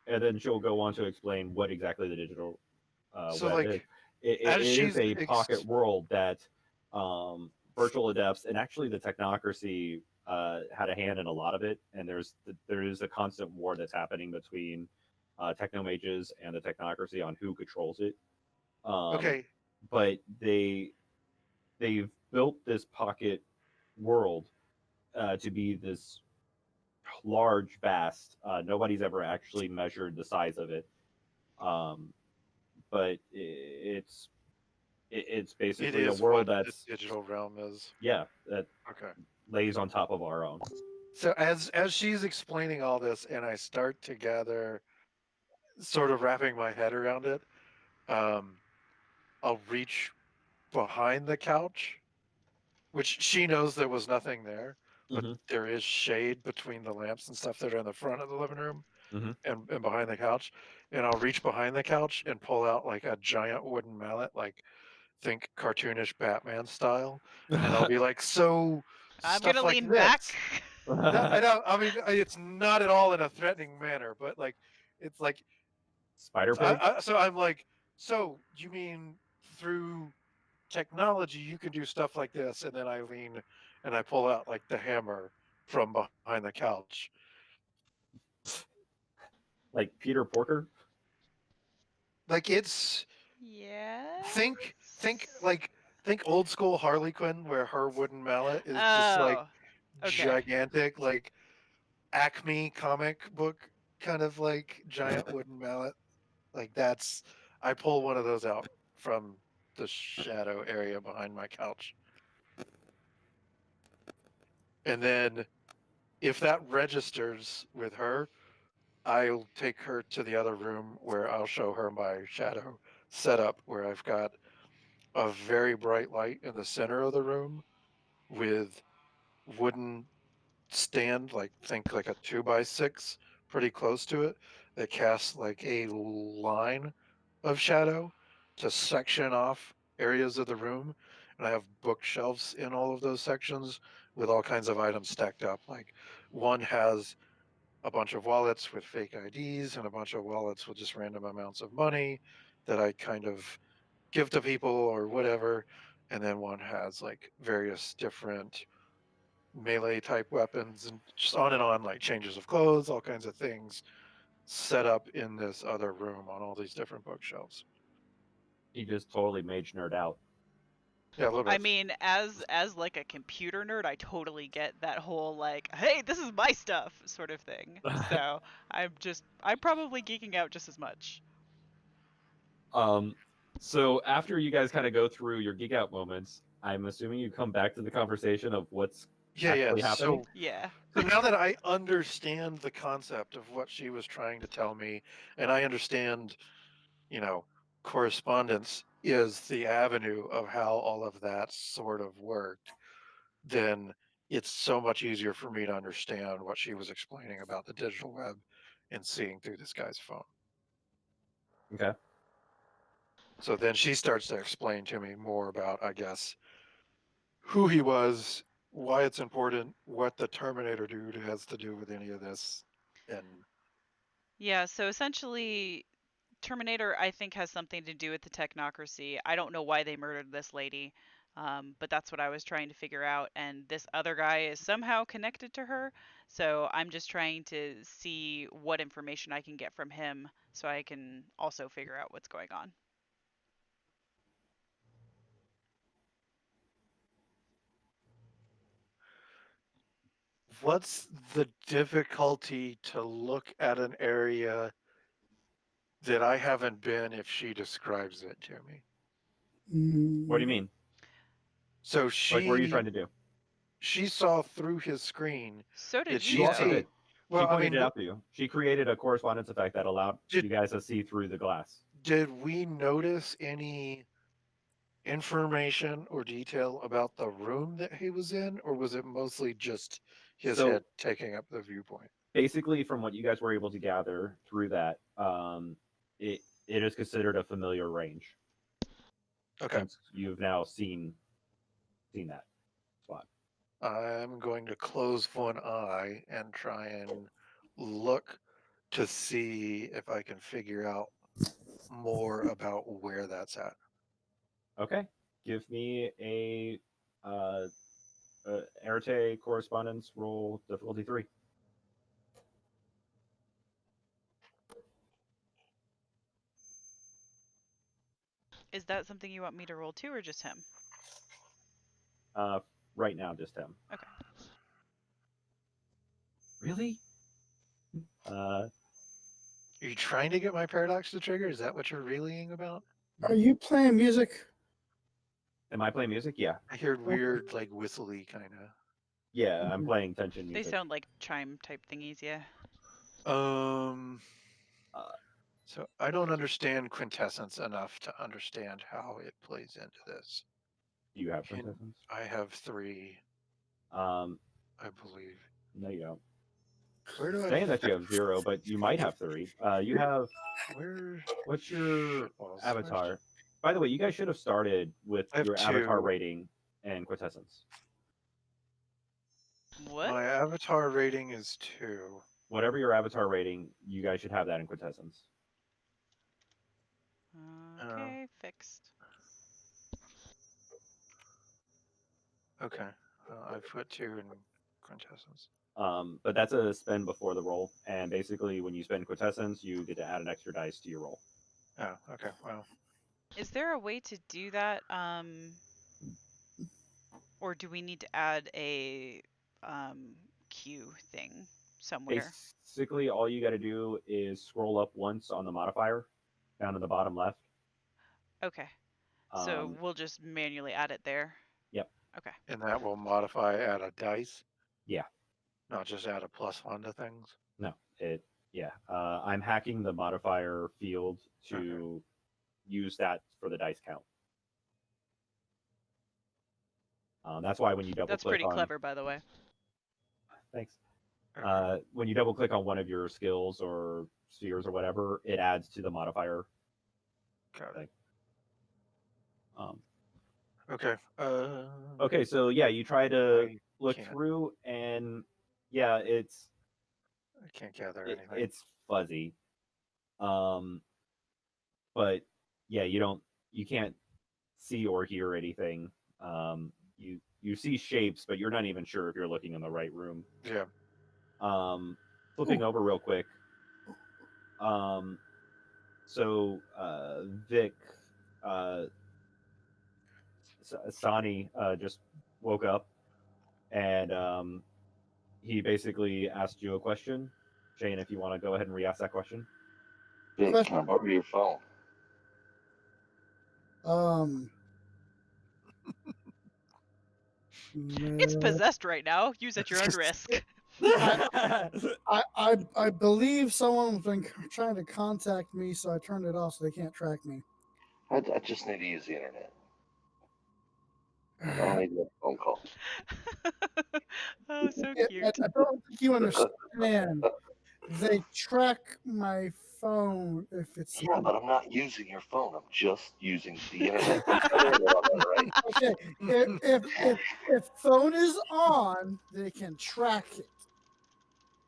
and then she'll go on to explain what exactly the digital So, web is. like, It as is she's a pocket world that virtual adepts and actually the technocracy had a hand in a lot of it, and there is a constant war that's happening between techno mages and the technocracy on who controls it. Um, okay, but they've built this pocket world to be this large, vast. Nobody's ever actually measured the size of it, um, but it's it basically a is world what the that's digital realm is. yeah that Okay. lays on top of our own. So as she's explaining all this, and I start to gather, sort of wrapping my head around it, um, I'll reach behind the couch, which she knows there was nothing there, but Hmm. there is shade between the lamps and stuff that are in the front of the living room Hmm. and behind the couch. And I'll reach behind the couch and pull out like a giant wooden mallet, like think cartoonish Batman style. And I'll be like, so I'm stuff gonna like lean this. back. No, I don't. I mean, it's not at all in a threatening manner, but like, it's like, Spider pig. so I'm like, so you mean through technology you can do stuff like this? And then I lean and I pull out like the hammer from behind the couch. Like Peter Porker. Like it's Yes. think like think old school Harley Quinn where her wooden mallet is just like Oh, okay. gigantic, like Acme comic book kind of like giant wooden mallet. Like that's I pull one of those out from the shadow area behind my couch. And then if that registers with her, I'll take her to the other room where I'll show her my shadow setup where I've got a very bright light in the center of the room with wooden stand, like think like a 2x6, pretty close to it, that casts like a line of shadow to section off areas of the room. And I have bookshelves in all of those sections with all kinds of items stacked up. Like one has a bunch of wallets with fake IDs and a bunch of wallets with just random amounts of money. that I kind of give to people or whatever, and then one has like various different melee type weapons and just on and on, like changes of clothes, all kinds of things set up in this other room on all these different bookshelves. He just totally mage nerd out. Yeah, a little bit. I mean, as like a computer nerd, I totally get that whole like, hey, this is my stuff sort of thing. So I'm probably geeking out just as much. So after you guys kind of go through your geek out moments, I'm assuming you come back to the conversation of what's actually happening. Yeah. So now that I understand the concept of what she was trying to tell me, and I understand, correspondence is the avenue of how all of that sort of worked, then it's so much easier for me to understand what she was explaining about the digital web and seeing through this guy's phone. Okay. So then she starts to explain to me more about, I guess, who he was, why it's important, what the Terminator dude has to do with any of this, and Yeah, so essentially Terminator, I think, has something to do with the technocracy. I don't know why they murdered this lady, but that's what I was trying to figure out. And this other guy is somehow connected to her. So I'm just trying to see what information I can get from him so I can also figure out what's going on. what's the difficulty to look at an area that I haven't been if she describes it to me? What do you mean? So Like, what are you trying to do? she saw through his screen. So did she you, also though. did. Well, She I pointed mean, it out to you. She created a correspondence effect that allowed you guys to see through the glass. did we notice any information or detail about the room that he was in, or was it mostly just his head taking up the viewpoint? Basically, from what you guys were able to gather through that, it is considered a familiar range. Okay. Since you've now seen that spot. I'm going to close one eye and try and look to see if I can figure out more about where that's at. Okay. Give me a Arete correspondence roll difficulty 3. Is that something you want me to roll too, or just him? Right now, just him. Okay. Really? Are you trying to get my paradox to trigger? Is that what you're reeling about? Are you playing music? Am I playing music? Yeah. I heard weird, like whistly kind of. Yeah, I'm playing tension music. They sound like chime type thingies, yeah. So I don't understand quintessence enough to understand how it plays into this. Do you have quintessence? I have 3. I believe. No, you don't. Where do Saying that you have 0, but you might have 3. You have. Where? What's your avatar? By the way, you guys should have started with your avatar rating and quintessence. What? My avatar rating is 2. Whatever your avatar rating, you guys should have that in quintessence. Okay, fixed. Okay, I put 2 in quintessence. But that's a spend before the roll, and basically when you spend quintessence, you get to add an extra dice to your roll. Oh, okay. Wow. Is there a way to do that? Or do we need to add a queue thing somewhere? Basically, all you got to do is scroll up once on the modifier, down to the bottom left. Okay. So we'll just manually add it there. Yep. Okay. And that will modify add a dice? Yeah. Not just add a +1 to things? No, yeah. I'm hacking the modifier field to use that for the dice count. That's why when you double click on... That's pretty clever, by the way. Thanks. When you double click on one of your skills or spheres or whatever, it adds to the modifier. Got it. Okay. Okay, so yeah, you try to look can't. through, and yeah, I can't gather anything. It's fuzzy. But yeah, you can't see or hear anything. You see shapes, but you're not even sure if you're looking in the right room. Yeah. Flipping over real quick. So Vic, Sani just woke up, and he basically asked you a question. Shane, if you want to go ahead and re-ask that question. Vic, can I borrow your phone? It's possessed right now. Use at your own risk. I believe someone's been trying to contact me, so I turned it off so they can't track me. I just need to use the internet. I don't need a phone call. Oh, so cute. I don't think you understand. They track my phone if it's. Yeah, but I'm not using your phone. I'm just using the internet. Right? Okay, if phone is on, they can track it.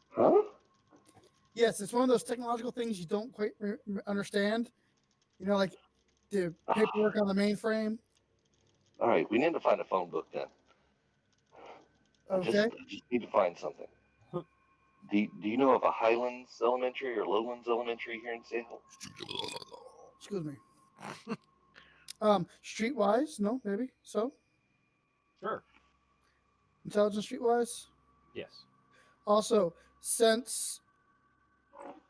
Huh? Yes, it's one of those technological things you don't quite understand. You know, like the paperwork on the mainframe. All right, we need to find a phone book then. Okay. I just need to find something. Do you know of a Highlands Elementary or Lowlands Elementary here in Seattle? Excuse me. Streetwise, no, maybe so. Sure. Intelligence streetwise. Yes. Also, since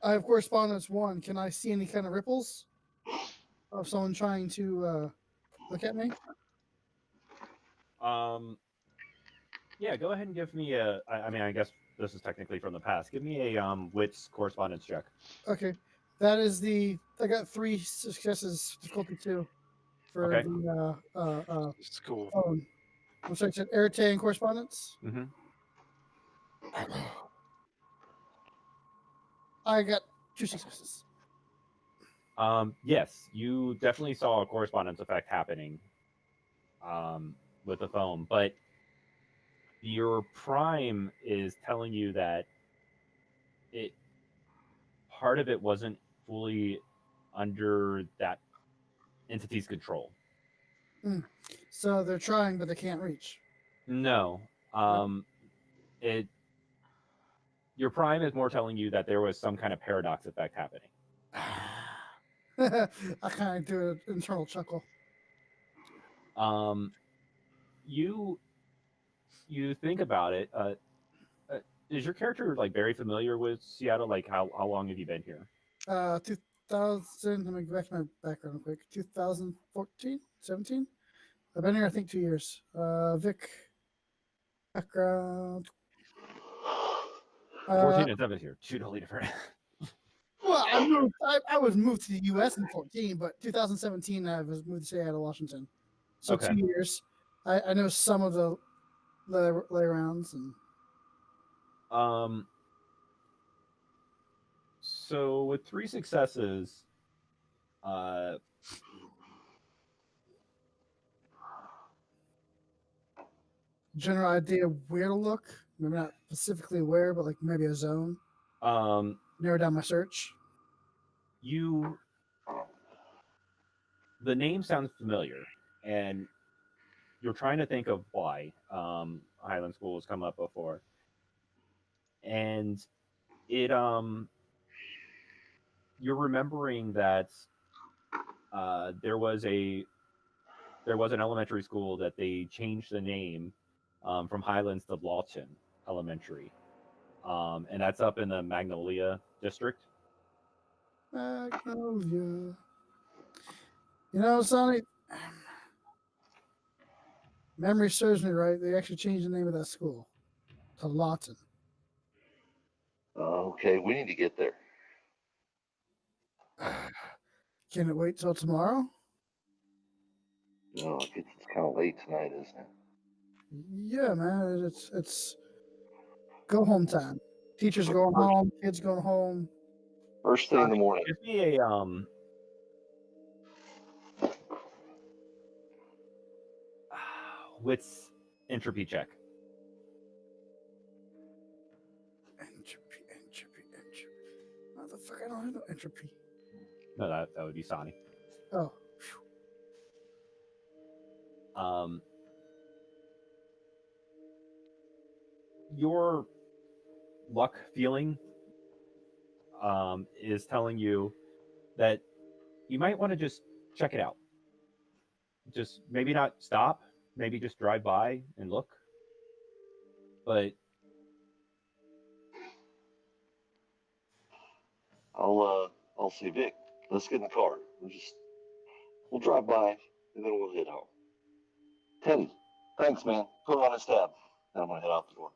I have correspondence 1, can I see any kind of ripples of someone trying to look at me? Yeah, go ahead and give me a. I mean, I guess this is technically from the past. Give me a wits correspondence check. Okay, that is I got 3 successes, difficulty 2 for Okay. the School. phone. I'm sorry, it's Arete and correspondence. Mm-hmm. I got 2 successes. Yes, you definitely saw a correspondence effect happening with the phone, but your prime is telling you that part of it wasn't fully under that entity's control. So they're trying, but they can't reach. No. Your prime is more telling you that there was some kind of paradox effect happening. I kind of do an internal chuckle. You think about it. Is your character like very familiar with Seattle? Like how long have you been here? 2000. Let me go back to my background real quick. 2014, 17. I've been here, I think, 2 years. Vic, background. 14 and 7 here, two totally different. Well, I was moved to the U.S. in 14, but 2017 I was moved to Seattle, Washington. So Okay. 2 years. I know some of the lay rounds and. So with 3 successes, general idea where to look. Maybe not specifically where, but like maybe a zone. Narrow down my search. The name sounds familiar, and you're trying to think of why. Highland School has come up before, and it you're remembering that there was an elementary school that they changed the name from Highlands to Lawton Elementary, and that's up in the Magnolia district. Magnolia. You know, Sonny, memory serves me right. They actually changed the name of that school to Lawton. Okay, we need to get there. Can it wait till tomorrow? No, it's kind of late tonight, isn't it? Yeah, man. It's go home time. Teachers going home, kids going home. First thing in the morning. Give me a wits entropy check. Entropy. Motherfucker, I don't have no entropy. No, that would be Sani. Oh, Your luck feeling is telling you that you might want to just check it out. Just maybe not stop, maybe just drive by and look. But I'll say, Vic, let's get in the car. We'll drive by and then we'll head home. Teddy, thanks, man. Put on his tab. And I'm gonna head out the door.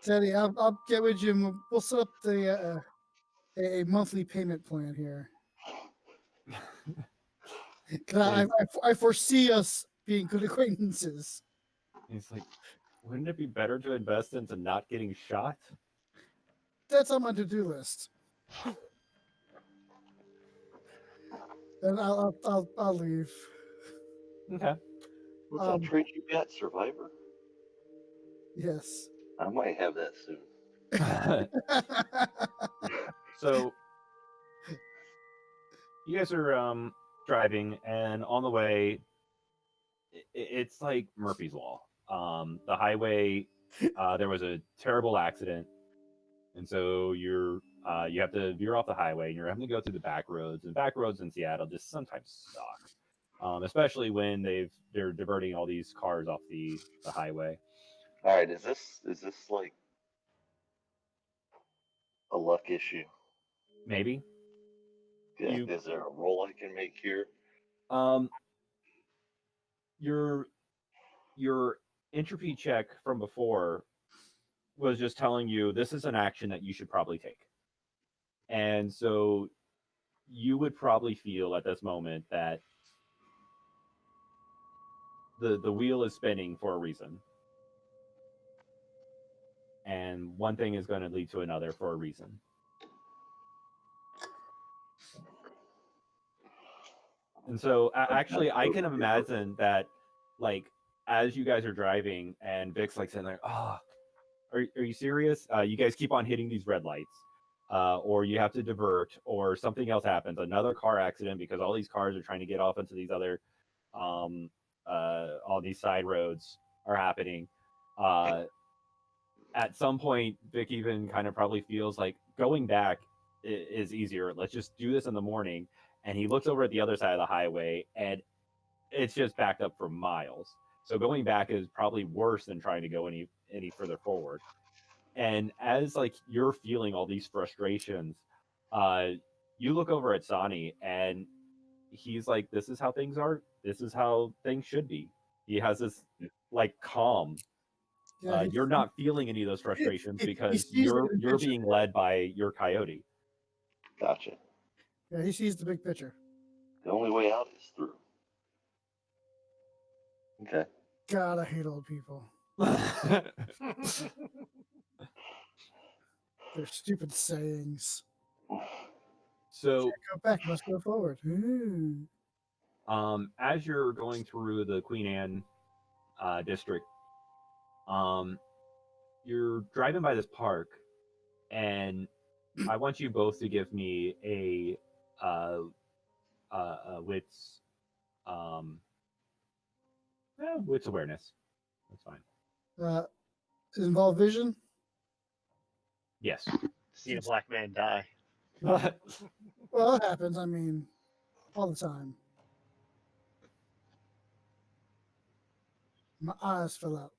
Teddy, I'll get with you. And we'll set up a monthly payment plan here. 'Cause I foresee us being good acquaintances. it's like, wouldn't it be better to invest into not getting shot? That's on my to-do list. And I'll leave. Okay. What's that trait you got, Survivor? Yes. I might have that soon. So you guys are driving, and on the way, it's like Murphy's Law. The highway, there was a terrible accident, and so you have to veer off the highway, and you're having to go through the back roads. And back roads in Seattle just sometimes suck, especially when they're diverting all these cars off the highway. All right, is this like a luck issue? Maybe. Yeah, is there a roll I can make here? Your entropy check from before was just telling you this is an action that you should probably take. And so you would probably feel at this moment that the wheel is spinning for a reason. And one thing is going to lead to another for a reason. And so actually I can imagine that, like, as you guys are driving and Vic's like sitting there, oh, are you serious? You guys keep on hitting these red lights. Or you have to divert, or something else happens, another car accident, because all these cars are trying to get off into these other, all these side roads are happening. At some point, Vic even kind of probably feels like going back is easier. Let's just do this in the morning. And he looks over at the other side of the highway, and it's just backed up for miles. So going back is probably worse than trying to go any further forward. And as like you're feeling all these frustrations, you look over at Sonny, and he's like, "This is how things are. This is how things should be." He has this like calm. Yeah, you're not feeling any of those frustrations because sees the you're big picture. being led by your coyote. Gotcha. Yeah, he sees the big picture. The only way out is through. Okay. God, I hate old people. Their stupid sayings. So Can't go back, must go forward. Ooh. as you're going through the Queen Anne district, you're driving by this park, and I want you both to give me a wits wits awareness. That's fine. Involve vision? Yes. See a black man die. Well, it happens. I mean, all the time. My eyes fill out.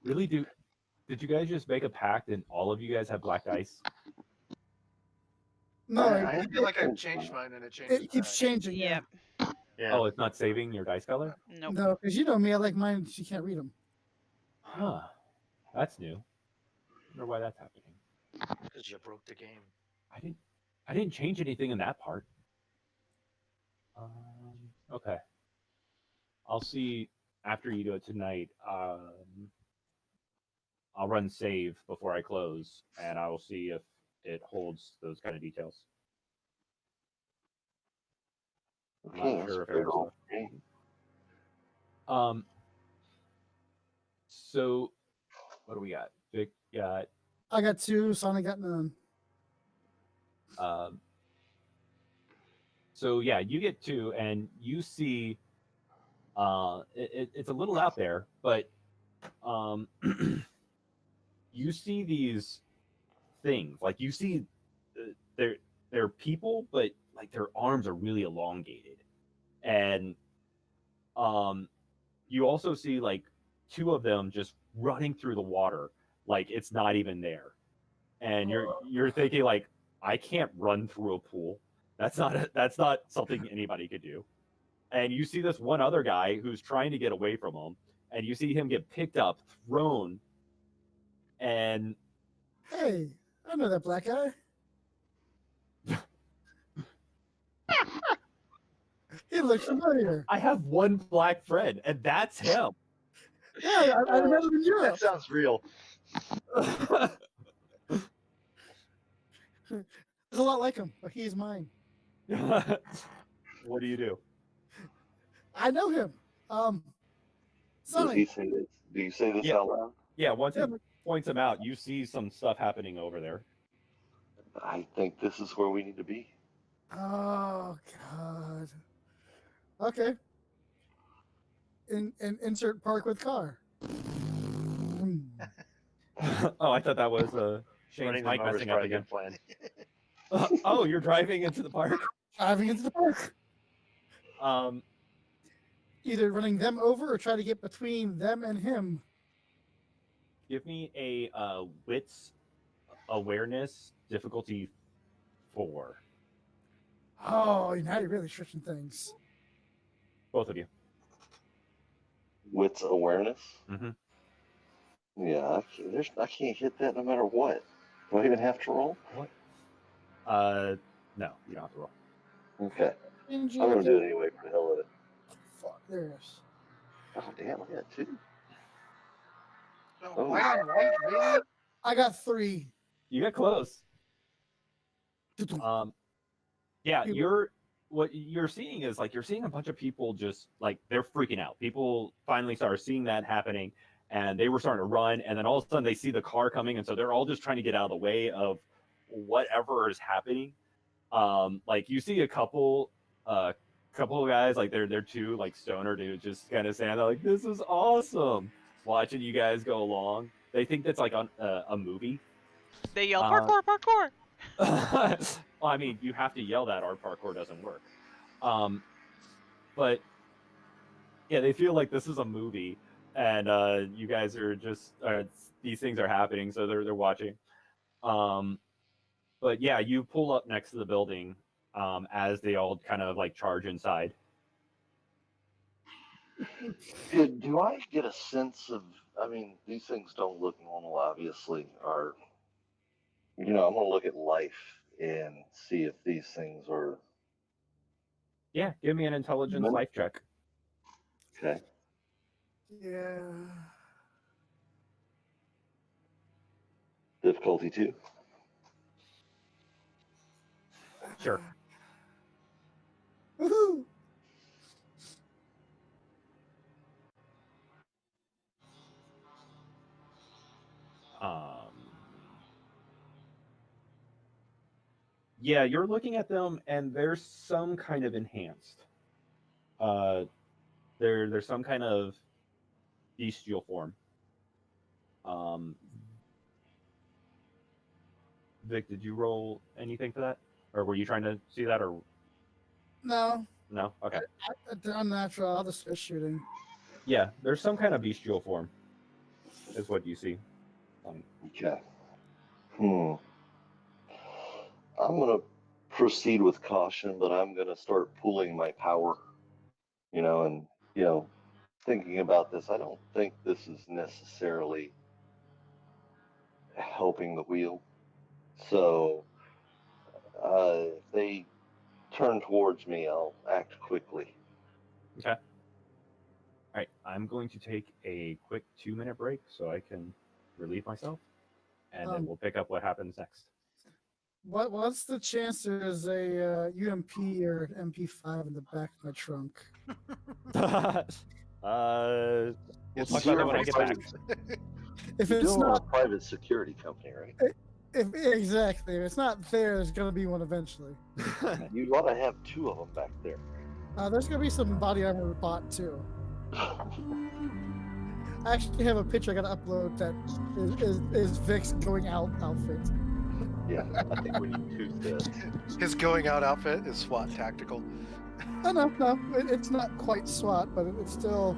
Really? Did you guys just make a pact and all of you guys have black dice? No, I feel like I've changed mine and it changes. it keeps changing. Yep. Yeah. Oh, it's not saving your dice color? Nope. No, because you know me, I like mine. She can't read them. Huh. That's new. Wonder why that's happening. Because you broke the game. I didn't change anything in that part. Okay. I'll see after you do it tonight. I'll run save before I close, and I will see if it holds those kind of details. I'm Okay, not sure if that's Eric's okay. So what do we got? Vic got I got 2. Sonic got none. So yeah, you get 2, and you see. It's a little out there, but you see these things. Like you see, they're people, but like their arms are really elongated, and you also see like 2 of them just running through the water, like it's not even there, and you're thinking like, I can't run through a pool. That's not something anybody could do. And you see this one other guy who's trying to get away from him, and you see him get picked up, thrown, and Hey, I know that black guy. He looks familiar. I have one black friend, and that's him. Yeah, I remember him in That Europe. sounds real. There's a lot like him, but he's mine. What do you do? I know him. Does Sonny. he say this? Do you say this Yeah. out loud? Yeah, once he Yeah. points him out, you see some stuff happening over there. I think this is where we need to be. Oh God. Okay. Insert park with car. Oh, I thought that was Shane's Running them mic over is messing up probably a again. good plan. Oh, you're driving into the park? Driving into the park. Um, Either running them over or try to get between them and him. give me a wits awareness difficulty 4. Oh, now you're really stretching things. Both of you. Wits awareness. Mhm. Yeah, I can't hit that no matter what. Do I even have to roll? What? No, you don't have to roll. Okay. I'm gonna do it anyway for the hell of it. Fuck, there it is. Oh damn, I got 2. Oh, Oh. white on white, really? I got 3. You get close. Yeah, what you're seeing is like you're seeing a bunch of people just like they're freaking out. People finally started seeing that happening, and they were starting to run, and then all of a sudden they see the car coming, and so they're all just trying to get out of the way of whatever is happening. Like you see a couple of guys, like they're 2 like stoner dudes just kind of standing there like, this is awesome, watching you guys go along. They think that's like a movie. They yell parkour, parkour. Well, I mean, you have to yell that, or parkour doesn't work. But yeah, they feel like this is a movie, and you guys are just these things are happening, so they're watching. But yeah, you pull up next to the building as they all kind of like charge inside. Do I get a sense of? I mean, these things don't look normal, obviously. Are I'm gonna look at life and see if these things are. Yeah, give me an intelligence Minute. life check. Okay. Yeah. Difficulty 2. Sure. Woohoo! Yeah, you're looking at them, and there's some kind of enhanced. There's some kind of bestial form. Vic, did you roll anything for that, or were you trying to see that, or No, no? Okay. they're unnatural. I'll just go shooting. Yeah, there's some kind of bestial form, is what you see. Okay. I'm gonna proceed with caution, but I'm gonna start pulling my power. And thinking about this, I don't think this is necessarily helping the wheel. So if they turn towards me, I'll act quickly. Okay. All right, I'm going to take a quick 2-minute break so I can relieve myself, and then we'll pick up what happens next. What's the chance there's a UMP or an MP5 in the back of my trunk? We'll talk about that when I get back. If You're it's doing a not, private security company, right? Exactly. If it's not there, there's gonna be one eventually. You ought to have 2 of them back there. There's gonna be some body armor bought too. I actually have a picture I gotta upload that is Vic's going out outfit. Yeah, I think we need 2 sets. His going out outfit is SWAT tactical. Oh no, it's not quite SWAT, but it's still.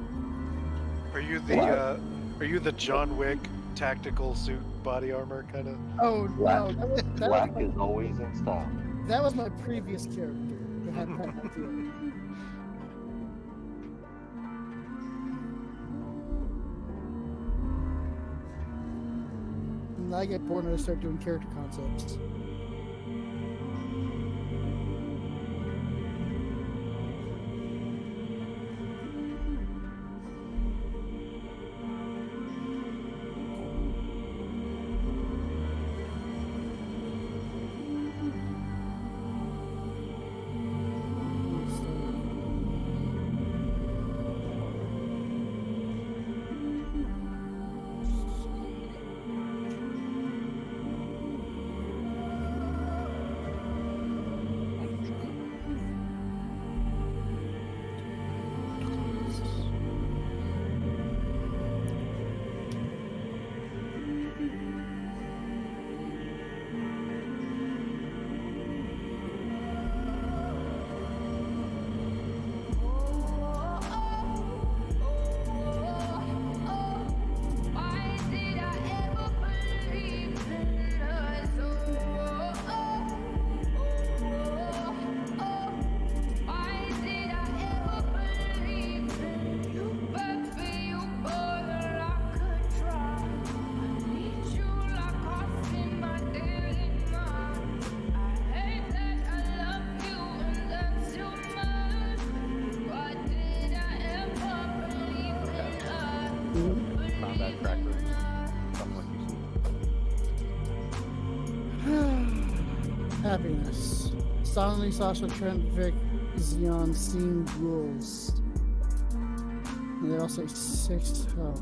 Are you the John Wick tactical suit body armor kind of? Oh Black. no, Black is always in style. that was my previous character. That had that to it. And I get bored and I start doing character concepts. Combat tracker. Something like you see. Happiness. Stanley, Sasha, Trent, Vic, Xeon, Scene, Rules. And they all say 6 health.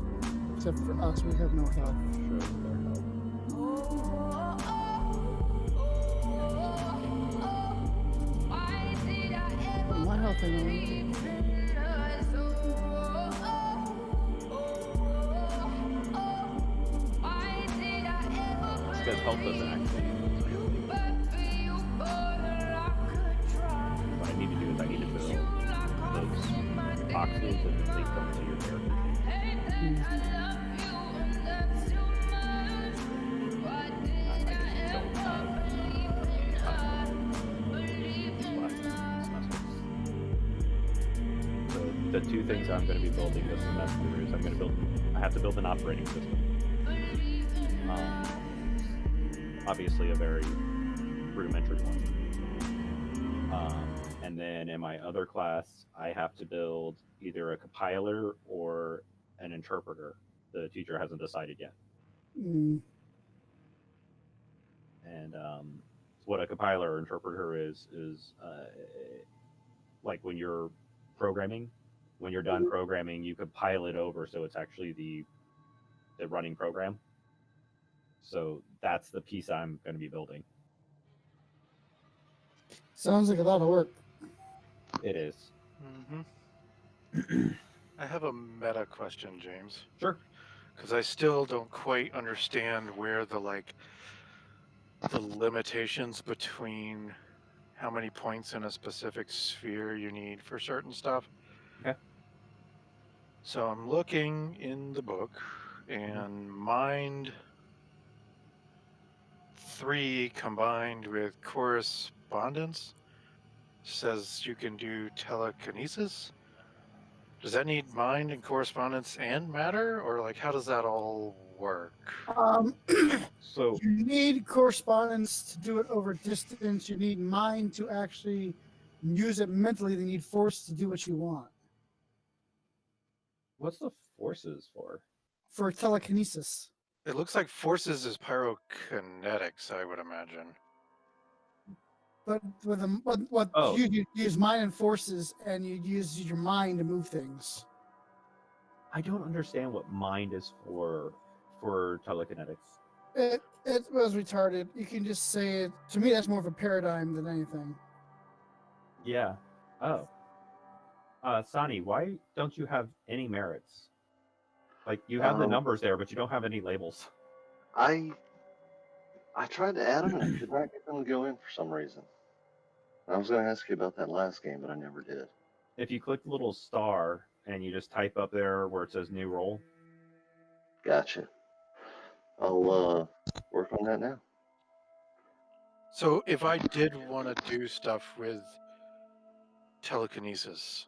Except for us, we have no health. Shows their health. My health, I know. Because health doesn't actually. What I need to do is I need to build those boxes and link them to your character. So the 2 things I'm going to be building this semester is I have to build an operating system. Obviously a very rudimentary one. And then in my other class, I have to build either a compiler or an interpreter. The teacher hasn't decided yet. Mm. And what a compiler or interpreter is like when you're programming, when you're done programming, you compile it over so it's actually the running program. So that's the piece I'm going to be building. Sounds like a lot of work. It is. Mm-hmm. I have a meta question, James. Sure. Because I still don't quite understand where the limitations between how many points in a specific sphere you need for certain stuff. Okay. So I'm looking in the book, and Mind 3 combined with correspondence says you can do telekinesis. Does that need mind and correspondence and matter, or like how does that all work? So You need correspondence to do it over distance. You need mind to actually use it mentally. They need force to do what you want. what's the forces for? For telekinesis. It looks like forces is pyrokinetics, I would imagine. But with you use mind and forces, and you use your mind to move things. I don't understand what mind is for telekinetics. It was retarded. You can just say it. To me, that's more of a paradigm than anything. Yeah. Oh. Sani, why don't you have any merits? Like, you have the numbers there, but you don't have any labels. I tried to add them and I could not get them to go in for some reason. I was going to ask you about that last game, but I never did. If you click the little star and you just type up there where it says new role. Gotcha. I'll work on that now. So if I did want to do stuff with telekinesis,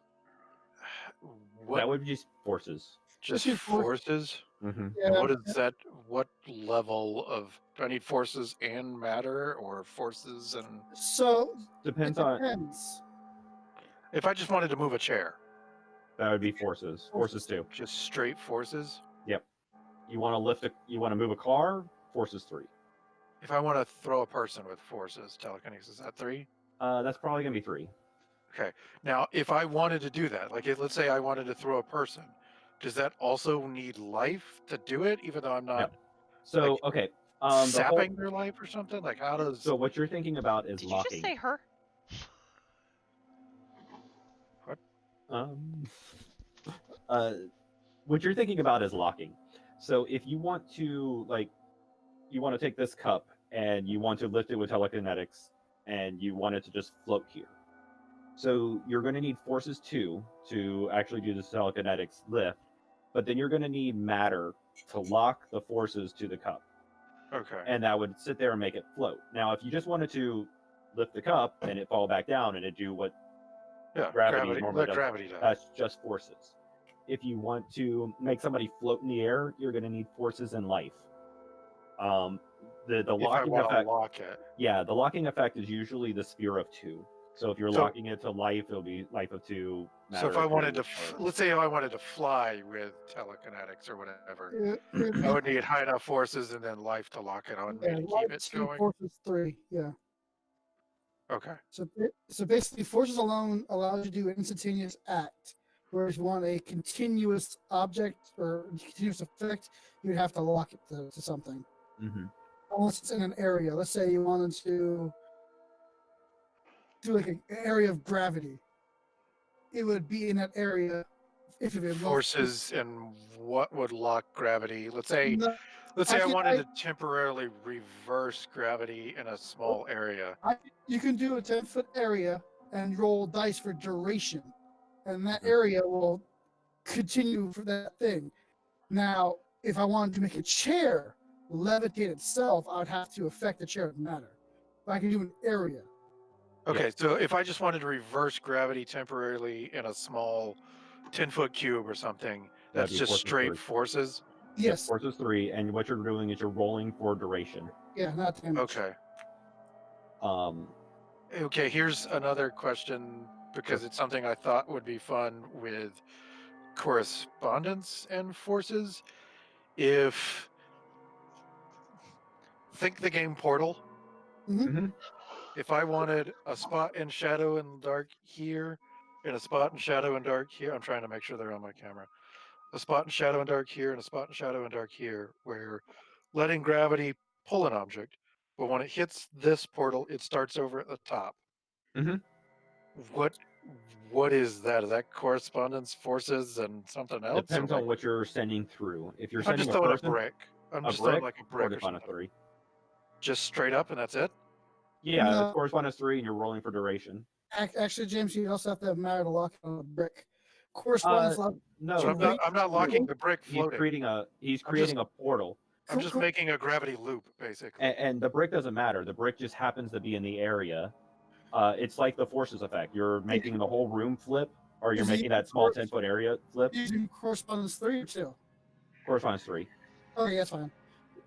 what That would be just forces. just Just forces? Mm-hmm. Yeah. And what is that? What level of do I need forces and matter, or forces and? So Depends it on. depends. If I just wanted to move a chair, That would be forces. Forces too. just straight forces. Yep. You want to lift a. You want to move a car. Forces 3. If I want to throw a person with forces, telekinesis, is that 3? That's probably gonna be 3. Okay. Now, if I wanted to do that, like let's say I wanted to throw a person, does that also need life to do it? Even though I'm not So like, okay. The whole, sapping their life or something. Like how does? so what you're thinking about is Did you locking. just say her? Um, what you're thinking about is locking. So if you want to, like, you want to take this cup and you want to lift it with telekinetics and you want it to just float here. So you're going to need forces 2 to actually do this telekinetics lift, but then you're going to need matter to lock the forces to the cup. Okay. And that would sit there and make it float. Now, if you just wanted to lift the cup and it fall back down and it do what Yeah. gravity normally Let does, gravity does. that's just forces. If you want to make somebody float in the air, you're going to need forces and life. The If I locking want to effect, lock it. yeah, the locking effect is usually the sphere of 2. So if you're So- locking it to life, it'll be life of 2. So matter if I of wanted 2, to, or- let's say I wanted to fly with telekinetics or whatever, It- I would need high enough forces and then life to lock it on me yeah, to keep life it 2, going. forces 3. Yeah. Okay. So basically, forces alone allows you to do an instantaneous act. Whereas you want a continuous object or continuous effect, you'd have to lock it to something. Mhm. Unless it's in an area. Let's say you wanted to do like an area of gravity. It would be in that area if it Forces and what would lock gravity? Let's say No, I can- wanted to temporarily reverse gravity in a small area. you can do a 10-foot area and roll dice for duration, and that Mhm. area will continue for that thing. Now, if I wanted to make a chair levitate itself, I would have to affect the chair with matter. But I can do an area. Okay, so if I just wanted to reverse gravity temporarily in a small 10-foot cube or something, That'd that's be just forces straight 3. forces. Yep, Yes. forces 3, and what you're doing is you're rolling for duration. Yeah, not damage. Okay. Um, Okay, here's another question because it's something I thought would be fun with correspondence and forces. If think the game Portal, mhm. if I wanted a spot in shadow and dark here, and a spot in shadow and dark here, I'm trying to make sure they're on my camera. A spot in shadow and dark here, and a spot in shadow and dark here, where letting gravity pull an object, but when it hits this portal, it starts over at the top. Mhm. What is that? Is that correspondence, forces, and something else? Depends or on what you're sending through. If you're I'm just sending a throwing person, a brick. I'm a just throwing brick, like a brick or correspondence something. 3. Just straight up, and that's it. Yeah, No. it's correspondence 3, and you're rolling for duration. Actually, James, you also have to have matter to lock on a brick. Correspondence lock. No, So I'm not locking the brick he's floating. creating a portal, I'm just making a gravity loop, basically. and the brick doesn't matter. The brick just happens to be in the area. It's like the forces effect. You're making the whole room flip, or you're Is he making that small force- 10-foot area flip. Using correspondence 3 or 2? Correspondence 3. Okay, that's fine.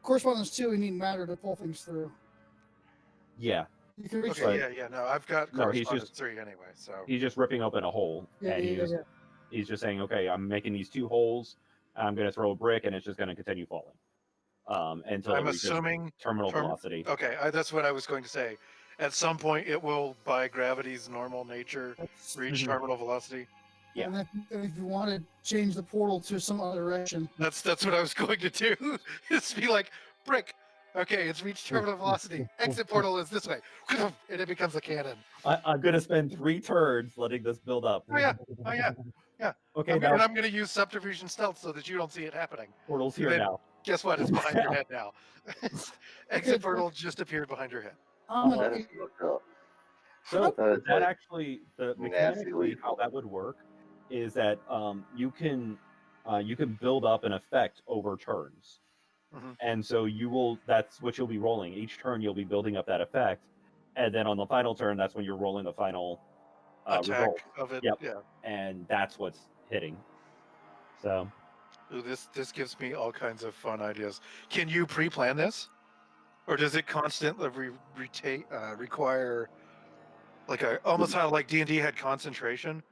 Correspondence 2, we need matter to pull things through. Yeah, You can reach Okay, yeah. No, I've got No, he's correspondence just- 3 anyway. So he's just ripping open a hole, and he's just saying, okay, I'm making these 2 holes. I'm going to throw a brick, and it's just going to continue falling until I'm it reaches assuming. terminal velocity. Okay, that's what I was going to say. At some point, it will, by gravity's normal nature, reach Mhm. terminal velocity. Yeah. And if you want to change the portal to some other direction, That's what I was going to do. Is be like brick. Okay, it's reached terminal velocity. Exit portal is this way. And it becomes a cannon. I'm gonna spend 3 turns letting this build up. Oh yeah. Yeah. Okay, And now I'm going to use subterfuge stealth so that you don't see it happening. portal's here then- now. Guess what? It's behind your head now. Exit Okay, portal just appeared behind your head. That is fucked up. So That is that like actually, the nasty mechanically how lethal. that would work is that you can build up an effect over turns, Mhm. and so that's what you'll be rolling each turn. You'll be building up that effect, and then on the final turn, that's when you're rolling the final Attack result. of it. Yep. Yeah. And that's what's hitting. So Ooh, this gives me all kinds of fun ideas. Can you pre-plan this, or does it constantly require like almost how like D&D had concentration?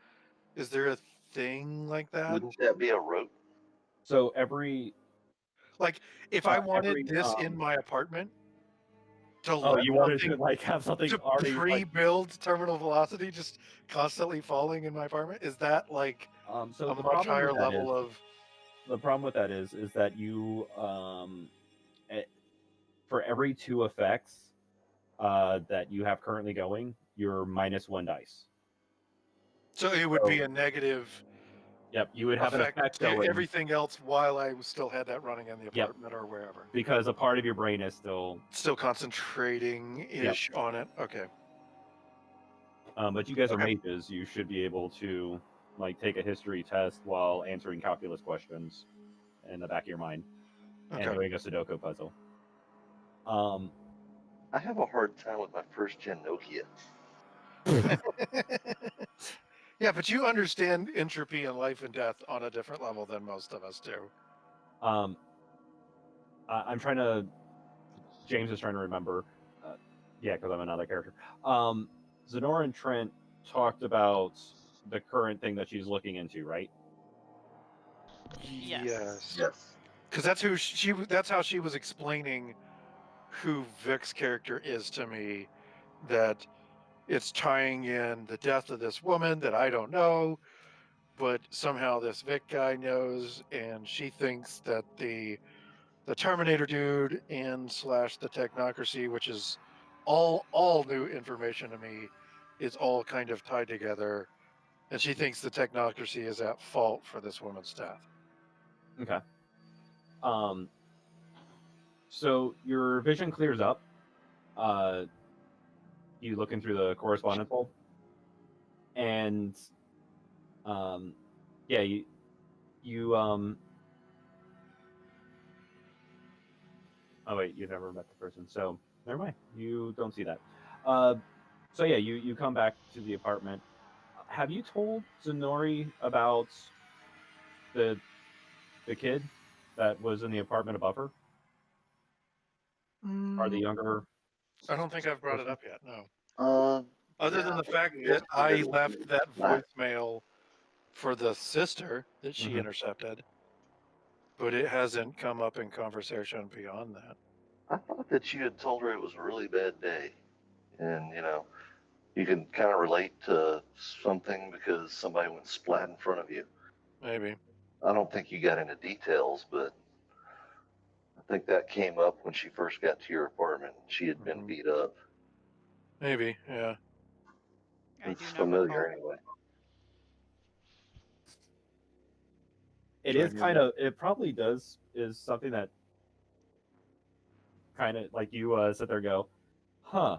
Is there a thing like that? Wouldn't that be a rope? so every Like if I wanted every, this in my apartment to oh, let you wanted something to like have something to already like pre-build terminal velocity just constantly falling in my apartment, is that like so a the much problem higher with that level is, of the problem with that is that you for every 2 effects that you have currently going, you're -1 dice. so it would be a negative Yep, you would have an effect effect to going everything else while I still had that running in the Yep. apartment or wherever. because a part of your brain is still. Still concentrating ish on it. Okay. But you guys are Okay. mages. You should be able to like take a history test while answering calculus questions in the back of your mind and Okay. doing a Sudoku puzzle. I have a hard time with my first gen Nokia. Yeah, but you understand entropy and life and death on a different level than most of us do. I'm trying to. James is trying to remember. Yeah, because I'm another character. Zenora and Trent talked about the current thing that she's looking into, right? Yes. Yes. Because that's who that's how she was explaining who Vic's character is to me, that it's tying in the death of this woman that I don't know, but somehow this Vic guy knows, and she thinks that the Terminator dude and slash the technocracy, which is all new information to me, is all kind of tied together, and she thinks the technocracy is at fault for this woman's death. Okay. So your vision clears up. You looking through the correspondence hole, and yeah, you oh wait, you've never met the person, so never mind. You don't see that. So yeah, you come back to the apartment. Have you told Zenori about the kid that was in the apartment above her, or the younger? I don't think I've brought it up yet. No. Other Yeah, than I the think fact you that asked me I that left that last- voicemail for the sister that she intercepted, but it hasn't come up in conversation beyond that. I thought that you had told her it was a really bad day, and you can kind of relate to something because somebody went splat in front of you. Maybe. I don't think you got into details, but I think that came up when she first got to your apartment. She had been beat up. Maybe. Yeah. I It's do not familiar recall. anyway. It is kind of. It probably does is something that kind of like you sit there and go, huh?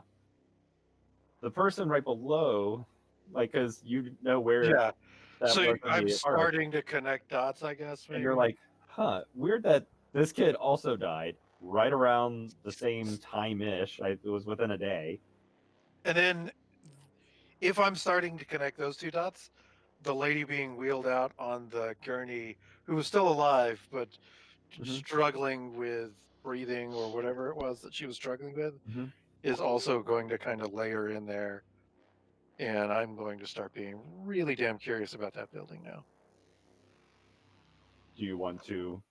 The person right below, like, because you know where Yeah. that So was in I'm the apartment, starting to connect dots, I guess. Maybe. and you're like, huh? Weird that this kid also died right around the same time-ish. It was within a day. And then, if I'm starting to connect those two dots, the lady being wheeled out on the gurney, who was still alive but struggling with breathing or whatever it was that she was struggling with, is also going to kind of layer in there. And I'm going to start being really damn curious about that building now. Do you want to?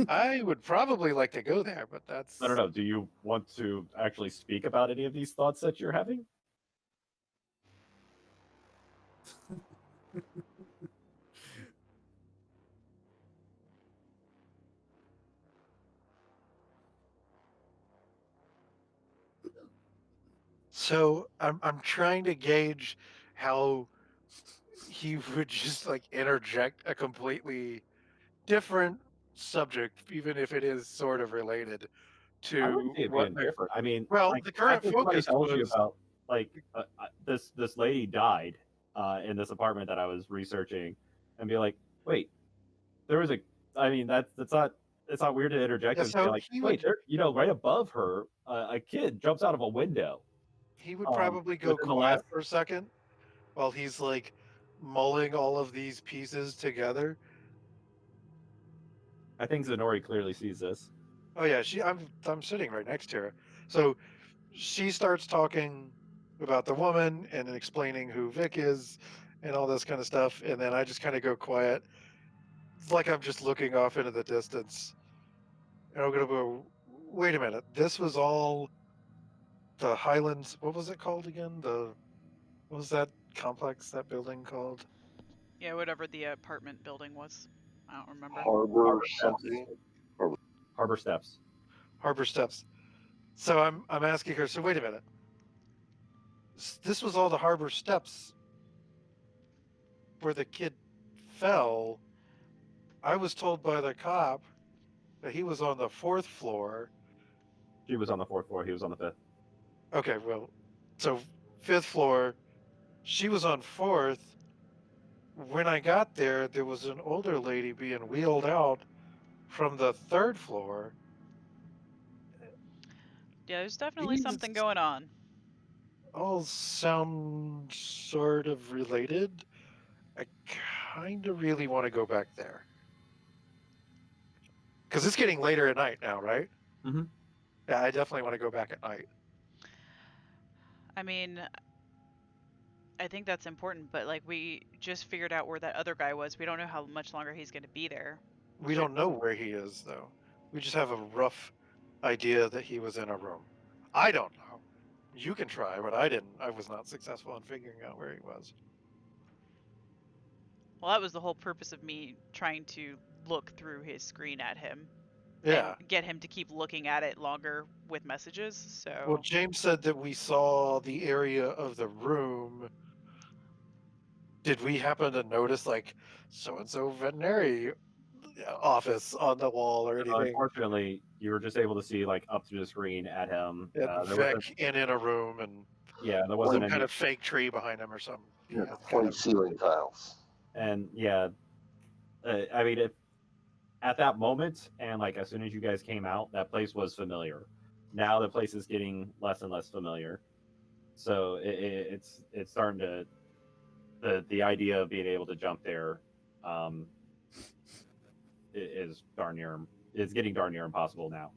I would probably like to go there, but that's. I don't know. Do you want to actually speak about any of these thoughts that you're having? So I'm trying to gauge how he would just like interject a completely different subject, even if it is sort of related I wouldn't to say it what being the different. I mean, well, like the current after somebody focus tells you was about like this lady died in this apartment that I was researching, and be like, wait, there was a. I mean, that's not. It's not weird to interject yeah. and say So like, wait, there, right above her, a kid jumps out of a window. he would probably go Within the quiet last, for a second while he's like mulling all of these pieces together. I think Zenori clearly sees this. Oh yeah, I'm sitting right next to her. So she starts talking about the woman and then explaining who Vic is and all this kind of stuff, and then I just kind of go quiet. It's like I'm just looking off into the distance. And I'm gonna go, wait a minute, this was all the Highlands, what was it called again? What was that complex, that building called? Yeah, whatever the apartment building was. I don't remember. Harbor Harbor Steps. something. Harbor Steps. Harbor Steps. So I'm asking her, so wait a minute. This was all the Harbor Steps where the kid fell. I was told by the cop that he was on the 4th floor. She was on the 4th floor. He was on the 5th. Okay, well, so 5th floor. She was on 4th. When I got there, there was an older lady being wheeled out from the 3rd floor. Yeah, there's definitely These something going on. all sound sort of related. I kind of really want to go back there. Because it's getting later at night now, right? Mm-hmm. Yeah, I definitely want to go back at night. I mean, I think that's important, but like we just figured out where that other guy was. We don't know how much longer he's going to be there. We don't know where he is, though. We just have a rough idea that he was in a room. I don't know. You can try, but I didn't. I was not successful in figuring out where he was. Well, that was the whole purpose of me trying to look through his screen at him Yeah. and get him to keep looking at it longer with messages. So Well, James said that we saw the area of the room. Did we happen to notice, like, so and so veterinary office on the wall or anything? Unfortunately, you were just able to see like up through the screen at him. And There Vic wasn't. in a room and Yeah, there some wasn't kind any. of fake tree behind him or something. Yeah, Yeah, plain ceiling tiles. And yeah, I mean, at that moment, and like as soon as you guys came out, that place was familiar. Now the place is getting less and less familiar. So it's starting to the idea of being able to jump there is getting darn near impossible now.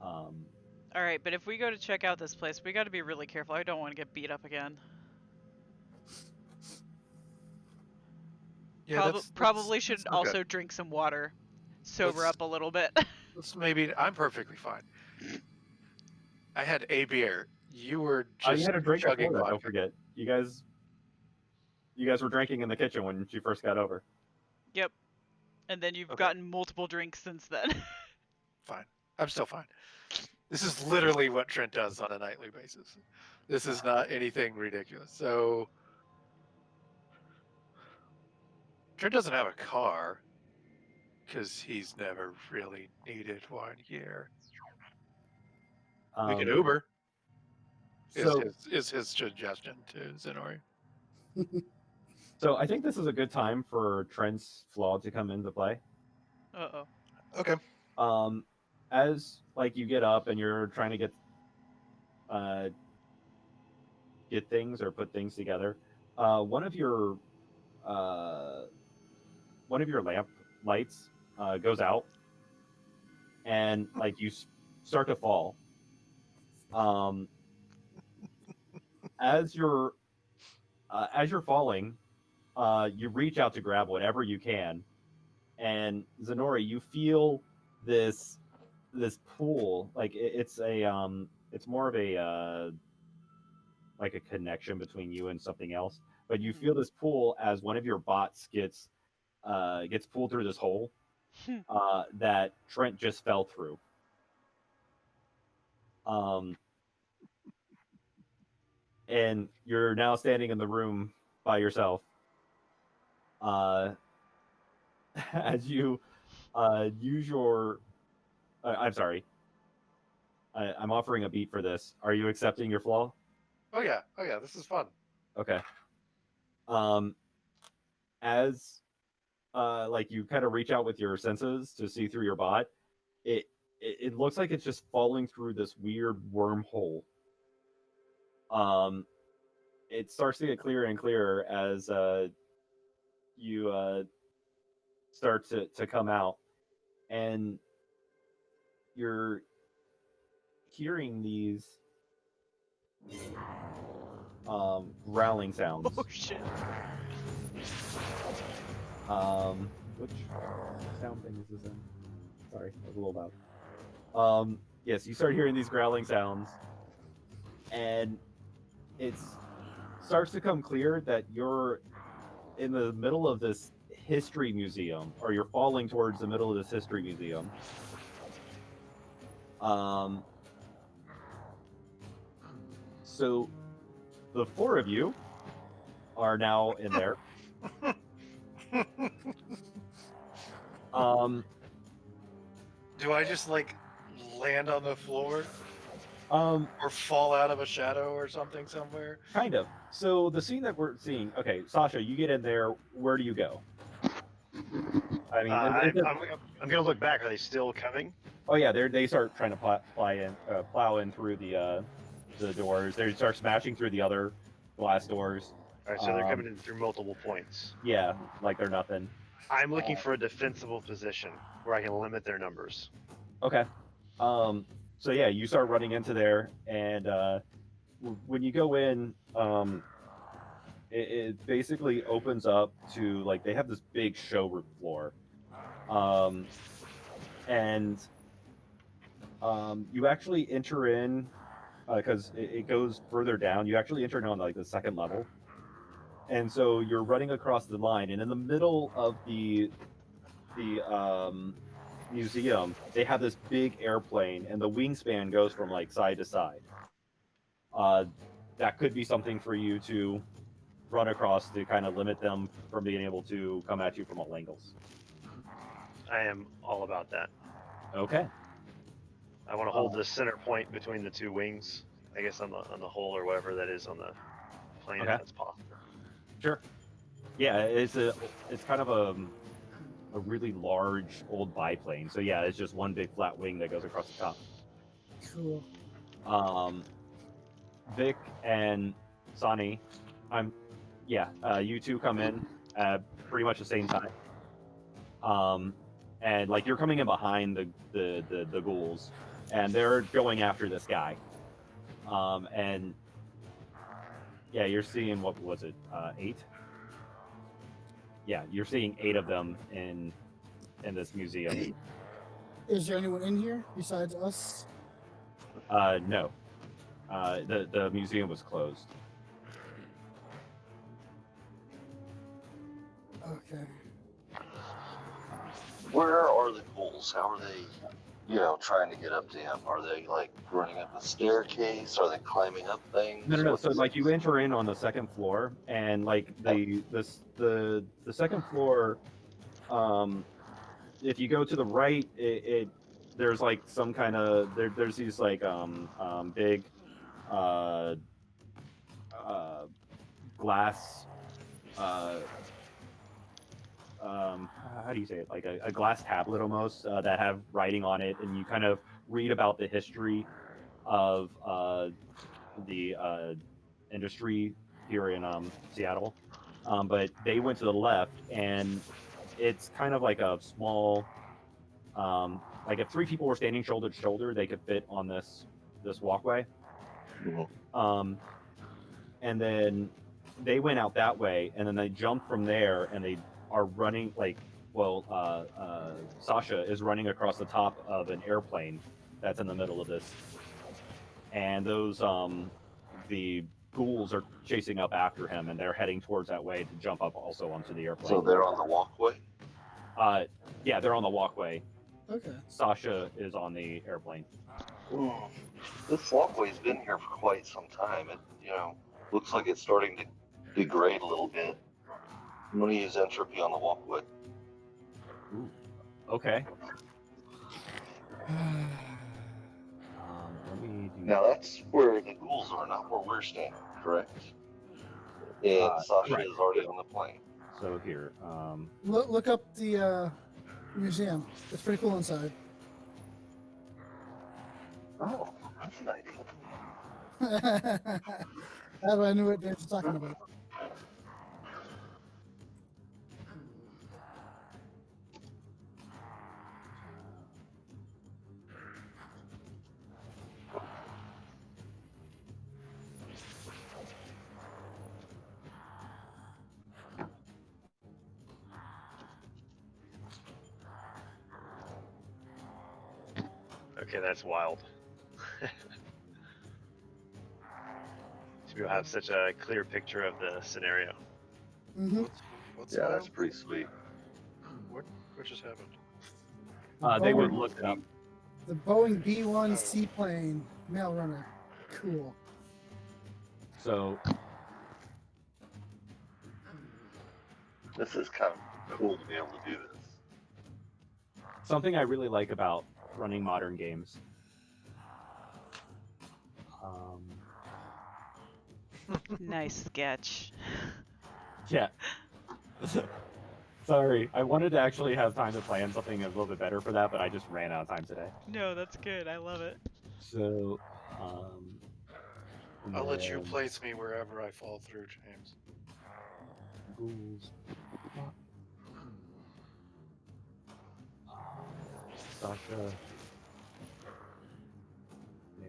all right, but if we go to check out this place, we got to be really careful. I don't want to get beat up again. Yeah, Probably should that's also drink some water, sober up a little bit. Maybe I'm perfectly fine. I had a beer. You were You just had a drink chugging before that. vodka. Don't forget, you guys were drinking in the kitchen when she first got over. Yep. And then you've Okay. gotten multiple drinks since then. Fine. I'm still fine. This is literally what Trent does on a nightly basis. This is not anything ridiculous. So Trent doesn't have a car because he's never really needed one here. We can Uber. So Is his suggestion to Zenori. So I think this is a good time for Trent's flaw to come into play. Uh-oh. Okay. As like you get up and you're trying to get things or put things together, one of your lamp lights goes out, and like you start to fall. As you're falling, you reach out to grab whatever you can, and Zenori, you feel this pull. Like it's more of a like a connection between you and something else. But you feel this pull as one of your bots gets pulled through this hole that Trent just fell through. and you're now standing in the room by yourself. As you use your, I'm sorry, I'm offering a beat for this. Are you accepting your flaw? Oh yeah, this is fun. Okay. As like you kind of reach out with your senses to see through your bot, it looks like it's just falling through this weird wormhole. It starts to get clearer and clearer as you start to come out, and you're hearing these growling sounds. Oh shit. Which sound thing is this in? Sorry, that was a little loud. Yes, you start hearing these growling sounds, and it starts to come clear that you're in the middle of this history museum, or you're falling towards the middle of this history museum. So the four of you are now in there. Do I just like land on the floor Or fall out of a shadow or something somewhere? kind of. So the scene that we're seeing. Okay, Sasha, you get in there. Where do you go? I mean, I'm gonna look back. Are they still coming? oh yeah, they start trying to plow in through the doors. They start smashing through the other glass doors. All right, so they're coming in through multiple points. Yeah, like they're nothing. I'm looking for a defensible position where I can limit their numbers. Okay. So yeah, you start running into there, and when you go in, it basically opens up to, like, they have this big showroom floor, and you actually enter in because it goes further down. You actually enter in on like the second level, and so you're running across the line, and in the middle of the museum, they have this big airplane, and the wingspan goes from like side to side. That could be something for you to run across to kind of limit them from being able to come at you from all angles. I am all about that. Okay. I want to hold the center point between the two wings. I guess on the hole or whatever that is on the plane, Okay. if that's possible. Sure. Yeah, it's kind of a really large old biplane. So yeah, it's just one big flat wing that goes across the top. Cool. Vic and Sonny, you two come in at pretty much the same time. And like you're coming in behind the ghouls, and they're going after this guy. And yeah, you're seeing, what was it, 8? Yeah, you're seeing 8 of them in this museum. Is there anyone in here besides us? No. The museum was closed. Okay. Where are the ghouls? How are they, trying to get up to him? Are they like running up a staircase? Are they climbing up things? No. So like you enter in on the second floor, and like the second floor, if you go to the right, there's like some kind of there's these like big glass how do you say it, like a glass tablet almost that have writing on it, and you kind of read about the history of the industry here in Seattle, but they went to the left, and it's kind of like a small like if 3 people were standing shoulder to shoulder, they could fit on this walkway. And then they went out that way, and then they jumped from there, and they are running like, Sasha is running across the top of an airplane that's in the middle of this, and those the ghouls are chasing up after him, and they're heading towards that way to jump up also onto the airplane. So they're on the walkway? Yeah, they're on the walkway. Okay. Sasha is on the airplane. This walkway's been here for quite some time. Looks like it's starting to degrade a little bit. I'm going to use entropy on the walkway. Ooh. Okay. Let me do. Now that's where the ghouls are, not where we're standing, correct? And Sasha right. is already on the plane. So here, Look up the museum. It's pretty cool inside. Oh, that's an idea. That's what I knew what Dave was talking about. Okay, that's wild. To have such a clear picture of the scenario. Mm-hmm. What's Yeah, wild? that's pretty sweet. What just happened? they would look up. The Boeing B-1 plane, mail runner. Cool. So This is kind of cool to be able to do this. something I really like about running modern games. Nice sketch. Yeah. Sorry, I wanted to actually have time to plan something a little bit better for that, but I just ran out of time today. No, that's good. I love it. So, I'll let you then place me wherever I fall through, James. Ghouls. Sasha. There.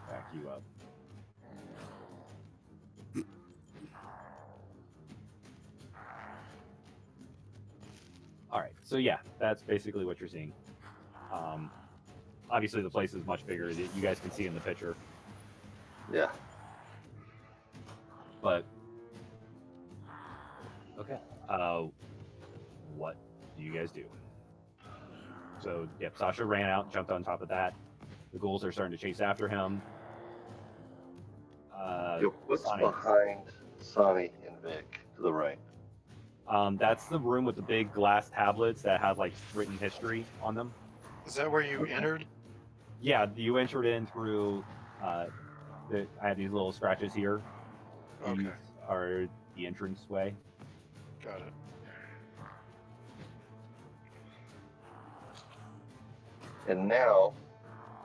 Back you up. All right, so yeah, that's basically what you're seeing. Obviously, the place is much bigger. You guys can see in the picture, Yeah. but okay. What do you guys do? So, yep, Sasha ran out, jumped on top of that. The ghouls are starting to chase after him. What's Sonny. behind Sonny and Vic to the right? That's the room with the big glass tablets that have like written history on them. Is that where you entered? Yeah, you entered in through. I have these little scratches here. Okay, These are the entrance way. got it. And now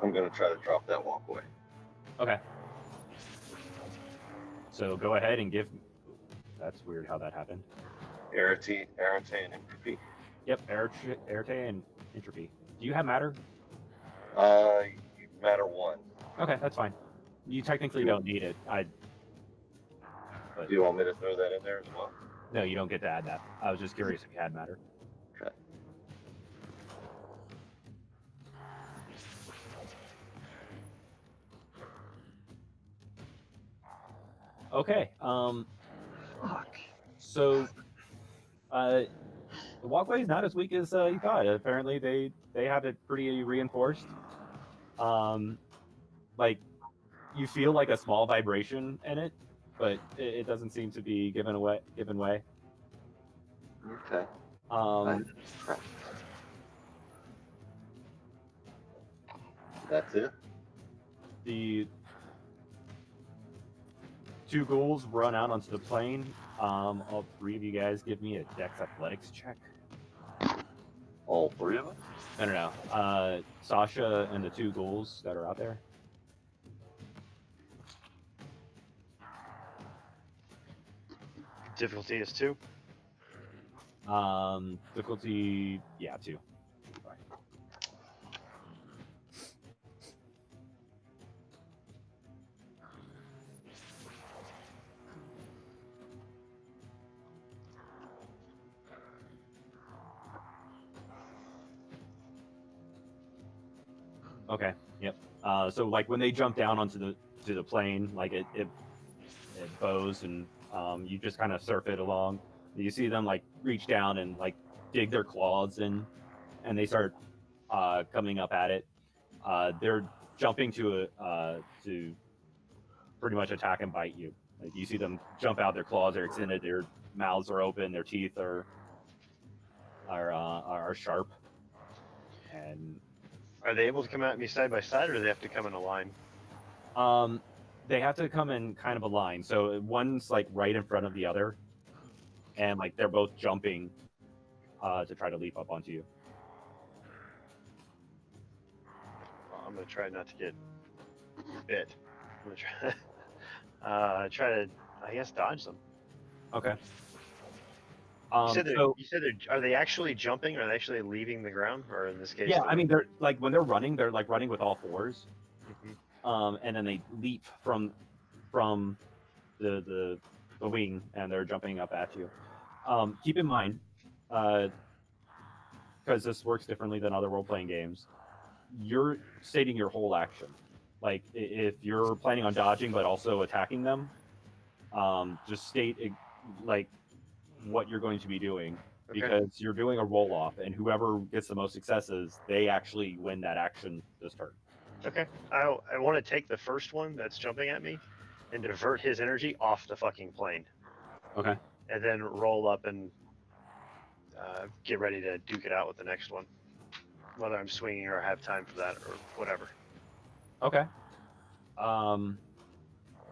I'm going to try to drop that walkway. Okay. So go ahead and give. That's weird how that happened. Arete and entropy. Yep, Arete and entropy. Do you have matter? Matter 1. Okay, that's fine. You technically don't need it. Do you want me to throw that in there as well? No, you don't get to add that. I was just curious if you had matter. Okay. Okay. Fuck. So, the walkway is not as weak as you thought. Apparently, they have it pretty reinforced. Like you feel like a small vibration in it, but it doesn't seem to be given way. Okay. That's it. The two ghouls run out onto the plane. All three of you guys give me a Dex Athletics check. All 3 of us? No. Sasha and the two ghouls that are out there. Difficulty is 2. Difficulty, yeah, 2. Fine. Okay. Yep. So like when they jump down onto the plane, like it bows and you just kind of surf it along. You see them like reach down and like dig their claws in, and they start coming up at it. They're jumping to pretty much attack and bite you. Like you see them jump out, their claws are extended, their mouths are open, their teeth are sharp, and Are they able to come at me side by side, or do they have to come in a line? they have to come in kind of a line. So one's like right in front of the other, and like they're both jumping to try to leap up onto you. Well, I'm gonna try not to get bit. I'm gonna try to, I guess, dodge them. Okay. You said So are they actually jumping, or are they actually leaving the ground, or in this case? yeah, I mean they're like when they're running with all fours, Mhm. and then they leap from the wing and they're jumping up at you. Keep in mind, because this works differently than other role-playing games, you're stating your whole action. Like if you're planning on dodging but also attacking them, just state like what you're going to be doing, Okay. because you're doing a roll-off, and whoever gets the most successes, they actually win that action this turn. Okay. I want to take the first one that's jumping at me, and divert his energy off the fucking plane. Okay. And then roll up and get ready to duke it out with the next one, whether I'm swinging or have time for that or whatever. Okay.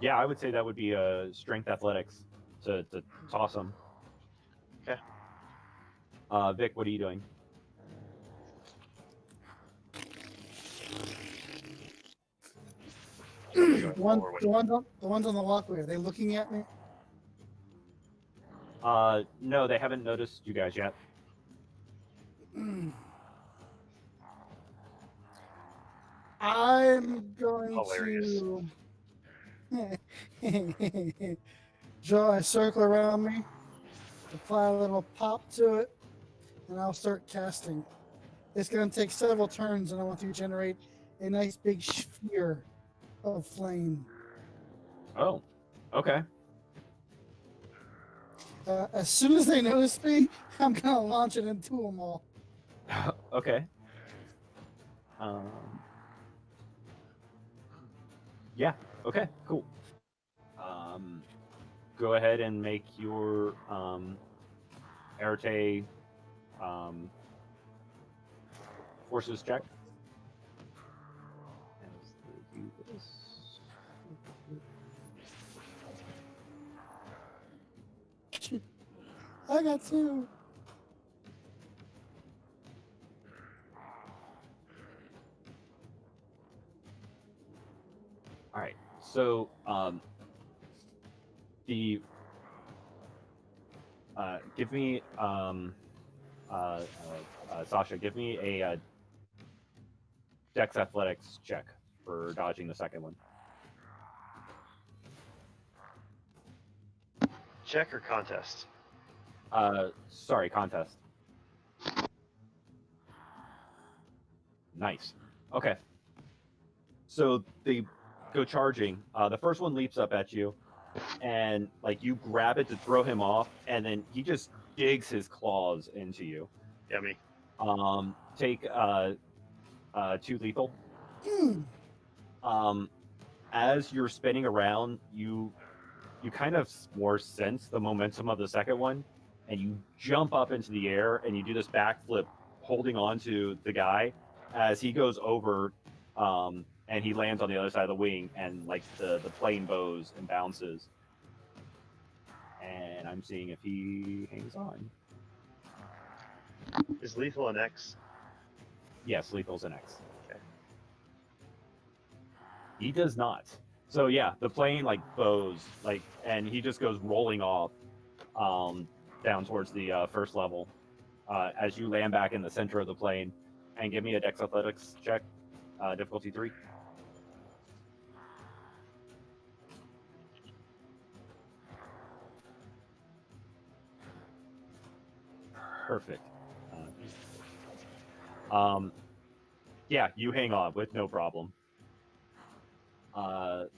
Yeah, I would say that would be strength athletics to toss them. Okay. Vic, what are you doing? The ones on the walkway, are they looking at me? No, they haven't noticed you guys yet. I'm going Hilarious. to draw a circle around me, apply a little pop to it, and I'll start casting. It's going to take several turns, and I want to generate a nice big sphere of flame. Oh, okay. As soon as they notice me, I'm going to launch it into them all. Okay. Yeah. Okay. Cool. Go ahead and make your Arete forces check. As they do this. I got two. All right. So give me Sasha, give me a Dex Athletics check for dodging the second one. Check or contest? Sorry, contest. Nice. Okay. So they go charging. The first one leaps up at you, and like you grab it to throw him off, and then he just digs his claws into you. Yummy. Take 2 lethal. As you're spinning around, you kind of more sense the momentum of the second one, and you jump up into the air and you do this backflip, holding on to the guy as he goes over, and he lands on the other side of the wing, and like the plane bows and bounces. And I'm seeing if he hangs on. Is lethal an X? Yes, lethal's an X. Okay. He does not. So yeah, the plane like bows, like, and he just goes rolling off down towards the first level as you land back in the center of the plane. And give me a Dex Athletics check, difficulty 3. Perfect. Yeah, you hang on with no problem. And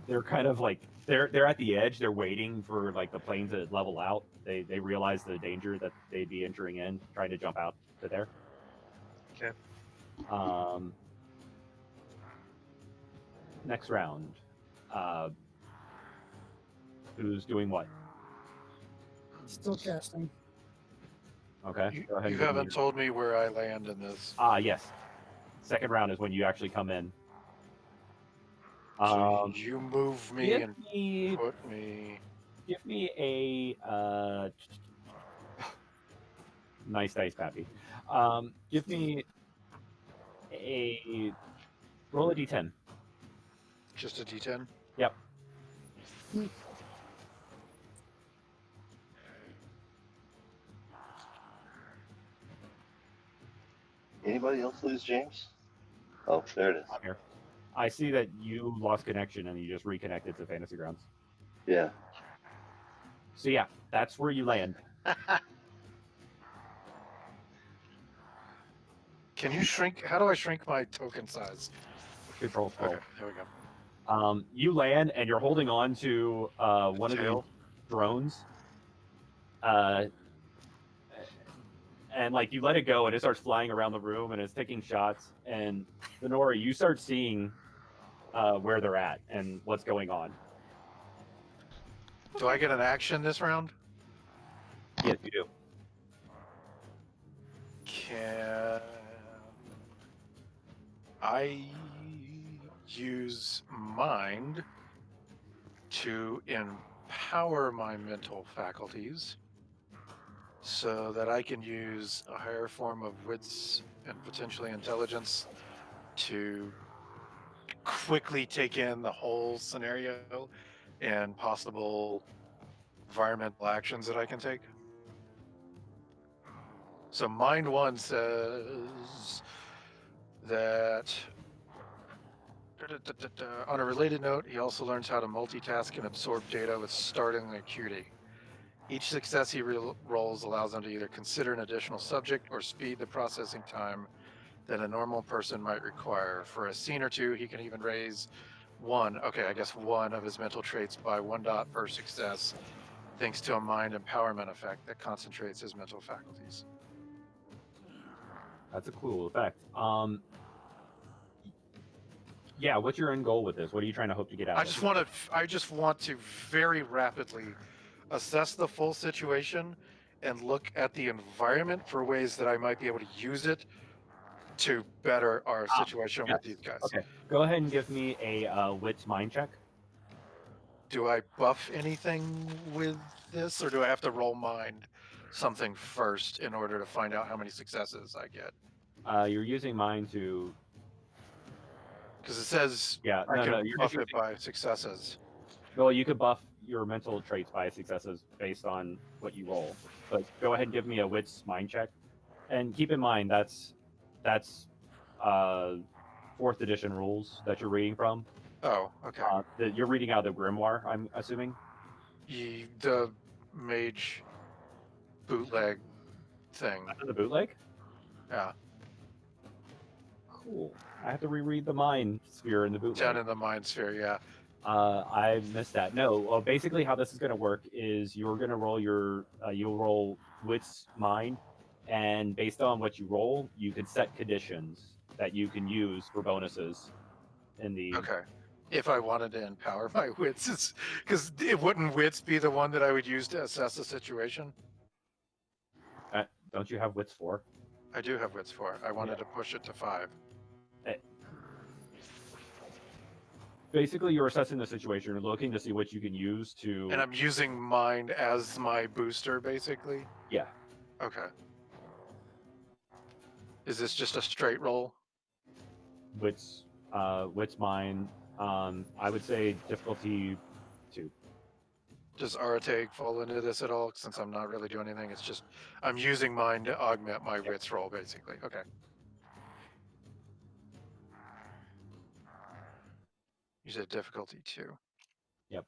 they're kind of like they're at the edge. They're waiting for like the plane to level out. They realize the danger that they'd be entering in, trying to jump out to there. Okay. Next round. Who's doing what? Still casting. Okay. You, go ahead. you and give me haven't your- told me where I land in this. Yes. Second round is when you actually come in. So you move me Give and me put me. give me a nice dice, Pappy. Give me a roll a d10. Just a D10. Yep. Anybody else lose, James? Oh, there it is. Here. I see that you lost connection and you just reconnected to Fantasy Grounds. Yeah. So yeah, that's where you land. Can you shrink? How do I shrink my token size? Control scroll. Okay, there we go. You land and you're holding on to one of Tail. these drones. And like you let it go and it starts flying around the room and it's taking shots. And Lenora, you start seeing where they're at and what's going on. Do I get an action this round? Yes, you do. Can I use mind to empower my mental faculties so that I can use a higher form of wits and potentially intelligence to quickly take in the whole scenario and possible environmental actions that I can take? So Mind 1 says that on a related note, he also learns how to multitask and absorb data with startling acuity. Each success he rolls allows him to either consider an additional subject or speed the processing time that a normal person might require. For a scene or two, he can even raise one of his mental traits by 1 dot per success, thanks to a mind empowerment effect that concentrates his mental faculties. That's a cool effect. Yeah, what's your end goal with this? What are you trying to hope to get out I of just want to very rapidly assess the full situation and look at the environment for ways that I might be able to use it to better our situation yes. with these guys. Okay, go ahead and give me a wits mind check. Do I buff anything with this, or do I have to roll mind something first in order to find out how many successes I get? You're using mind to. Because it says Yeah, I no, can no, you're buff just it by successes. Well, you could buff your mental traits by successes based on what you roll. But go ahead and give me a wits mind check. And keep in mind that's 4th edition rules that you're reading from. Oh, okay. You're reading out of the grimoire, I'm assuming. The Mage bootleg thing. Out of the bootleg. Yeah, Cool. I have to reread the mind sphere in the bootleg. down in the mind sphere. Yeah. I missed that. No, well, basically how this is going to work is you're going to roll you'll roll wits mind, and based on what you roll, you can set conditions that you can use for bonuses in the. Okay. If I wanted to empower my wits, because it wouldn't wits be the one that I would use to assess the situation? Don't you have wits 4? I do have wits 4. I wanted to push it to 5. Basically, you're assessing the situation. You're looking to see what you can use to. And I'm using mind as my booster, basically? Yeah. Okay. Is this just a straight roll? Wits mind. I would say difficulty 2. Does Arate fall into this at all? Since I'm not really doing anything, it's just I'm using mind to augment my wits roll, basically. Okay. You said difficulty 2. Yep.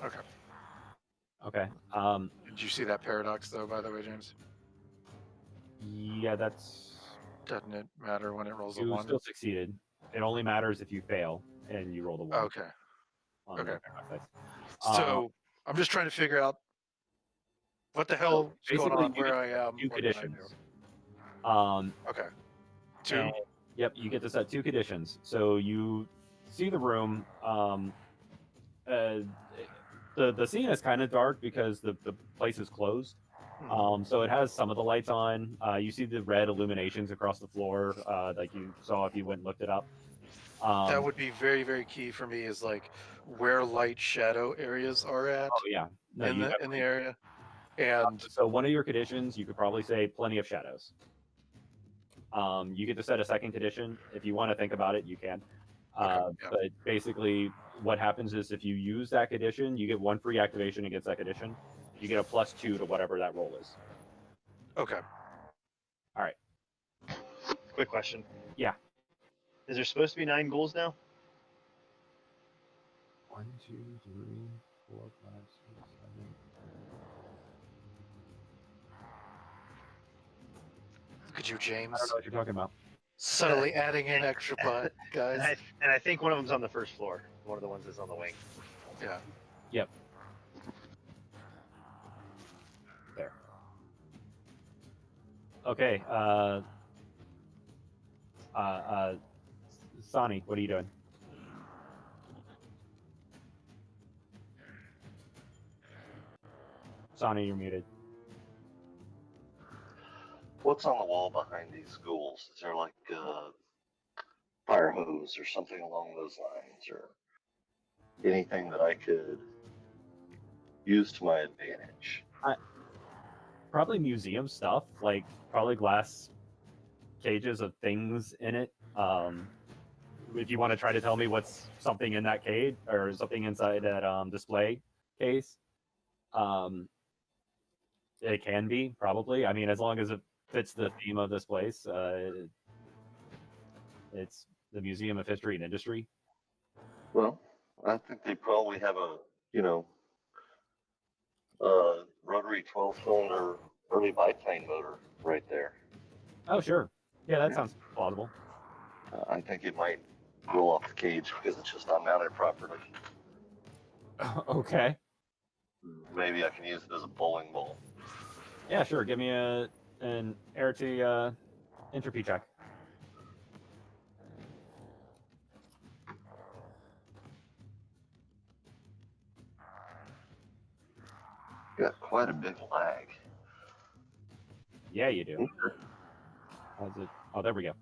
Okay. Okay. Did you see that paradox though? By the way, James, Yeah, that's doesn't it matter when it rolls a you 1? still succeeded. It only matters if you fail and you roll the 1. Okay. On Okay. the paradox dice. So I'm just trying to figure out what the hell is going basically, on, you where get I am. two What can I conditions. do? Okay. 2. And, yep, you get to set 2 conditions. So you see the room. The scene is kind of dark because the place is closed. So it has some of the lights on. You see the red illuminations across the floor, like you saw if you went and looked it up. That would be very, very key for me. Is like where light shadow areas are at Oh yeah, no, in you the area, and so one of your conditions, you could probably say plenty of shadows. You get to set a second condition if you want to think about it. You can. Okay, yeah. But basically, what happens is if you use that condition, you get 1 free activation against that condition. You get a +2 to whatever that roll is. Okay. All right. Quick question. Yeah. Is there supposed to be 9 ghouls now? 1, 2, 3, 4, 5, 6, 7. Look at you, I James. don't know what you're talking about. Subtly adding in extra butt, guys. And I think one of them's on the first floor. One of the ones that's on the wing. Yeah. Yep. There. Okay. Sonny, what are you doing? Sonny, you're muted. What's on the wall behind these ghouls? Is there like a fire hose or something along those lines, or anything that I could use to my advantage? Probably museum stuff, like probably glass cages of things in it. If you want to try to tell me what's something in that cage or something inside that display case, it can be probably. I mean, as long as it fits the theme of this place, it's the Museum of History and Industry. Well, I think they probably have a, rotary 12-cylinder early biplane motor right there. Oh, sure. Yeah, that sounds plausible. I think it might roll off the cage because it's just not mounted properly. Okay. Maybe I can use it as a bowling ball. Yeah, sure. Give me an Arity entropy check. Got quite a big lag. Yeah, you do. How's it? Oh, there we go.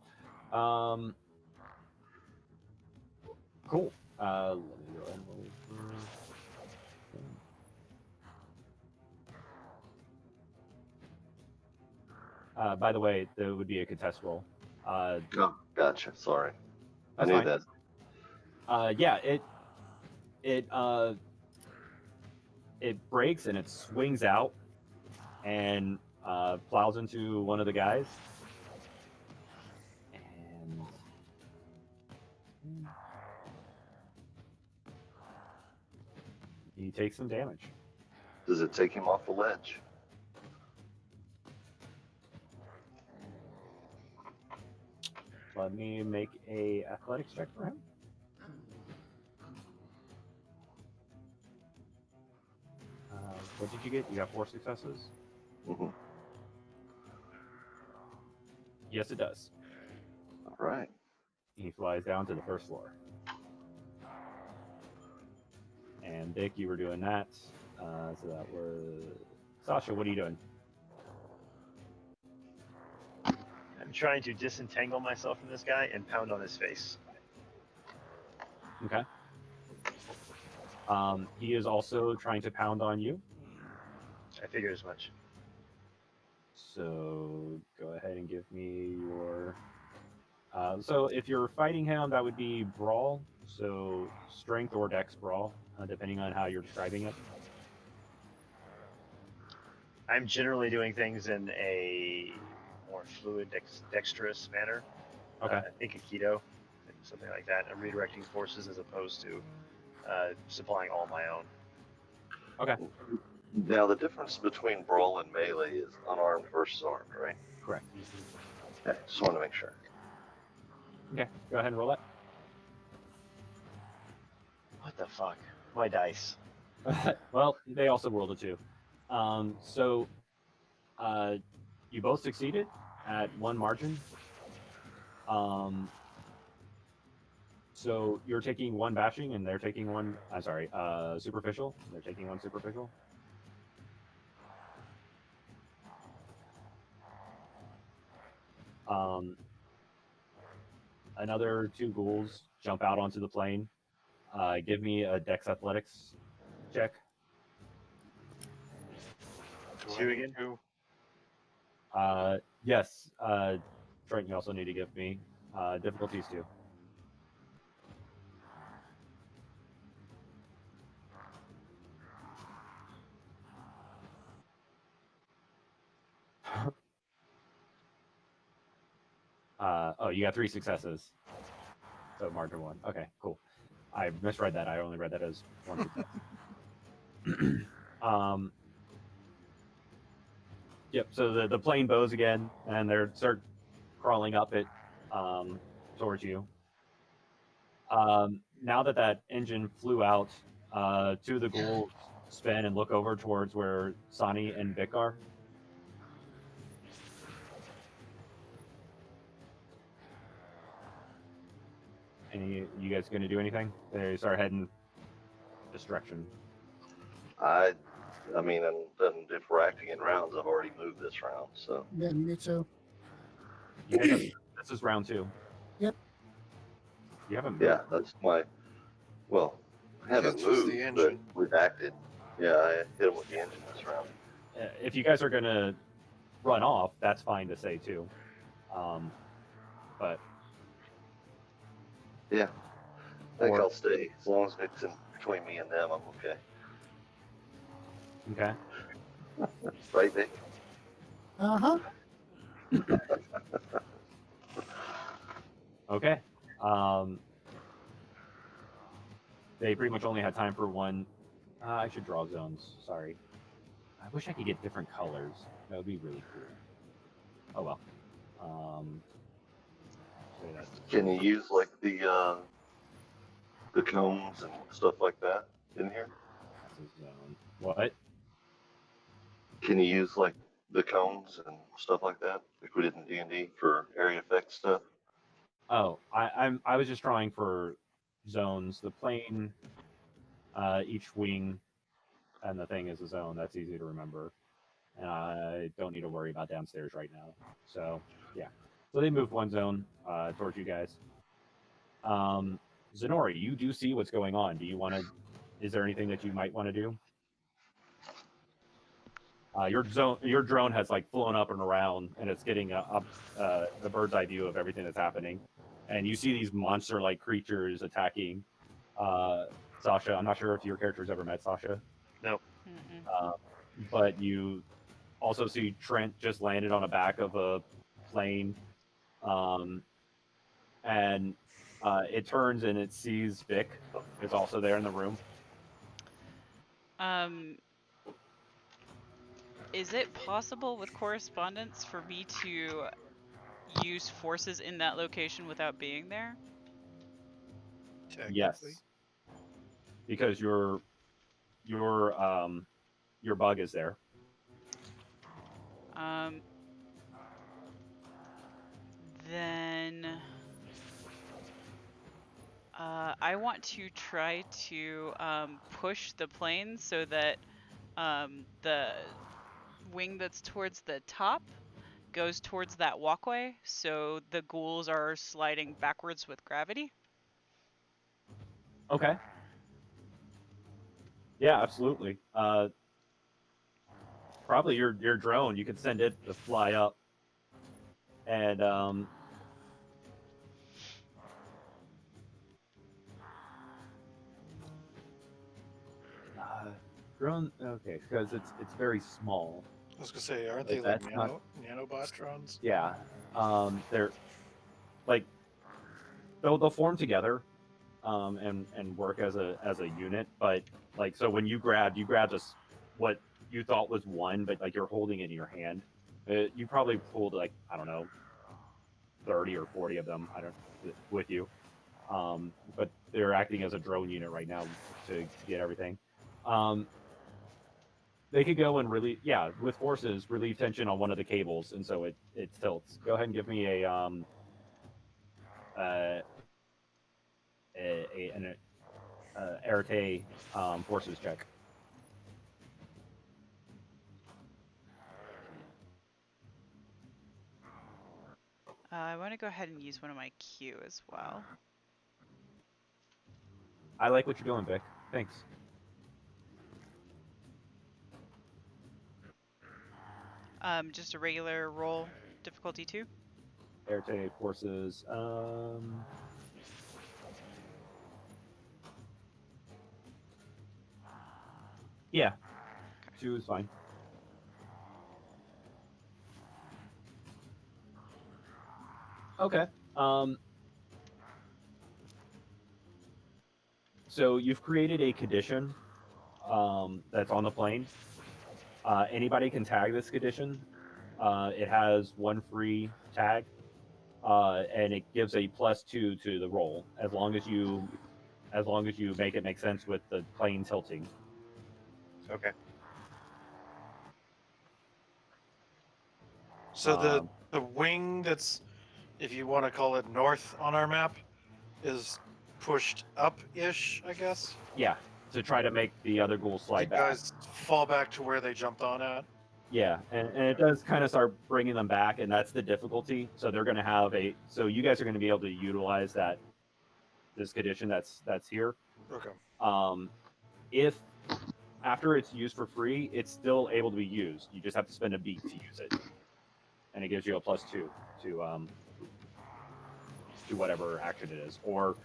Cool. Let me go ahead and roll for... by the way, there would be a contest roll. Oh, gotcha. Sorry. I That's knew fine. that. Yeah, it breaks and it swings out and plows into one of the guys. And he takes some damage. Does it take him off the ledge? Let me make a athletics check for him. What did you get? You got 4 successes? Mm-hmm. Yes, it does. All right. He flies down to the first floor. And Dick, you were doing that. So that was... Sasha, what are you doing? I'm trying to disentangle myself from this guy and pound on his face. Okay. He is also trying to pound on you. I figured as much. So go ahead and give me your... so if you're fighting him, that would be brawl. So strength or dex brawl, depending on how you're describing it. I'm generally doing things in a more fluid, dexterous manner. Okay. I think Aikido, something like that. I'm redirecting forces as opposed to supplying all my own. Okay. Now, the difference between brawl and melee is unarmed versus armed, right? Correct. Okay, just want to make sure. Okay, go ahead and roll What the fuck? My dice. that. Well, they also rolled a 2. So you both succeeded at 1 margin. So you're taking 1 bashing, and they're taking 1. I'm sorry, superficial. They're taking 1 superficial. Another 2 ghouls jump out onto the plane. Give me a Dex Athletics check. Do I Two need again? to- Yes. Trent, you also need to give me difficulties too. Oh, you got 3 successes. So margin 1. Okay, cool. I misread that. I only read that as 1 success. Yep. So the plane bows again, and they start crawling up it towards you. Now that engine flew out, 2 of the ghouls spin and look over towards where Sani and Vic are. And you guys gonna do anything? They start heading this direction. I mean, and then if we're acting in rounds, I've already moved this round, so. Yeah, me too. You hit us. This is round 2. Yep. You haven't moved. Yeah, that's my. Well, I haven't Hits was moved, the but engine. we've acted. Yeah, I hit him with the engine this round. If you guys are gonna run off, that's fine to say too. But Yeah, I think Or- I'll stay. As long as it's in between me and them, I'm okay. okay. Right, Nick? Uh huh. Okay. They pretty much only had time for 1. I should draw zones. Sorry. I wish I could get different colors. That would be really cool. Oh well. Say that. Can you use like the cones and stuff like that in here? That's a zone. What? Can you use like the cones and stuff like that, like we did in D&D for area effect stuff? Oh, I was just drawing for zones. The plane, each wing, and the thing is a zone. That's easy to remember. And I don't need to worry about downstairs right now. So yeah. So they moved 1 zone towards you guys. Zenori, you do see what's going on. Do you want to? Is there anything that you might want to do? Your drone has like flown up and around, and it's getting a bird's eye view of everything that's happening. And you see these monster-like creatures attacking Sasha. I'm not sure if your character's ever met Sasha. Nope. But you also see Trent just landed on the back of a plane, and it turns and it sees Vic is also there in the room. Is it possible with correspondence for me to use forces in that location without being there? Yes, Technically. because your bug is there. Then I want to try to push the plane so that the wing that's towards the top goes towards that walkway, so the ghouls are sliding backwards with gravity. Okay. Yeah, absolutely. Probably your drone. You could send it to fly up, and drone. Okay, because it's very small. I was gonna say, aren't But they like that's not- nanobot drones? Yeah. They're like they'll form together, and work as a unit. But like, so when you grabbed this what you thought was one, but like you're holding it in your hand. You probably pulled like, I don't know, 30 or 40 of them. I don't with you. But they're acting as a drone unit right now to get everything. They could go and relieve, yeah, with forces, relieve tension on one of the cables, and so it tilts. Go ahead and give me a an Arete forces check. I want to go ahead and use one of my Q as well. I like what you're doing, Vic. Thanks. Just a regular roll, difficulty 2. Arete forces. Yeah, 2 is fine. Okay. So you've created a condition that's on the plane. Anybody can tag this condition. It has 1 free tag, and it gives a +2 to the roll as long as you make it make sense with the plane tilting. Okay. So the wing that's, if you want to call it north on our map, is pushed up-ish, I guess. Yeah, to try to make the other ghouls slide back. Guys fall back to where they jumped on at. Yeah, and it does kind of start bringing them back, and that's the difficulty. So they're going to have so you guys are going to be able to utilize this condition that's here. Okay. If after it's used for free, it's still able to be used. You just have to spend a beat to use it, and it gives you a +2 to whatever action it is, or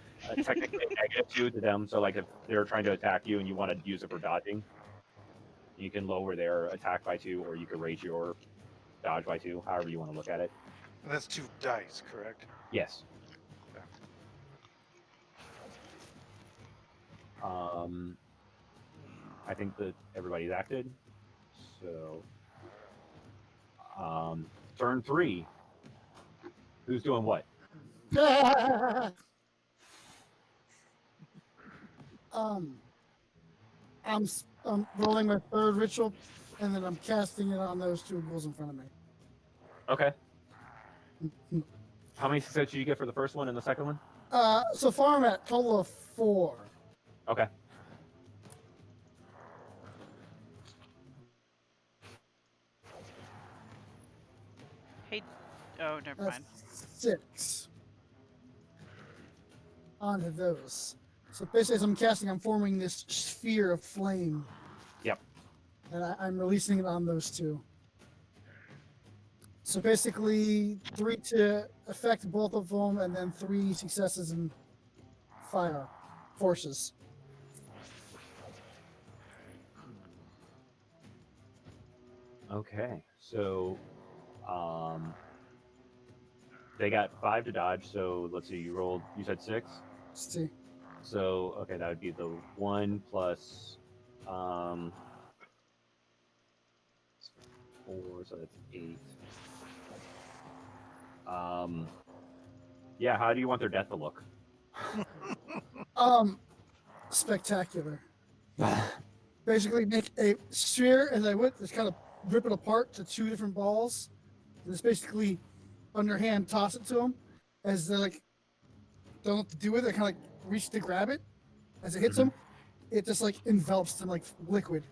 technically -2 to them. So like if they're trying to attack you and you want to use it for dodging, you can lower their attack by 2, or you can raise your dodge by 2, however you want to look at it. And that's 2 dice, correct? Yes. Okay. I think that everybody's acted. So, turn 3. Who's doing what? I'm rolling my 3rd ritual, and then I'm casting it on those 2 ghouls in front of me. Okay. How many successes did you get for the first one and the second one? So far I'm at a total of 4. Okay. Hey, oh, never mind. 6 onto those. So basically, as I'm casting, I'm forming this sphere of flame. Yep. And I'm releasing it on those 2. So basically, 3 to affect both of them, and then 3 successes in fire forces. Okay. So, they got 5 to dodge. So let's see. You said 6. Let's see. So okay, that would be the 1 plus 4, so that's 8. Yeah, how do you want their death to look? Spectacular. Basically, make a sphere, and I went just kind of rip it apart to 2 different balls, and just basically underhand toss it to them as they like don't know what to do with it. I kind of like reach to grab it. As it hits them, it just like envelops them like liquid,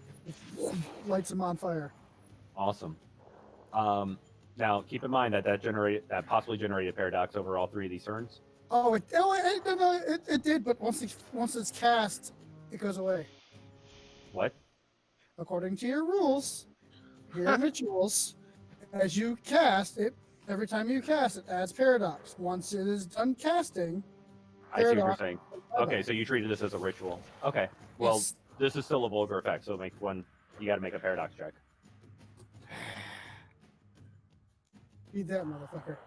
lights them on fire. Awesome. Now keep in mind that possibly generated paradox over all 3 of these turns. Oh, it did, but once it's cast, it goes away. What? According to your rules, your rituals, as you cast it, every time you cast it adds paradox. Once it is done casting, I see what you're paradox. saying. Okay, so you treated this as a ritual. Okay. Well, Yes. this is still a vulgar effect, so make one. You got to make a paradox check. Eat that, motherfucker.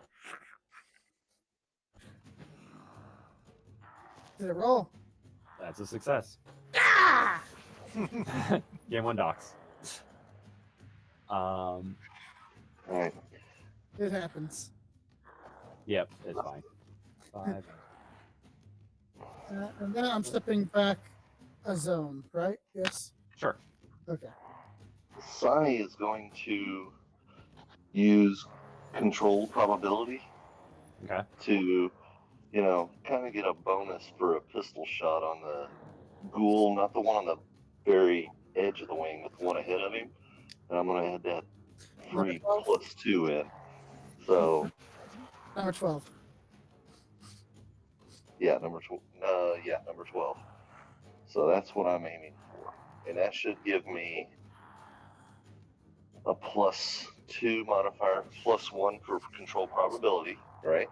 Did it roll? That's a success. Game 1 docks. All right. It happens. Yep, it's fine. 5. And then I'm stepping back a zone, right? Yes. Sure. Okay. Sai is going to use control probability Okay. to, kind of get a bonus for a pistol shot on the ghoul, not the one on the very edge of the wing, but the one ahead of him. And I'm going to add that 3 plus 2 in. So, Number 12. yeah, number 12. So that's what I'm aiming for. And that should give me a +2 modifier, +1 for control probability, right?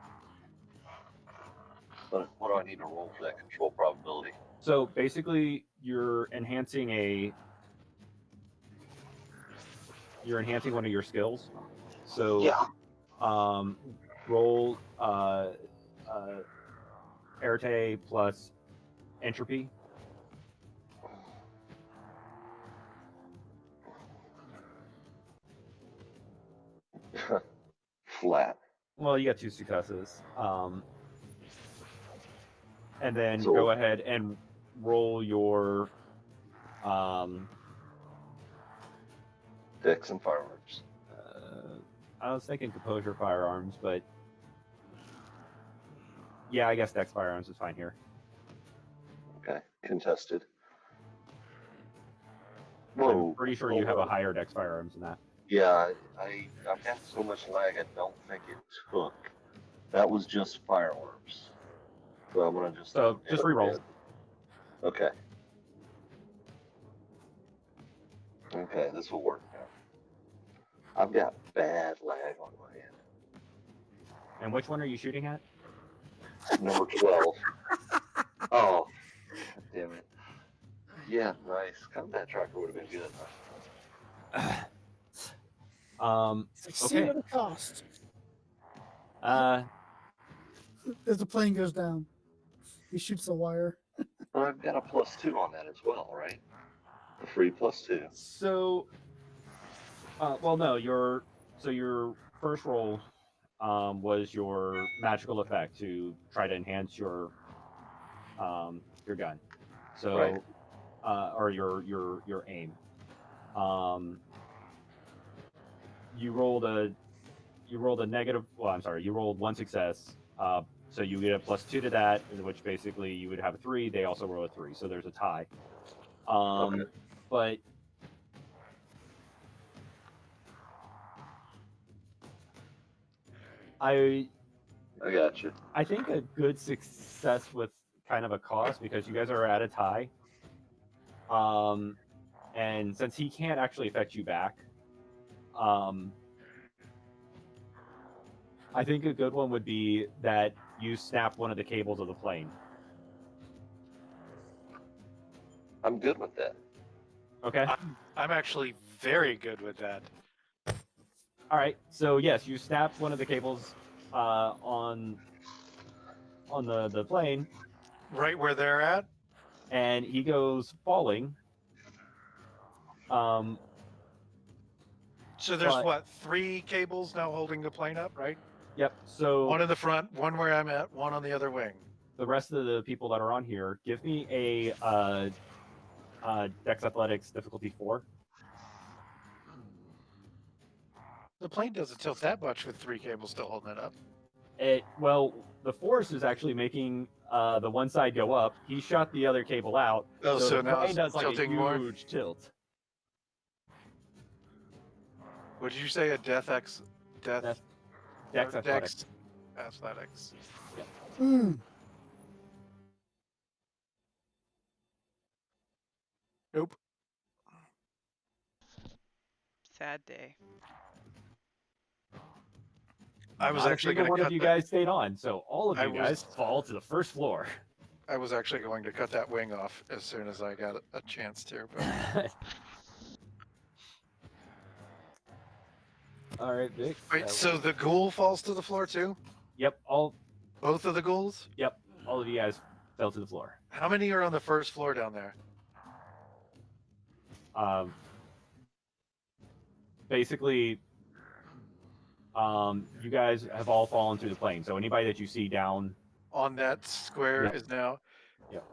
But what do I need to roll for that control probability? So basically, you're enhancing one of your skills. So Yeah. Roll Arete plus entropy. Flat. Well, you got 2 successes. And then So- go ahead and roll your Dex and fireworks. I was thinking composure firearms, but yeah, I guess Dex firearms is fine here. Okay. Contested. I'm pretty sure you have a higher Dex firearms than that. Yeah, I've had so much lag, I don't think it took. That was just fireworks. So I'm gonna just. So just reroll. Okay. Okay, this will work now. I've got bad lag on my end. And which one are you shooting at? Number 12. Oh, damn it. Yeah, nice. Combat tracker would have been good. Succeed Okay. at a cost. Uh, As the plane goes down, he shoots the wire. But I've got a +2 on that as well, right? The free +2. so, well, no, your first roll was your magical effect to try to enhance your gun. So, Right. Or your aim. You rolled a negative. Well, I'm sorry. You rolled 1 success. So you get a +2 to that, in which basically you would have a 3. They also roll a 3, so there's a tie. Okay. But I got you. I think a good success with kind of a cost, because you guys are at a tie. And since he can't actually affect you back, I think a good one would be that you snap one of the cables of the plane. I'm good with that. Okay? I'm actually very good with that. All right. So yes, you snap one of the cables on the plane, Right where they're at? and he goes falling. So there's But- what, 3 cables now holding the plane up, right? Yep. So One in the front, one where I'm at, one on the other wing. the rest of the people that are on here, give me a Dex Athletics difficulty 4. The plane doesn't tilt that much with 3 cables still holding it up. Well, the force is actually making the one side go up. He shot the other cable out. Oh, so the now plane it's does like a tilting more? huge tilt. What did you say? A Dex Dex or Athletics. Athletics. Mm. Nope. Sad day. I was Not actually a going single to one cut of you that. guys stayed on, so all of I you guys was- fall to the first floor. I was actually going to cut that wing off as soon as I got a chance to. But All right, Vic. wait, so the ghoul falls to the floor too? Yep, all Both of the ghouls? of you guys fell to the floor. How many are on the first floor down there? Basically, you guys have all fallen through the plane. So anybody that you see down On that square Yep. is now. Yep.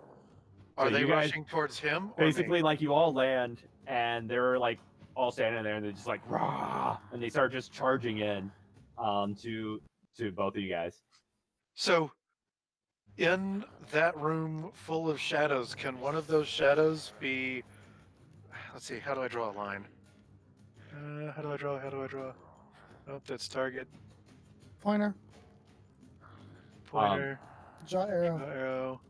Are So they you guys- rushing towards him? Or basically me? like you all land and they're like all standing there and they're just like rah, and they start just charging in to both of you guys. So, in that room full of shadows, can one of those shadows be? Let's see. How do I draw a line? How do I draw? Oh, that's target. Pointer, Pointer. jot arrow. Arrow.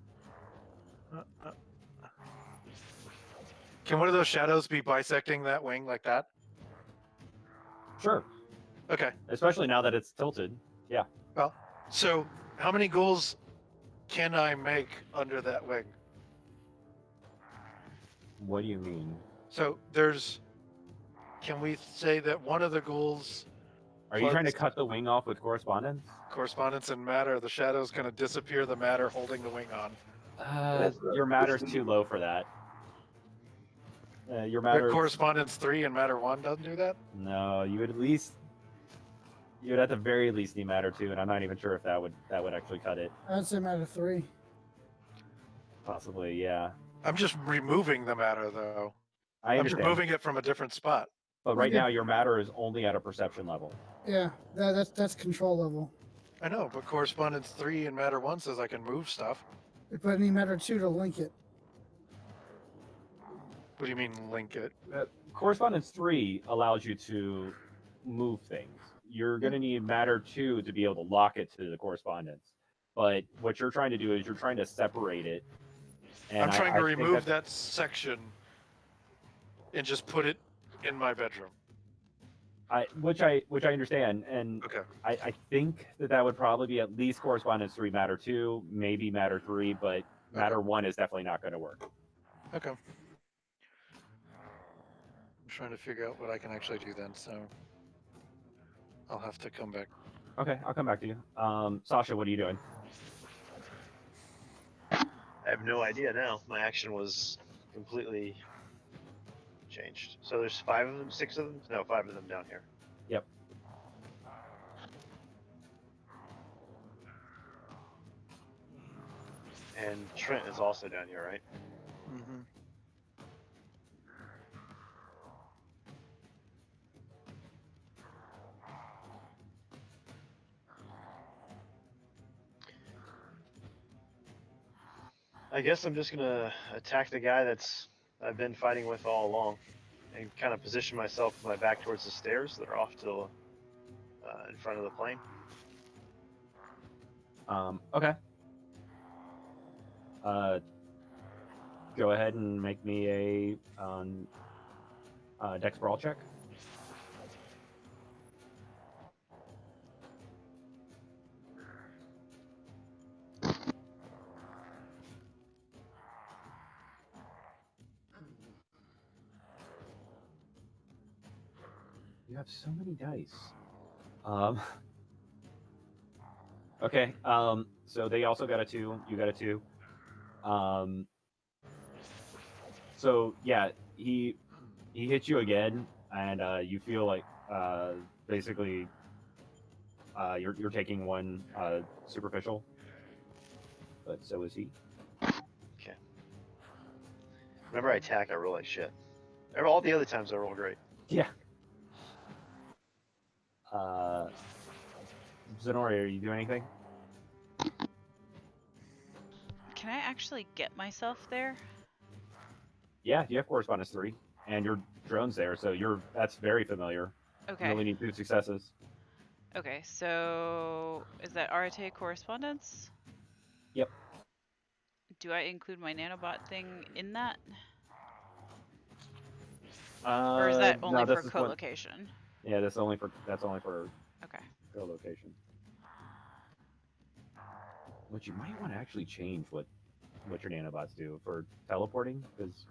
Can one of those shadows be bisecting that wing like that? Sure. Okay. Especially now that it's tilted. Yeah. Well, so how many ghouls can I make under that wing? What do you mean? So there's. Can we say that one of the ghouls Are you trying to Plus- cut the wing off with correspondence? correspondence and matter? The shadow's going to disappear. The matter holding the wing on. Your matter's too low for that. Your But matter. correspondence 3 and matter 1 doesn't do that. No, you would at least. You would at the very least need matter 2, and I'm not even sure if that would actually cut it. I'd say matter 3. Possibly, yeah. I'm just removing the matter though. I I'm understand. removing it from a different spot. But right Okay. now, your matter is only at a perception level. Yeah, that's control level. I know, but correspondence 3 and matter 1 says I can move stuff. But I need matter 2 to link it. What do you mean link it? Correspondence 3 allows you to move things. You're going to need matter 2 to be able to lock it to the correspondence. But what you're trying to do is you're trying to separate it. And I'm trying to think remove that section and just put it in my bedroom. which I understand, and Okay. I think that would probably be at least correspondence 3, matter 2, maybe matter 3, but matter 1 is definitely not going to work. Okay. I'm trying to figure out what I can actually do then, so I'll have to come back. Okay, I'll come back to you. Sasha, what are you doing? I have no idea now. My action was completely changed. So there's 5 of them, 6 of them? No, 5 of them down here. Yep. And Trent is also down here, right? Mm-hmm. I guess I'm just gonna attack the guy I've been fighting with all along, and kind of position myself with my back towards the stairs that are off to in front of the plane. Okay. Go ahead and make me a Dex Brawl check. You have so many dice. Okay. So they also got a 2. You got a 2. So yeah, he hits you again, and you feel like basically you're taking one superficial, but so is he. Okay. Whenever I attack, I roll like shit. All the other times I roll great. Yeah. Zenori, are you doing anything? Can I actually get myself there? Yeah, you have correspondence 3, and your drone's there, so that's very familiar. Okay. You only need 2 successes. Okay, so is that Arate correspondence? Yep. Do I include my nanobot thing in that? Or Or is that only for co-location? Yeah, that's only for Okay. co-location. Which you might want to actually change what your nanobots do for teleporting, because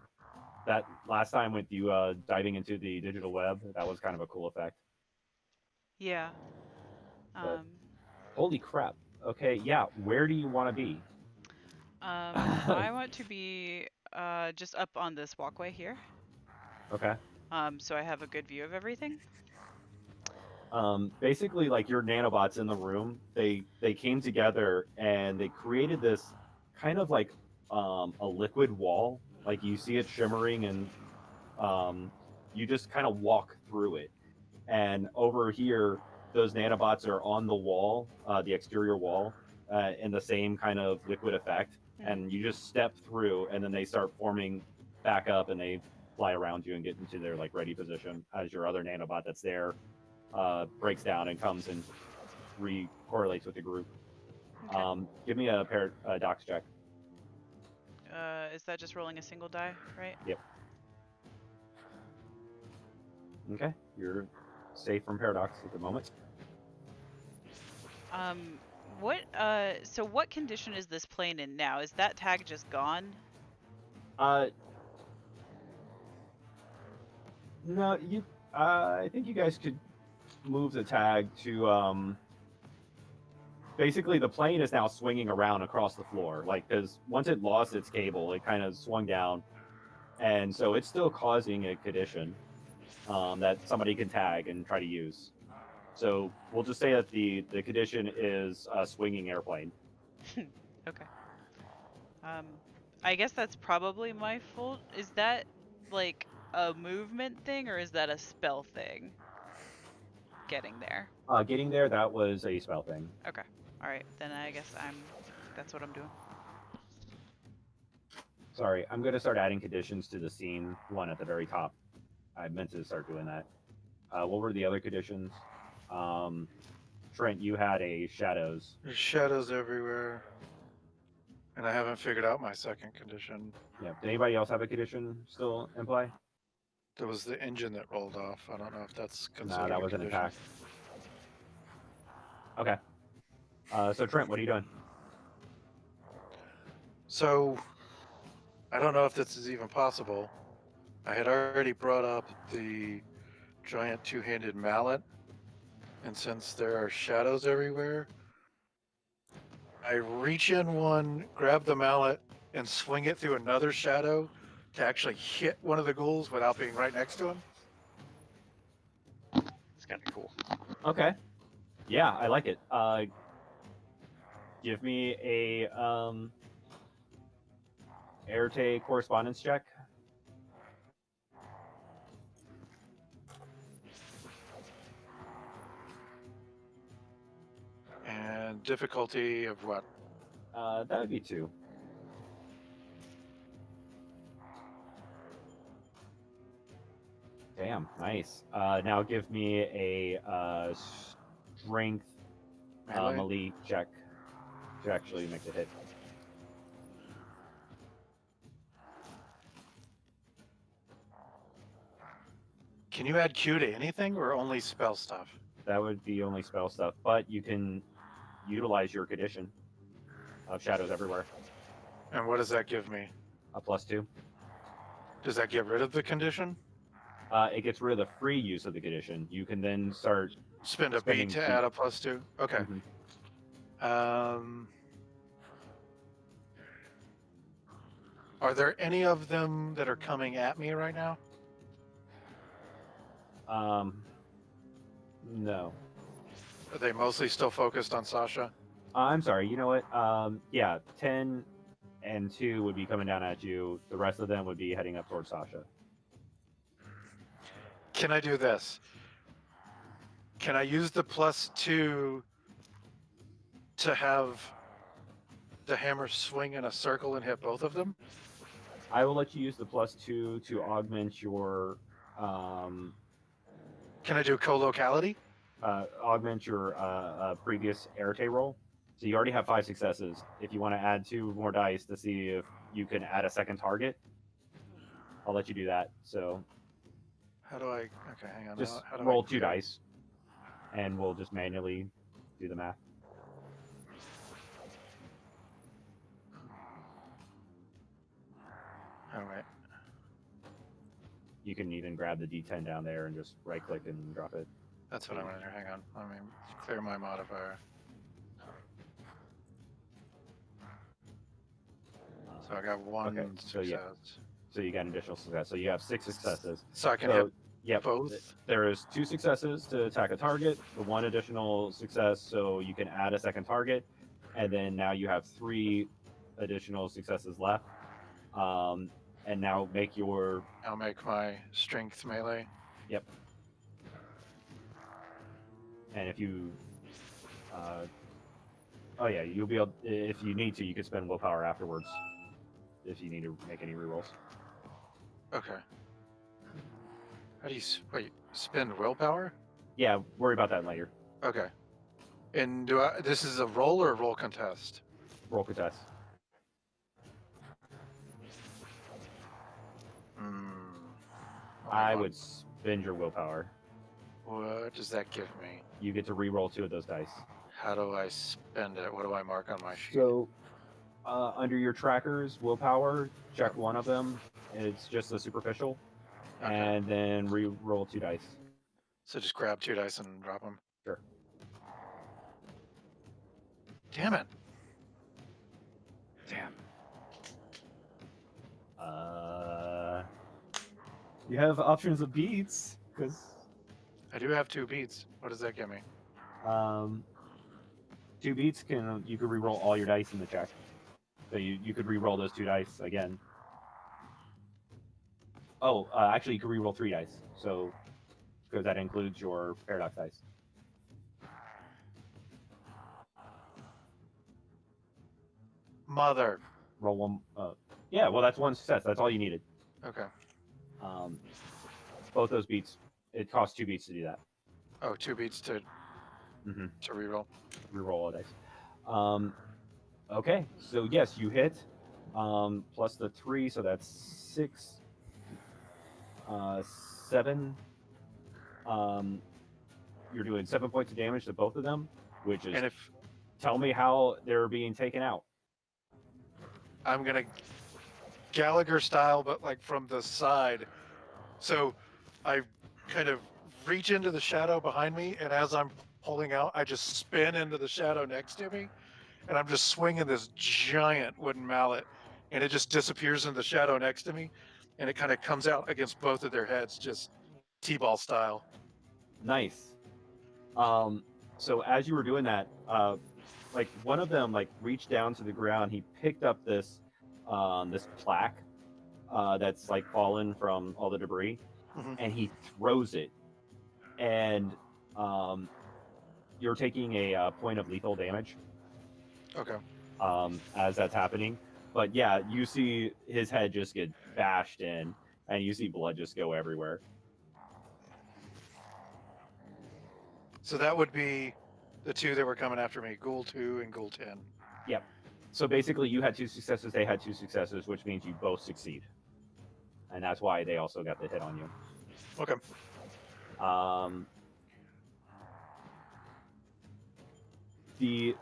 that last time with you diving into the digital web, that was kind of a cool effect. Yeah. But- Holy crap. Okay, yeah, where do you want to be? I want to be just up on this walkway here. Okay. So I have a good view of everything. Basically, like your nanobots in the room, they came together and they created this kind of like a liquid wall. Like you see it shimmering, and you just kind of walk through it. And over here, those nanobots are on the wall, the exterior wall, in the same kind of liquid effect. And you just step through, and then they start forming back up, and they fly around you and get into their like ready position as your other nanobot that's there breaks down and comes and correlates with the group. Okay. Give me a paradox check. Is that just rolling a single die, right? Yep. Okay, you're safe from paradox at the moment. So what condition is this plane in now? Is that tag just gone? No, you. I think you guys could move the tag to. Basically, the plane is now swinging around across the floor, like because once it lost its cable, it kind of swung down, and so it's still causing a condition that somebody can tag and try to use. So we'll just say that the condition is a swinging airplane. Okay. I guess that's probably my fault. Is that like a movement thing or is that a spell thing? Getting there. Getting there, that was a spell thing. Okay. All right. Then I guess that's what I'm doing. Sorry, I'm going to start adding conditions to the scene one at the very top. I meant to start doing that. What were the other conditions? Trent, you had a shadows. There's shadows everywhere. And I haven't figured out my second condition. Yeah. Did anybody else have a condition still in play? There was the engine that rolled off. I don't know if that's considered No, that a was an condition. attack. Okay. So Trent, what are you doing? So, I don't know if this is even possible. I had already brought up the giant two-handed mallet, and since there are shadows everywhere, I reach in one, grab the mallet, and swing it through another shadow to actually hit one of the ghouls without being right next to him. It's kind of cool. Okay. Yeah, I like it. Give me a Arte correspondence check. And difficulty of what? That would be 2. Damn, nice. Now give me a strength Melee? melee check to actually make the hit. Can you add Q to anything or only spell stuff? That would be only spell stuff, but you can utilize your condition of shadows everywhere. And what does that give me? A +2. Does that get rid of the condition? It gets rid of the free use of the condition. You can then start Spend a spending beat to beat. add a +2? Okay. Mhm. Are there any of them that are coming at me right now? No. Are they mostly still focused on Sasha? I'm sorry. You know what? Yeah, 10 and 2 would be coming down at you. The rest of them would be heading up towards Sasha. Can I do this? Can I use the +2 to have the hammer swing in a circle and hit both of them? I will let you use the +2 to augment your Can I do co-locality? previous Arte roll. So you already have 5 successes. If you want to add 2 more dice to see if you can add a second target, I'll let you do that. So How do I? Okay, hang on. just How do roll I 2 dice, and we'll just manually do the math. All right. You can even grab the D10 down there and just right-click and drop it. That's what I'm gonna do. Hang on. Let me clear my modifier. So I got one Okay, so success. yeah. So you got an additional success. So you have 6 successes. So I can So, hit yep, both. there is 2 successes to attack a target, the 1 additional success so you can add a second target, and then now you have 3 additional successes left. And now make your I'll make my strength melee. Yep. And if you, oh yeah, you'll be able. If you need to, you can spend willpower afterwards. If you need to make any rerolls. Okay. How do you wait? Spend willpower? Yeah, worry about that later. Okay. And do I? This is a roll or a roll contest? Roll contest. I would spend your willpower. What does that give me? You get to re-roll 2 of those dice. How do I spend it? What do I mark on my sheet? So, under your trackers, willpower, check one of them. It's just a superficial, Okay. and then re-roll 2 dice. So just grab 2 dice and drop them. Sure. Damn it! Damn. You have options of beats, because I do have 2 beats. What does that give me? 2 beats you could re-roll all your dice in the check. So you could re-roll those 2 dice again. Oh, actually, you could re-roll 3 dice. So, because that includes your paradox dice. Mother. Roll 1. Yeah, well, that's 1 success. That's all you needed. Okay. Both those beats. It costs 2 beats to do that. Oh, 2 beats to reroll. Reroll all dice. Okay, so yes, you hit. Plus the 3, so that's 6. 7. You're doing 7 points of damage to both of them, which is. And if Tell me how they're being taken out. I'm gonna Gallagher style, but like from the side. So I kind of reach into the shadow behind me, and as I'm pulling out, I just spin into the shadow next to me, and I'm just swinging this giant wooden mallet, and it just disappears in the shadow next to me, and it kind of comes out against both of their heads, just T-ball style. Nice. So as you were doing that, like one of them like reached down to the ground. He picked up this this plaque that's like fallen from all the debris, and he throws it, and you're taking a point of lethal damage. Okay. As that's happening, but yeah, you see his head just get bashed in, and you see blood just go everywhere. So that would be the 2 that were coming after me, Ghoul 2 and Ghoul 10. Yep. So basically, you had 2 successes, they had 2 successes, which means you both succeed. And that's why they also got the hit on you. Okay. The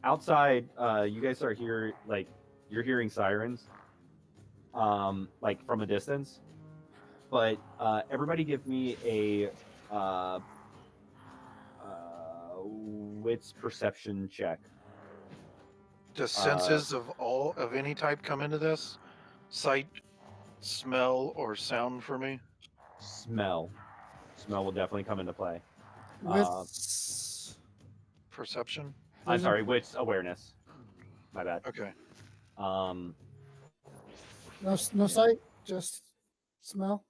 outside, you guys are here, like, you're hearing sirens, like, from a distance. But everybody give me a wits perception check. Does senses of any type come into this? Sight, smell, or sound for me? Smell will definitely come into play. With Perception? I'm sorry, wits awareness. My bad. Okay. no sight, just smell.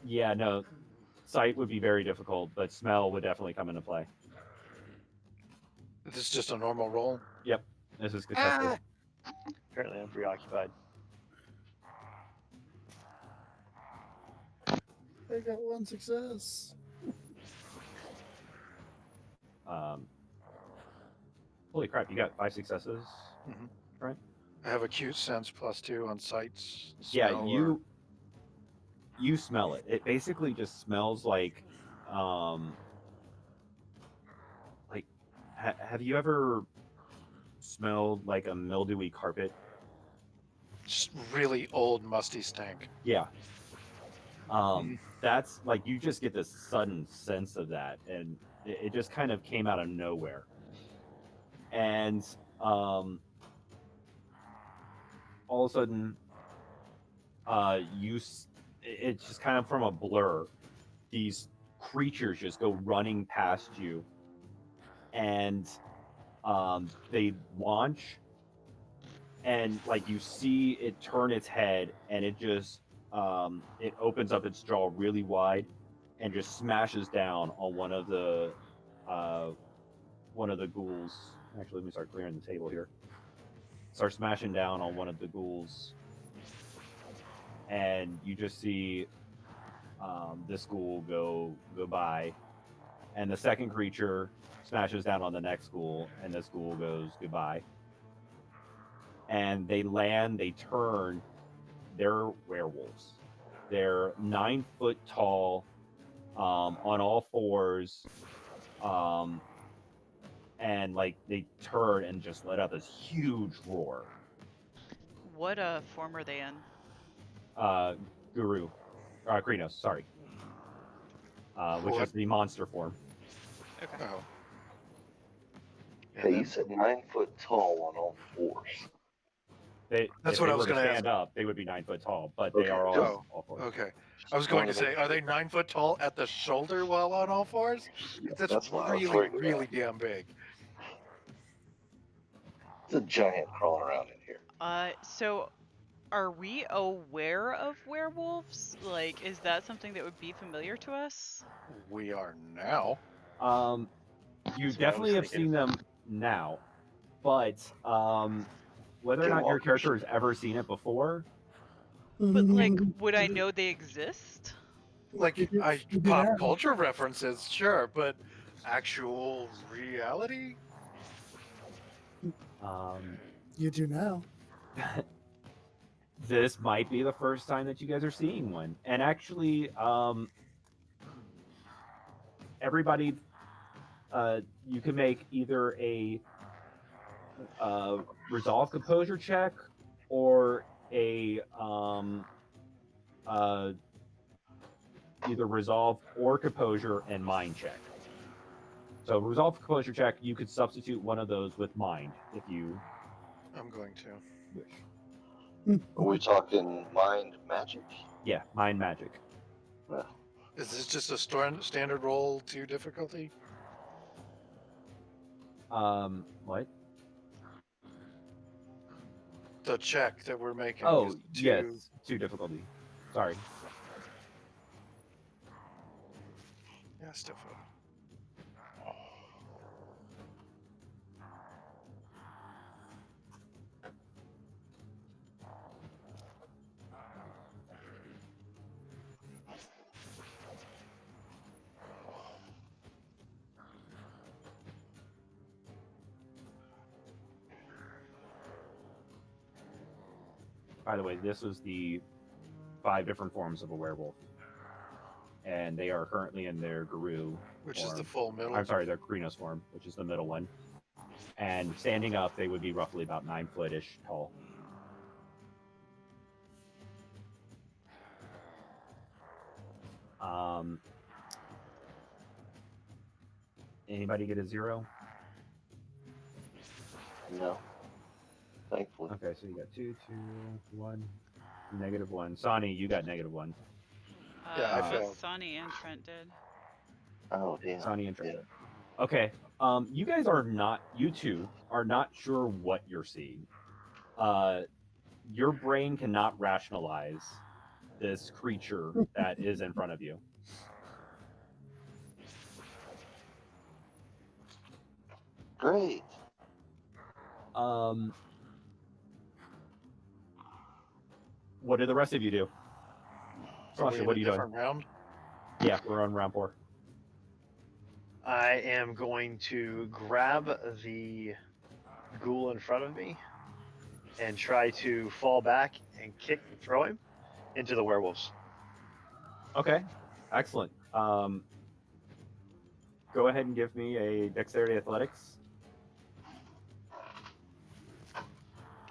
Yeah, no. Sight would be very difficult, but smell would definitely come into play. This is just a normal roll? Yep. This is contested. Apparently, I'm preoccupied. I got 1 success. Holy crap, you got 5 successes? Mhm. Right? I have acute sense +2 on sights. Yeah, smell, you smell it. It basically just smells like have you ever smelled like a mildewy carpet? just really old, musty stink. Yeah. That's like you just get this sudden sense of that, and it just kind of came out of nowhere. And all of a sudden, it's just kind of from a blur. These creatures just go running past you, and they launch, and like you see it turn its head, and it just it opens up its jaw really wide, and just smashes down on one of the ghouls. Actually, let me start clearing the table here. Start smashing down on one of the ghouls, and you just see this ghoul go by, and the second creature smashes down on the next ghoul, and this ghoul goes goodbye. And they land, they turn, they're werewolves. They're 9 foot tall, on all fours, and like they turn and just let out this huge roar. What form are they in? Krynos, sorry. Which is the monster form. Okay. Oh. Hey, you said 9 foot tall on all fours. That's if what they I was were to gonna stand ask. up, they would be 9 foot tall, but Okay, they are Oh, all fours. Okay. I was going to say, are they 9 foot tall at the shoulder while on all fours? That's what I was really, worried really about. damn big. It's a giant crawling around in here. So are we aware of werewolves? Like, is that something that would be familiar to us? We are now. You That's what I was definitely have thinking. seen them now, but whether or not your character has ever seen it before, But like, would I know they exist? Like, You do pop now. culture references, sure, but actual reality? You do now. this might be the first time that you guys are seeing one. And actually, everybody, you can make either a resolve composure check or a either resolve or composure and mind check. So resolve composure check, you could substitute one of those with mind if you I'm going to. wish. Are we talking mind magic? Yeah, mind magic. Well, Is this just a standard roll 2 difficulty? What? The check that we're making Oh, is 2. yes, 2 difficulty. Sorry. Yeah, stiff. By the way, this is the 5 different forms of a werewolf. And they are currently in their Guru Which form. is the full middle. I'm sorry, their Krynos form, which is the middle one. And standing up, they would be roughly about 9 foot-ish tall. Anybody get a 0? no. Thankfully. Okay, so you got 2, 2, 1, -1. Sonny, you got -1. Yeah, I Both failed. Sonny and Trent did. Oh, damn. Sonny and Trent. Yeah. Okay, you guys you two are not sure what you're seeing. Your brain cannot rationalize this creature that is in front of you. Great. What did the rest of you do? Are we Sasha, in what a are you doing? different round? Yeah, we're on round 4. I am going to grab the ghoul in front of me and try to fall back and throw him into the werewolves. Okay, excellent. Go ahead and give me a dexterity athletics.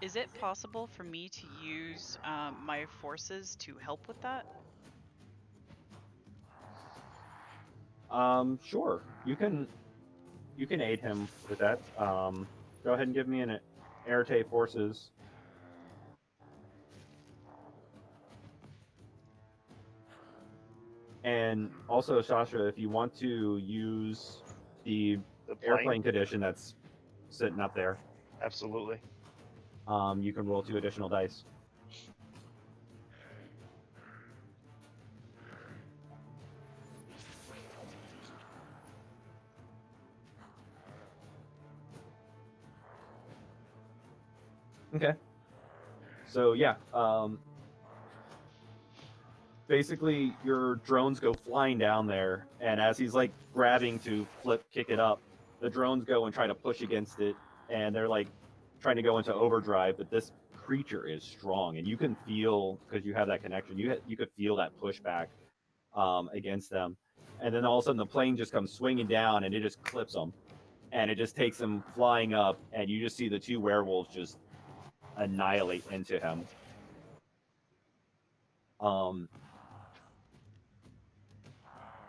Is it possible for me to use my forces to help with that? Sure. You can aid him with that. Go ahead and give me an Arete Forces. And also, Shasha, if you want to use the The plane? airplane condition that's sitting up there, Absolutely. you can roll 2 additional dice. Okay. So yeah, basically your drones go flying down there, and as he's like grabbing to kick it up, the drones go and try to push against it, and they're like trying to go into overdrive. But this creature is strong, and you can feel, because you have that connection, you could feel that pushback against them. And then all of a sudden the plane just comes swinging down, and it just clips them, and it just takes them flying up, and you just see the 2 werewolves just annihilate into him.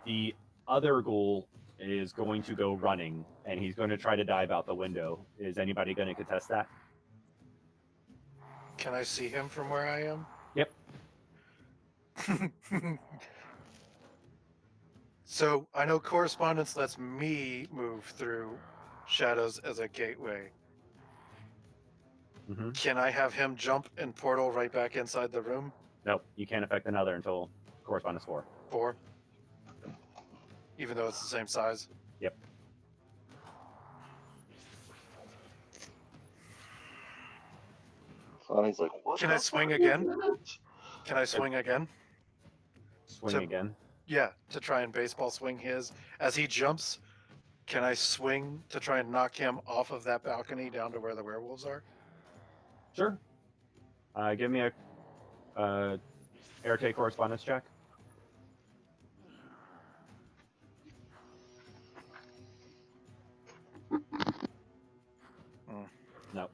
The other ghoul is going to go running, and he's going to try to dive out the window. Is anybody going to contest that? Can I see him from where I am? Yep. So I know correspondence lets me move through shadows as a gateway. Mm-hmm. Can I have him jump and portal right back inside the room? Nope, you can't affect another until correspondence 4. 4? Even though it's the same size? Yep. Sonny's like, what? Can the I swing fuck again? is that? Can I swing again? Swing So- again. Yeah, to try and baseball swing his. As he jumps, can I swing to try and knock him off of that balcony down to where the werewolves are? Sure. Give me a air correspondence check. No.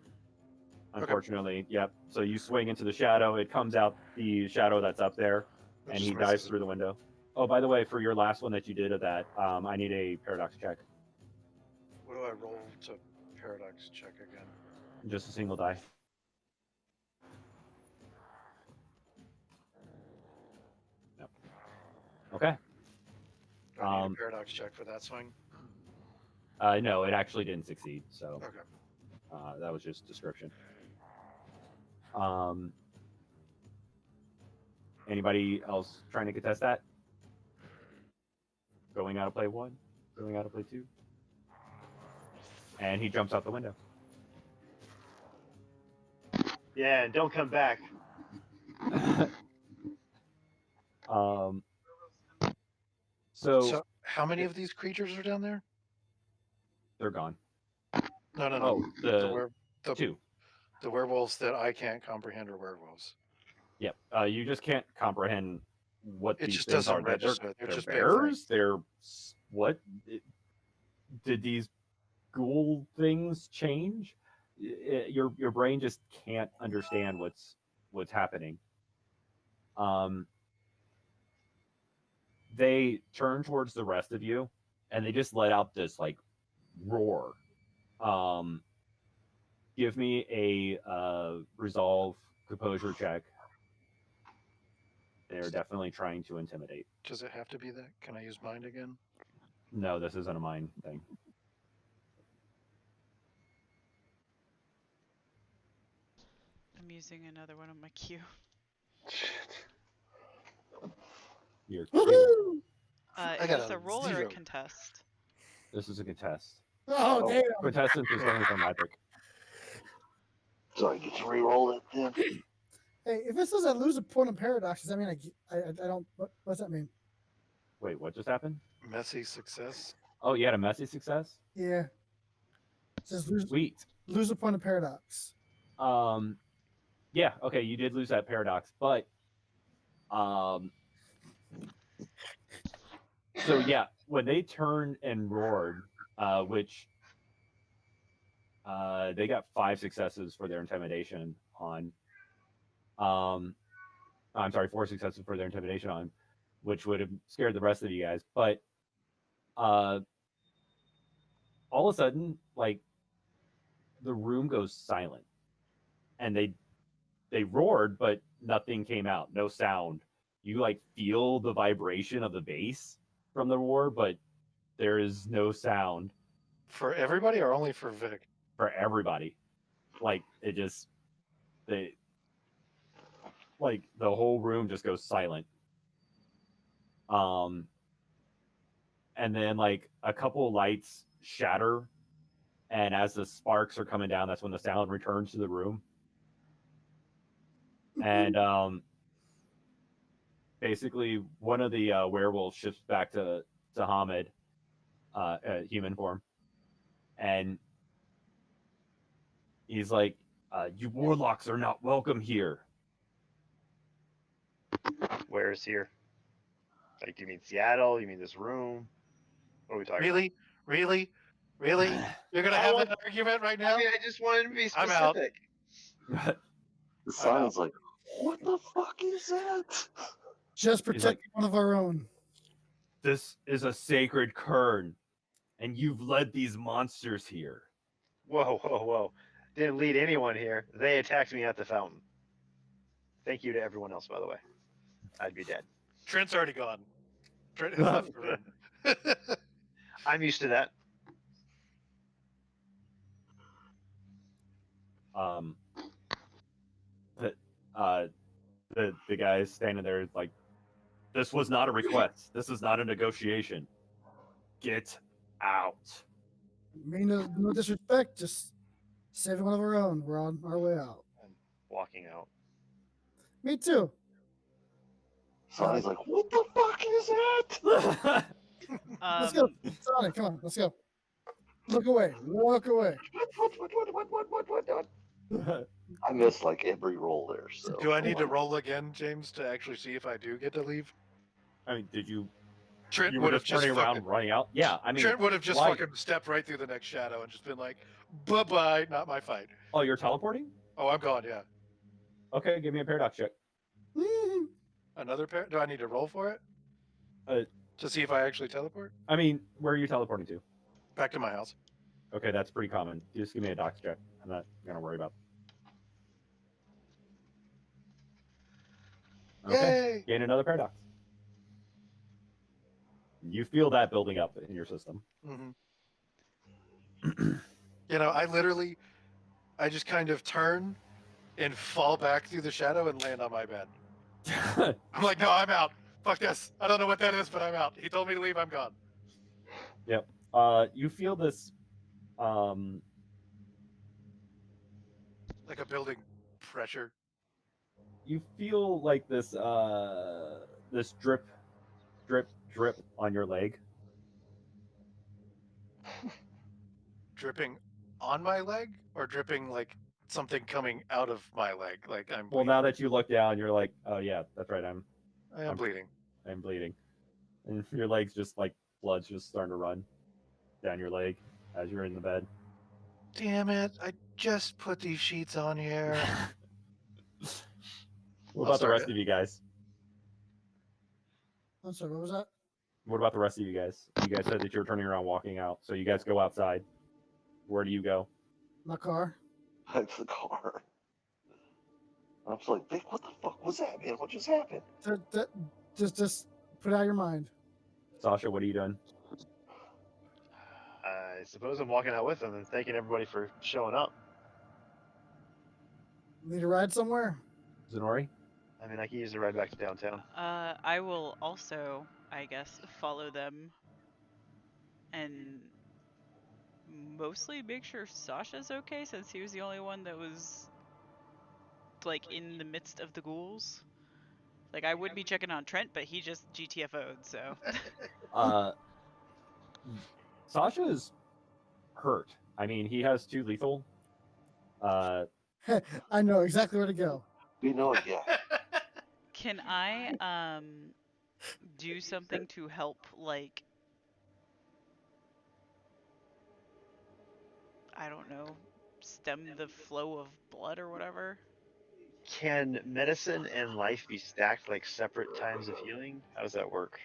Unfortunately, yep. So you swing into the shadow. It comes out the shadow that's up there, and Which he is dives misses. through the window. Oh, by the way, for your last one that you did of that, I need a paradox check. What do I roll to paradox check again? Just a single die. No. Okay. Do I need a paradox check for that swing? No, it actually didn't succeed. So Okay. that was just description. Anybody else trying to contest that? Going out of play 1, going out of play 2, and he jumps out the window. Yeah, and don't come back. So how many of these creatures are down there? They're gone. No. Oh, the 2. The werewolves that I can't comprehend are werewolves. Yep. You just can't comprehend what It these just things doesn't are. register. They're They're just big bears. They're what? Did these ghoul things change? Your brain just can't understand what's happening. They turn towards the rest of you, and they just let out this like roar. Give me a resolve composure check. They're definitely trying to intimidate. Does it have to be that? Can I use mind again? No, this isn't a mind thing. I'm using another one on my queue. Your Woohoo! I Is got this a a roll or a 0. contest? This is a contest. Oh, damn. Contestant is only from Epic. So I get to re-roll it then. Hey, if it says I lose a point of paradox, does that mean I don't? What's that mean? Wait, what just happened? Messy success. Oh, you had a messy success? Yeah. It says Sweet. lose a point of paradox. Yeah, okay, you did lose that paradox, but so yeah, when they turned and roared, which they got 5 successes for their intimidation on. I'm sorry, 4 successes for their intimidation on, which would have scared the rest of you guys. But all of a sudden, like the room goes silent, and they roared, but nothing came out, no sound. you like feel the vibration of the bass from the roar, but there is no sound For everybody or only for Vic? for everybody. Like it just they like the whole room just goes silent. And then like a couple lights shatter, and as the sparks are coming down, that's when the sound returns to the room. And basically one of the werewolves shifts back to Hamid, human form, and he's like, "You warlocks are not welcome here." Where is here? Like, you mean Seattle? You mean this room? What are we talking Really? Really? Really? You're gonna I have want- that argument right about? now? I mean, I just wanted to be I'm out. specific. The sounds like, what the fuck is that? Just He's protect one of our own. This is a sacred cairn, and you've led these monsters here. Whoa, whoa, whoa. Didn't lead anyone here. They attacked me at the fountain. Thank you to everyone else, by the way. I'd be dead. Trent's already gone. Trent has left the room. I'm used to that. The guy standing there is like, "This was not a request. This is not a negotiation. Get out." mean no disrespect, just saving one of our own. We're on our way out. I'm walking out. Me too. Sonny's like, what the fuck is that? Let's go. Sonic, come on, let's go. Look away. Walk away. What? I missed like every roll there. So Do I need to roll again, James, to actually see if I do get to leave? I mean, did you? Trent You would were have just just turning around, fucking, running out. Yeah, I mean, Trent would have just why? fucking stepped right through the next shadow and just been like, bye bye, not my fight. Oh, you're teleporting? Oh, I'm gone. Yeah. Okay, give me a paradox check. Another pair? Do I need to roll for it? To see if I actually teleport? I mean, where are you teleporting to? Back to my house. Okay, that's pretty common. Just give me a dox check. I'm not gonna worry about. Okay, Yay! gain another paradox. You feel that building up in your system. Mm-hmm. You know, I just kind of turn and fall back through the shadow and land on my bed. I'm like, no, I'm out. Fuck this. I don't know what that is, but I'm out. He told me to leave. I'm gone. Yep. You feel this. Like a building pressure. You feel like this. This drip, drip, drip on your leg. Dripping on my leg or dripping like something coming out of my leg? Like I'm Well, bleeding. now that you look down, you're like, oh yeah, that's right. I am I'm- bleeding. I'm bleeding, and your leg's just like blood's just starting to run down your leg as you're in the bed. Damn it. I just put these sheets on here. What I'll about the start rest it. of you guys? I'm sorry, what was that? What about the rest of you guys? You guys said that you were turning around, walking out. So you guys go outside. Where do you go? My car. Back to the car. I was like, Vic, what the fuck was that, man? What just happened? Just put it out of your mind. Sasha, what are you doing? I suppose I'm walking out with them and thanking everybody for showing up. Need a ride somewhere? Zenori? I mean, I can use the ride back to downtown. I will also, I guess, follow them and mostly make sure Sasha's okay, since he was the only one that was like in the midst of the ghouls. Like, I would be checking on Trent, but he just GTFO'd, so. Sasha is hurt. I mean, he has 2 lethal. I know exactly where to go. We know it, yeah. Can I do something to help, like, I don't know, stem the flow of blood or whatever? Can medicine and life be stacked like separate times of healing? How does that work?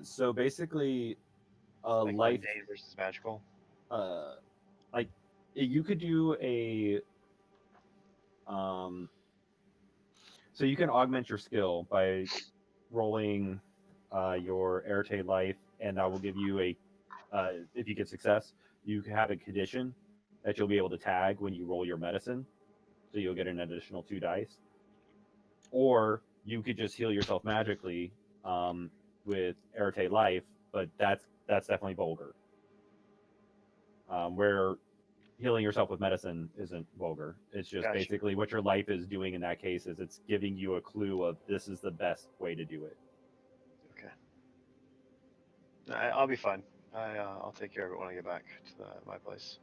So basically, Like life. mundane versus magical? Like you could do a So you can augment your skill by rolling your Arete life, and I will give you a if you get success, you can have a condition that you'll be able to tag when you roll your medicine, so you'll get an additional 2 dice. Or you could just heal yourself magically with Arete life, but that's definitely vulgar. Where healing yourself with medicine isn't vulgar. It's just Gotcha. basically what your life is doing in that case is it's giving you a clue of this is the best way to do it. Okay. I'll be fine. I'll take care of it when I get back to my place.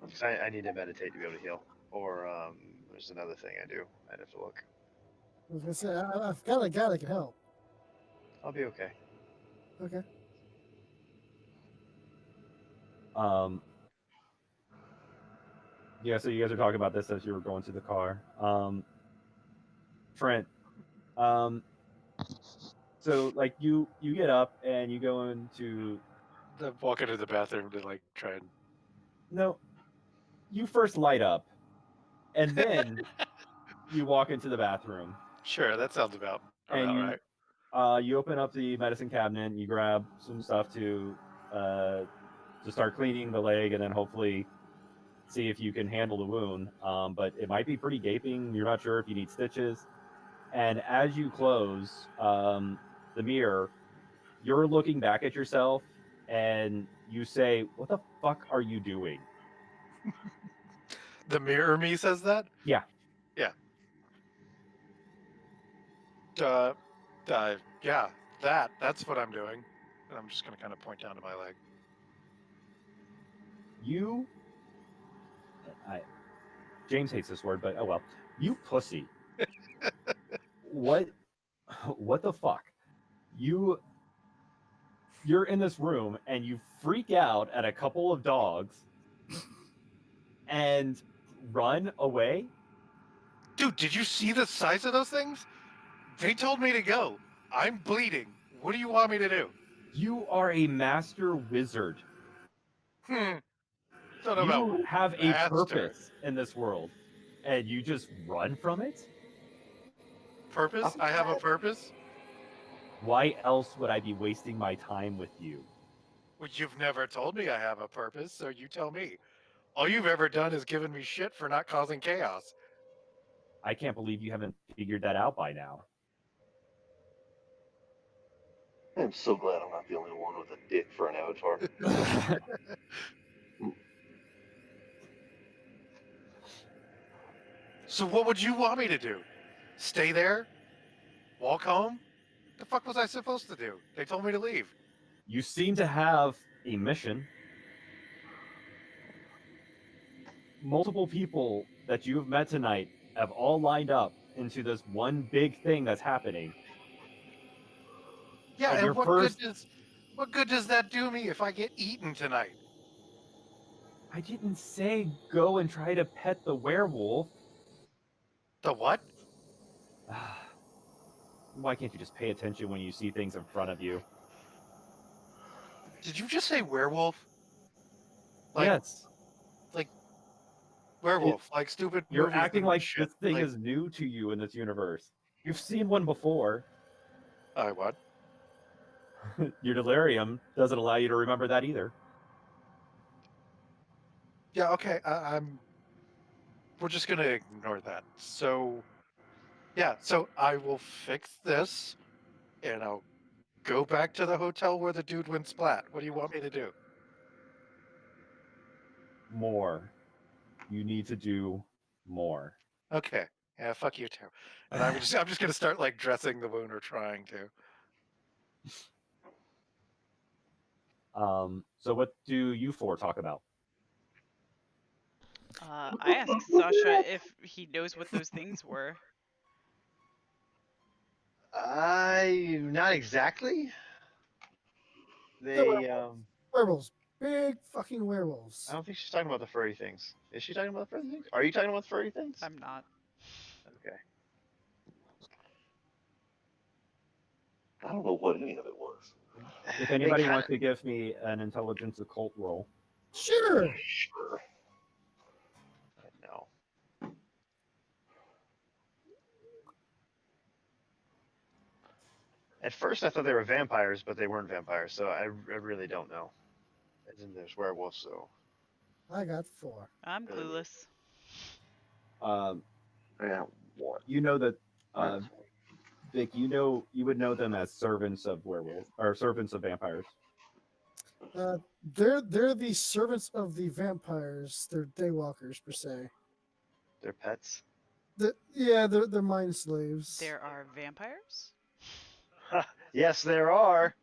Because I need to meditate to be able to heal. Or there's another thing I do. I'd have to look. I was gonna say I've got a guy that can help. I'll be okay. Okay. Yeah, so you guys are talking about this as you were going to the car. Trent, so like you get up and you go into I'm walking to the bathroom to like try and. no, you first light up, and then you walk into the bathroom. Sure, that sounds about And you, right. You open up the medicine cabinet, and you grab some stuff to start cleaning the leg, and then hopefully see if you can handle the wound. But it might be pretty gaping. You're not sure if you need stitches. And as you close the mirror, you're looking back at yourself, and you say, "What the fuck are you doing?" The mirror me says that? Yeah. Yeah. Yeah, that's what I'm doing. And I'm just going to kind of point down to my leg. James hates this word, but oh well. You pussy. What the fuck? You're in this room and you freak out at a couple of dogs and run away? Dude, did you see the size of those things? They told me to go. I'm bleeding. What do you want me to do? You are a master wizard. Don't know You about have a master. purpose in this world, and you just run from it? Purpose? I have a purpose? Why else would I be wasting my time with you? Well, you've never told me I have a purpose, so you tell me. All you've ever done is given me shit for not causing chaos. I can't believe you haven't figured that out by now. I'm so glad I'm not the only one with a dick for an avatar. So what would you want me to do? Stay there? Walk home? The fuck was I supposed to do? They told me to leave. You seem to have a mission. Multiple people that you have met tonight have all lined up into this one big thing that's happening. Yeah, and what good does that do me if I get eaten tonight? I didn't say go and try to pet the werewolf. The what? Why can't you just pay attention when you see things in front of you? Did you just say werewolf? Yes. Like werewolf, like stupid. You're movies acting and like shit. this thing is new to you in this universe. You've seen one before. What? Your delirium doesn't allow you to remember that either. Yeah, okay. We're just gonna ignore that. So, yeah. So I will fix this, and I'll go back to the hotel where the dude went splat. What do you want me to do? More. You need to do more. Okay. Yeah. Fuck you too. And I'm just gonna start like dressing the wound or trying to. So what do you four talk about? I asked Sasha if he knows what those things were. Not exactly. They Werewolves. Big fucking werewolves. I don't think she's talking about the furry things. Is she talking about the furry things? Are you talking about the furry things? I'm not. Okay. I don't know what any of it was. If anybody wants to give me an intelligence occult roll. Sure. Sure. No. At first, I thought they were vampires, but they weren't vampires, so I really don't know. And then there's werewolves, so I got 4. I'm Really weird. clueless. Um, Yeah, what? you know that, Vic, you would know them as servants of werewolves or servants of vampires. They're the servants of the vampires. They're daywalkers per se. they're pets. They're mind slaves. There are vampires? Yes, there are.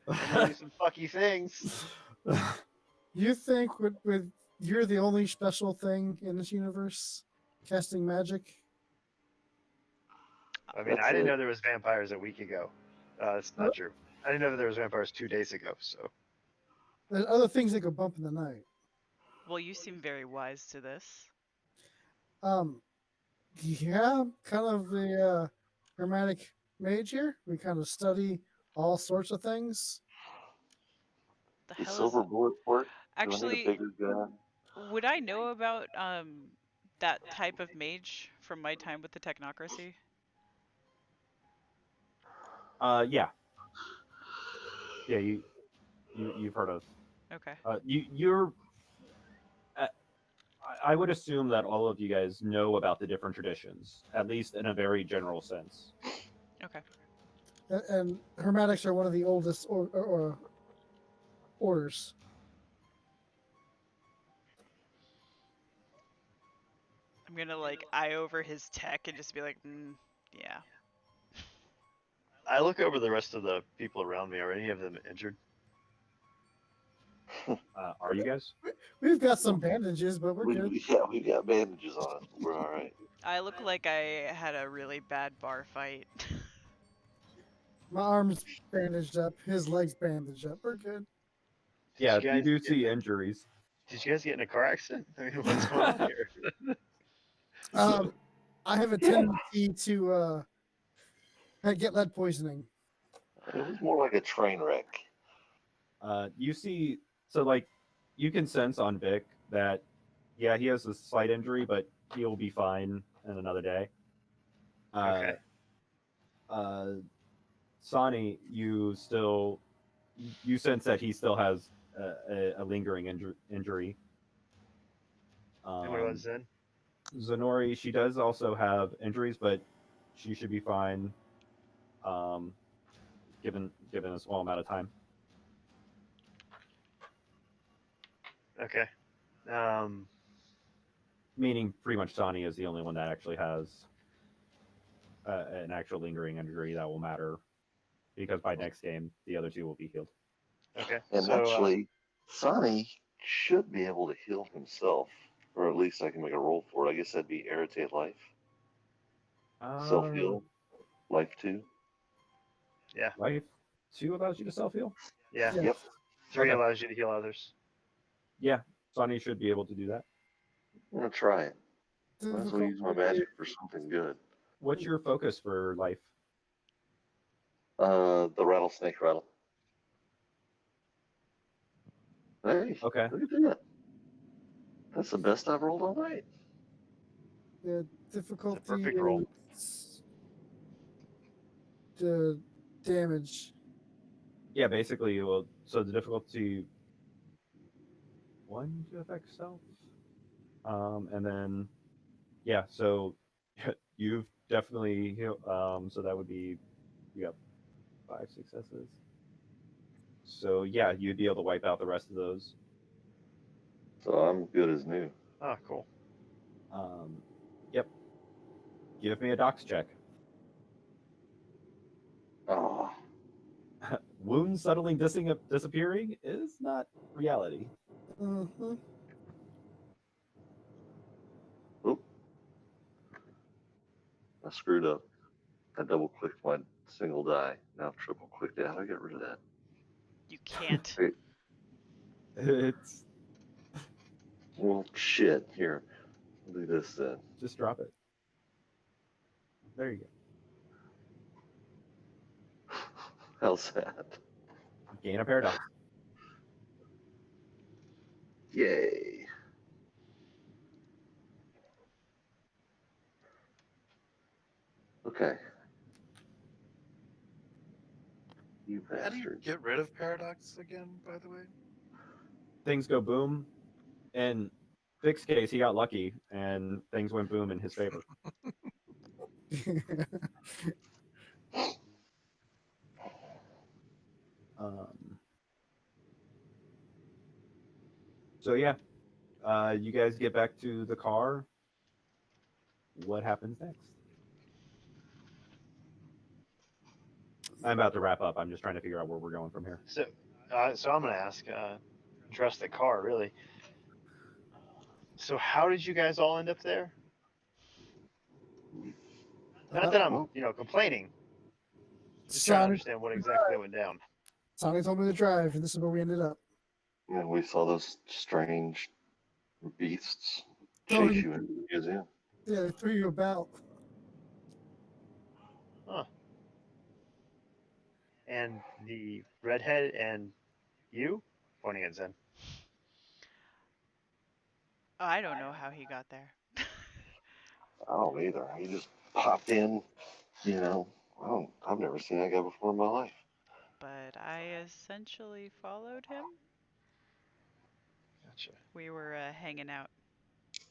And they do some fucky things. You think with you're the only special thing in this universe, casting magic? I mean, That's I didn't it. know there was vampires a week ago. That's not true. I didn't know that there was vampires 2 days ago. So There's other things that go bump in the night. Well, you seem very wise to this. Yeah, kind of the hermetic mage here. We kind of study all sorts of things. The The hell silver is bullet work? Do I need a actually? bigger gun? Would I know about that type of mage from my time with the technocracy? Yeah, you've heard of. Okay. You're. I would assume that all of you guys know about the different traditions, at least in a very general sense. Okay. And hermetics are one of the oldest orders. I'm gonna like eye over his tech and just be like, yeah. I look over the rest of the people around me. Are any of them injured? Are you guys? We've got some bandages, but we're good. We got bandages on us. We're all right. I look like I had a really bad bar fight. My arm's bandaged up. His legs bandaged up. We're good. Yeah, Did you do get- see injuries. Did you guys get in a car accident? I mean, what's going on here? I have a tendency to get lead poisoning. It was more like a train wreck. You see, so like, you can sense on Vic that, yeah, he has a slight injury, but he'll be fine in another day. Okay. Sonny, you sense that he still has a lingering injury. And what about Zen? Zenori, she does also have injuries, but she should be fine, given a small amount of time. Okay. Meaning, pretty much, Sonny is the only one that actually has an actual lingering injury that will matter, because by next game, the other two will be healed. Okay. And So actually, Sonny should be able to heal himself, or at least I can make a roll for it. I guess that'd be irritate life, self heal, life 2. Life 2 allows you to self heal. yeah. Yeah. Yep. 3 Okay. allows you to heal others. Yeah, Sonny should be able to do that. I'm gonna try it. Might as well use my Difficulty- magic for something good. What's your focus for life? The rattlesnake rattle. Hey, Okay. look at that. That's the best I've rolled all night. The difficulty perfect roll. is the damage. Yeah, basically, so the difficulty 1 to affect self, and then yeah, so you've definitely healed. So that would be, you got 5 successes. So yeah, you'd be able to wipe out the rest of those. So I'm good as new. Oh, cool. Yep. Give me a docs check. Oh, Wounds suddenly disappearing is not reality. Mm-hmm. oop. I screwed up. I double clicked my single die. Now I've triple clicked it. How do I get rid of that? You can't. Wait, It's well, shit. Here, I'll do this then. just drop it. There you go. How's that? Gain a paradox. Yay. Okay. You How do you bastard. get rid of paradox again, by the way? Things go boom. In Vic's case, he got lucky, and things went boom in his favor. So yeah, you guys get back to the car. What happens next? I'm about to wrap up. I'm just trying to figure out where we're going from here. So, so I'm gonna ask, address the car really. So how did you guys all end up there? Not that I'm, complaining. Just trying to Sonny, understand what exactly went down. Sonny told me to drive, and this is where we ended up. And we saw those strange beasts Oh, chase you into the museum. yeah, they threw you about. Huh. And the redhead and you, pointing at Zen. I don't know how he got there. I don't either. He just popped in, you know. I've never seen that guy before in my life. But I essentially followed him. Gotcha. We were hanging out,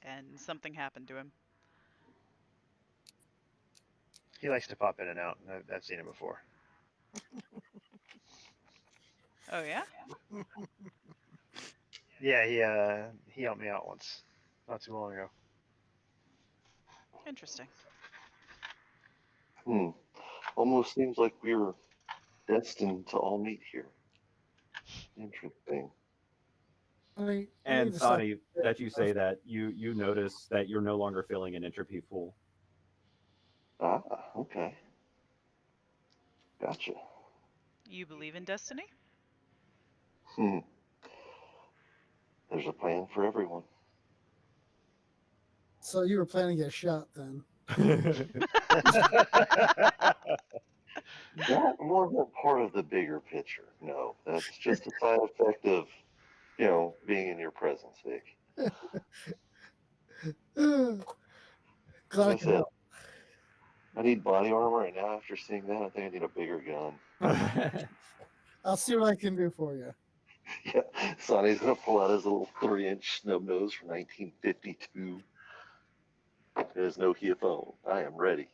and something happened to him. He likes to pop in and out. I've seen him before. Oh yeah? Yeah, he helped me out once, not too long ago. Interesting. Almost seems like we were destined to all meet here. Interesting. And Sonny, that you say that, you notice that you're no longer feeling an entropy full. Ah, okay. Gotcha. You believe in destiny? There's a plan for everyone. So you were planning to get shot then? That wasn't part of the bigger picture. No, that's just a side effect of, being in your presence, Vic. Glad I As I could said, help. I need body armor, and now after seeing that, I think I need a bigger gun. I'll see what I can do for you. Yeah, Sonny's gonna pull out his little 3-inch snub nose from 1952. There's no phone. I am ready.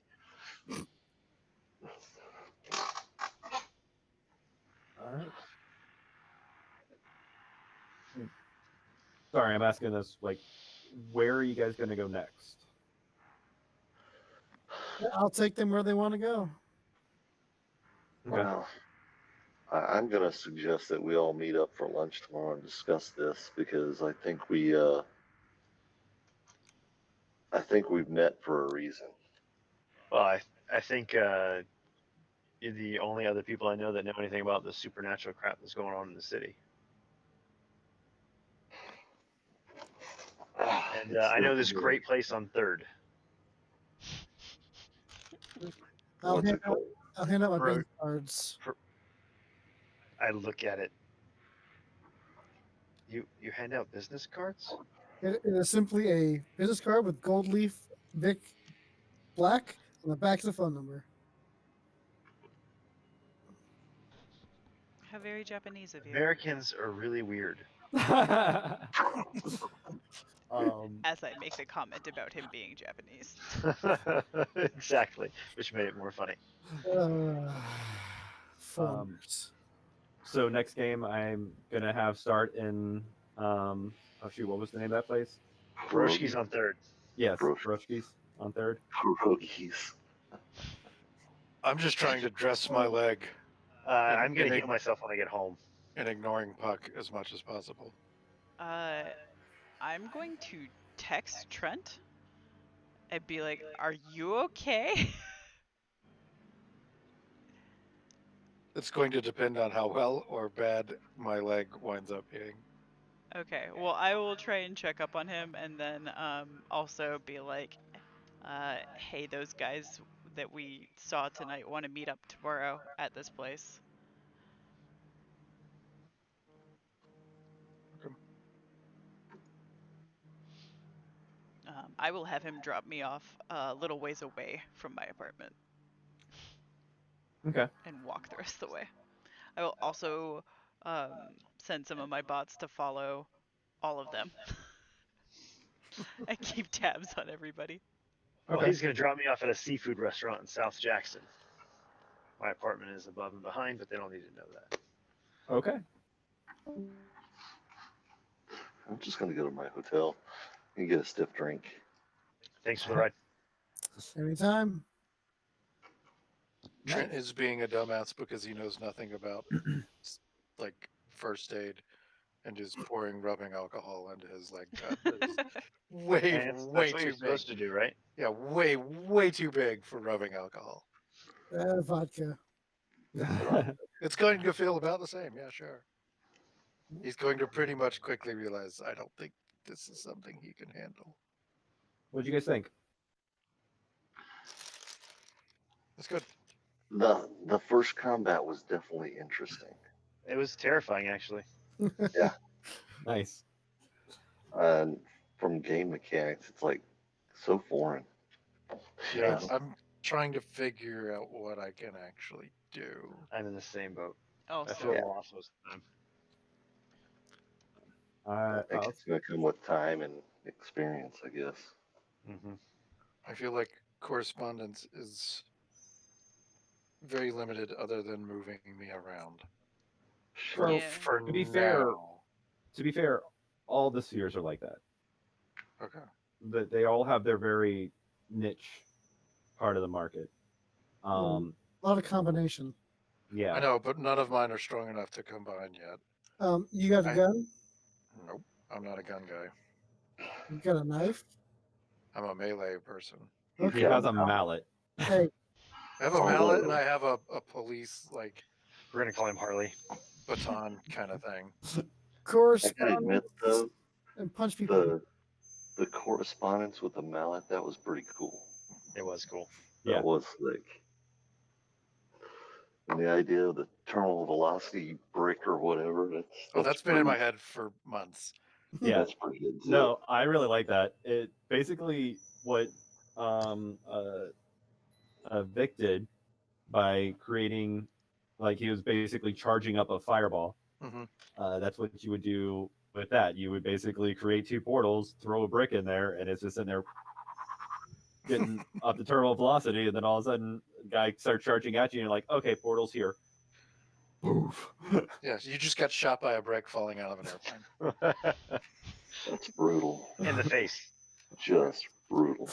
All right. Sorry, I'm asking this. Like, where are you guys going to go next? I'll take them where they want to go. Okay. Well, I'm gonna suggest that we all meet up for lunch tomorrow and discuss this because I think we've met for a reason. Well, I think you're the only other people I know that know anything about the supernatural crap that's going on in the city. And I know this great place on 3rd. I'll What's hand it called? out my Bro. business cards. I look at it. You hand out business cards? It is simply a business card with gold leaf Vic Black on the back is a phone number. How very Japanese of you. Americans are really weird. As I make the comment about him being Japanese. Exactly, which made it more funny. So next game I'm gonna have start in oh shoot, what was the name of that place? Broshki's on 3rd. Yes, Broshki's on 3rd. Pierogies. I'm just trying to dress my leg I'm gonna heal myself when I get home. and ignoring Puck as much as possible. I'm going to text Trent and be like, "Are you okay?" It's going to depend on how well or bad my leg winds up being. Okay, well, I will try and check up on him and then also be like, hey, those guys that we saw tonight want to meet up tomorrow at this place. Okay. I will have him drop me off a little ways away from my apartment. Okay. And walk the rest of the way. I will also send some of my bots to follow all of them. I keep tabs on everybody. Well, Okay. he's going to drop me off at a seafood restaurant in South Jackson. My apartment is above and behind, but they don't need to know that. Okay. I'm just gonna go to my hotel and get a stiff drink. Thanks for the ride. Anytime. Trent is being a dumbass because he knows nothing about like first aid and is pouring rubbing alcohol into his leg cut. That is way, And that's way what too you're big. supposed to do, right? Yeah, way too big for rubbing alcohol. Vodka. It's going to feel about the same. Yeah, sure. He's going to pretty much quickly realize, I don't think this is something he can handle. What'd you guys think? It's good. The first combat was definitely interesting. It was terrifying, actually. Nice. And from game mechanics, it's like so foreign. Yeah, Yes. I'm trying to figure out what I can actually do. I'm in the same boat. Oh, I so feel lost most of the time. I think it's gonna come with time and experience, I guess. Mm-hmm. I feel like correspondence is very limited other than moving me around. Sure. Yeah. For To be now. fair, all the spheres are like that. Okay. That they all have their very niche part of the market. A lot of combination. Yeah. I know, but none of mine are strong enough to combine yet. You got a gun? Nope. I'm not a gun guy. You got a knife? I'm a melee person. He has a mallet. Hey, I have a mallet and I have a police like We're gonna call him Harley. baton kind of thing. I gotta correspondence admit though, and punch people. the correspondence with the mallet, that was pretty cool. It was cool. Yeah. That was slick. And the idea of the terminal velocity brick or whatever, That's been in my head for months. Yeah. That's pretty good too. No, I really like that. It basically what Vic did by creating, like, he was basically charging up a fireball. Mm-hmm. That's what you would do with that. You would basically create two portals, throw a brick in there, and it's just in there getting up the terminal velocity, and then all of a sudden, a guy starts charging at you, and you're like, okay, portal's here. Poof. Yes, you just got shot by a brick falling out of an airplane. That's brutal. In the face. Just brutal.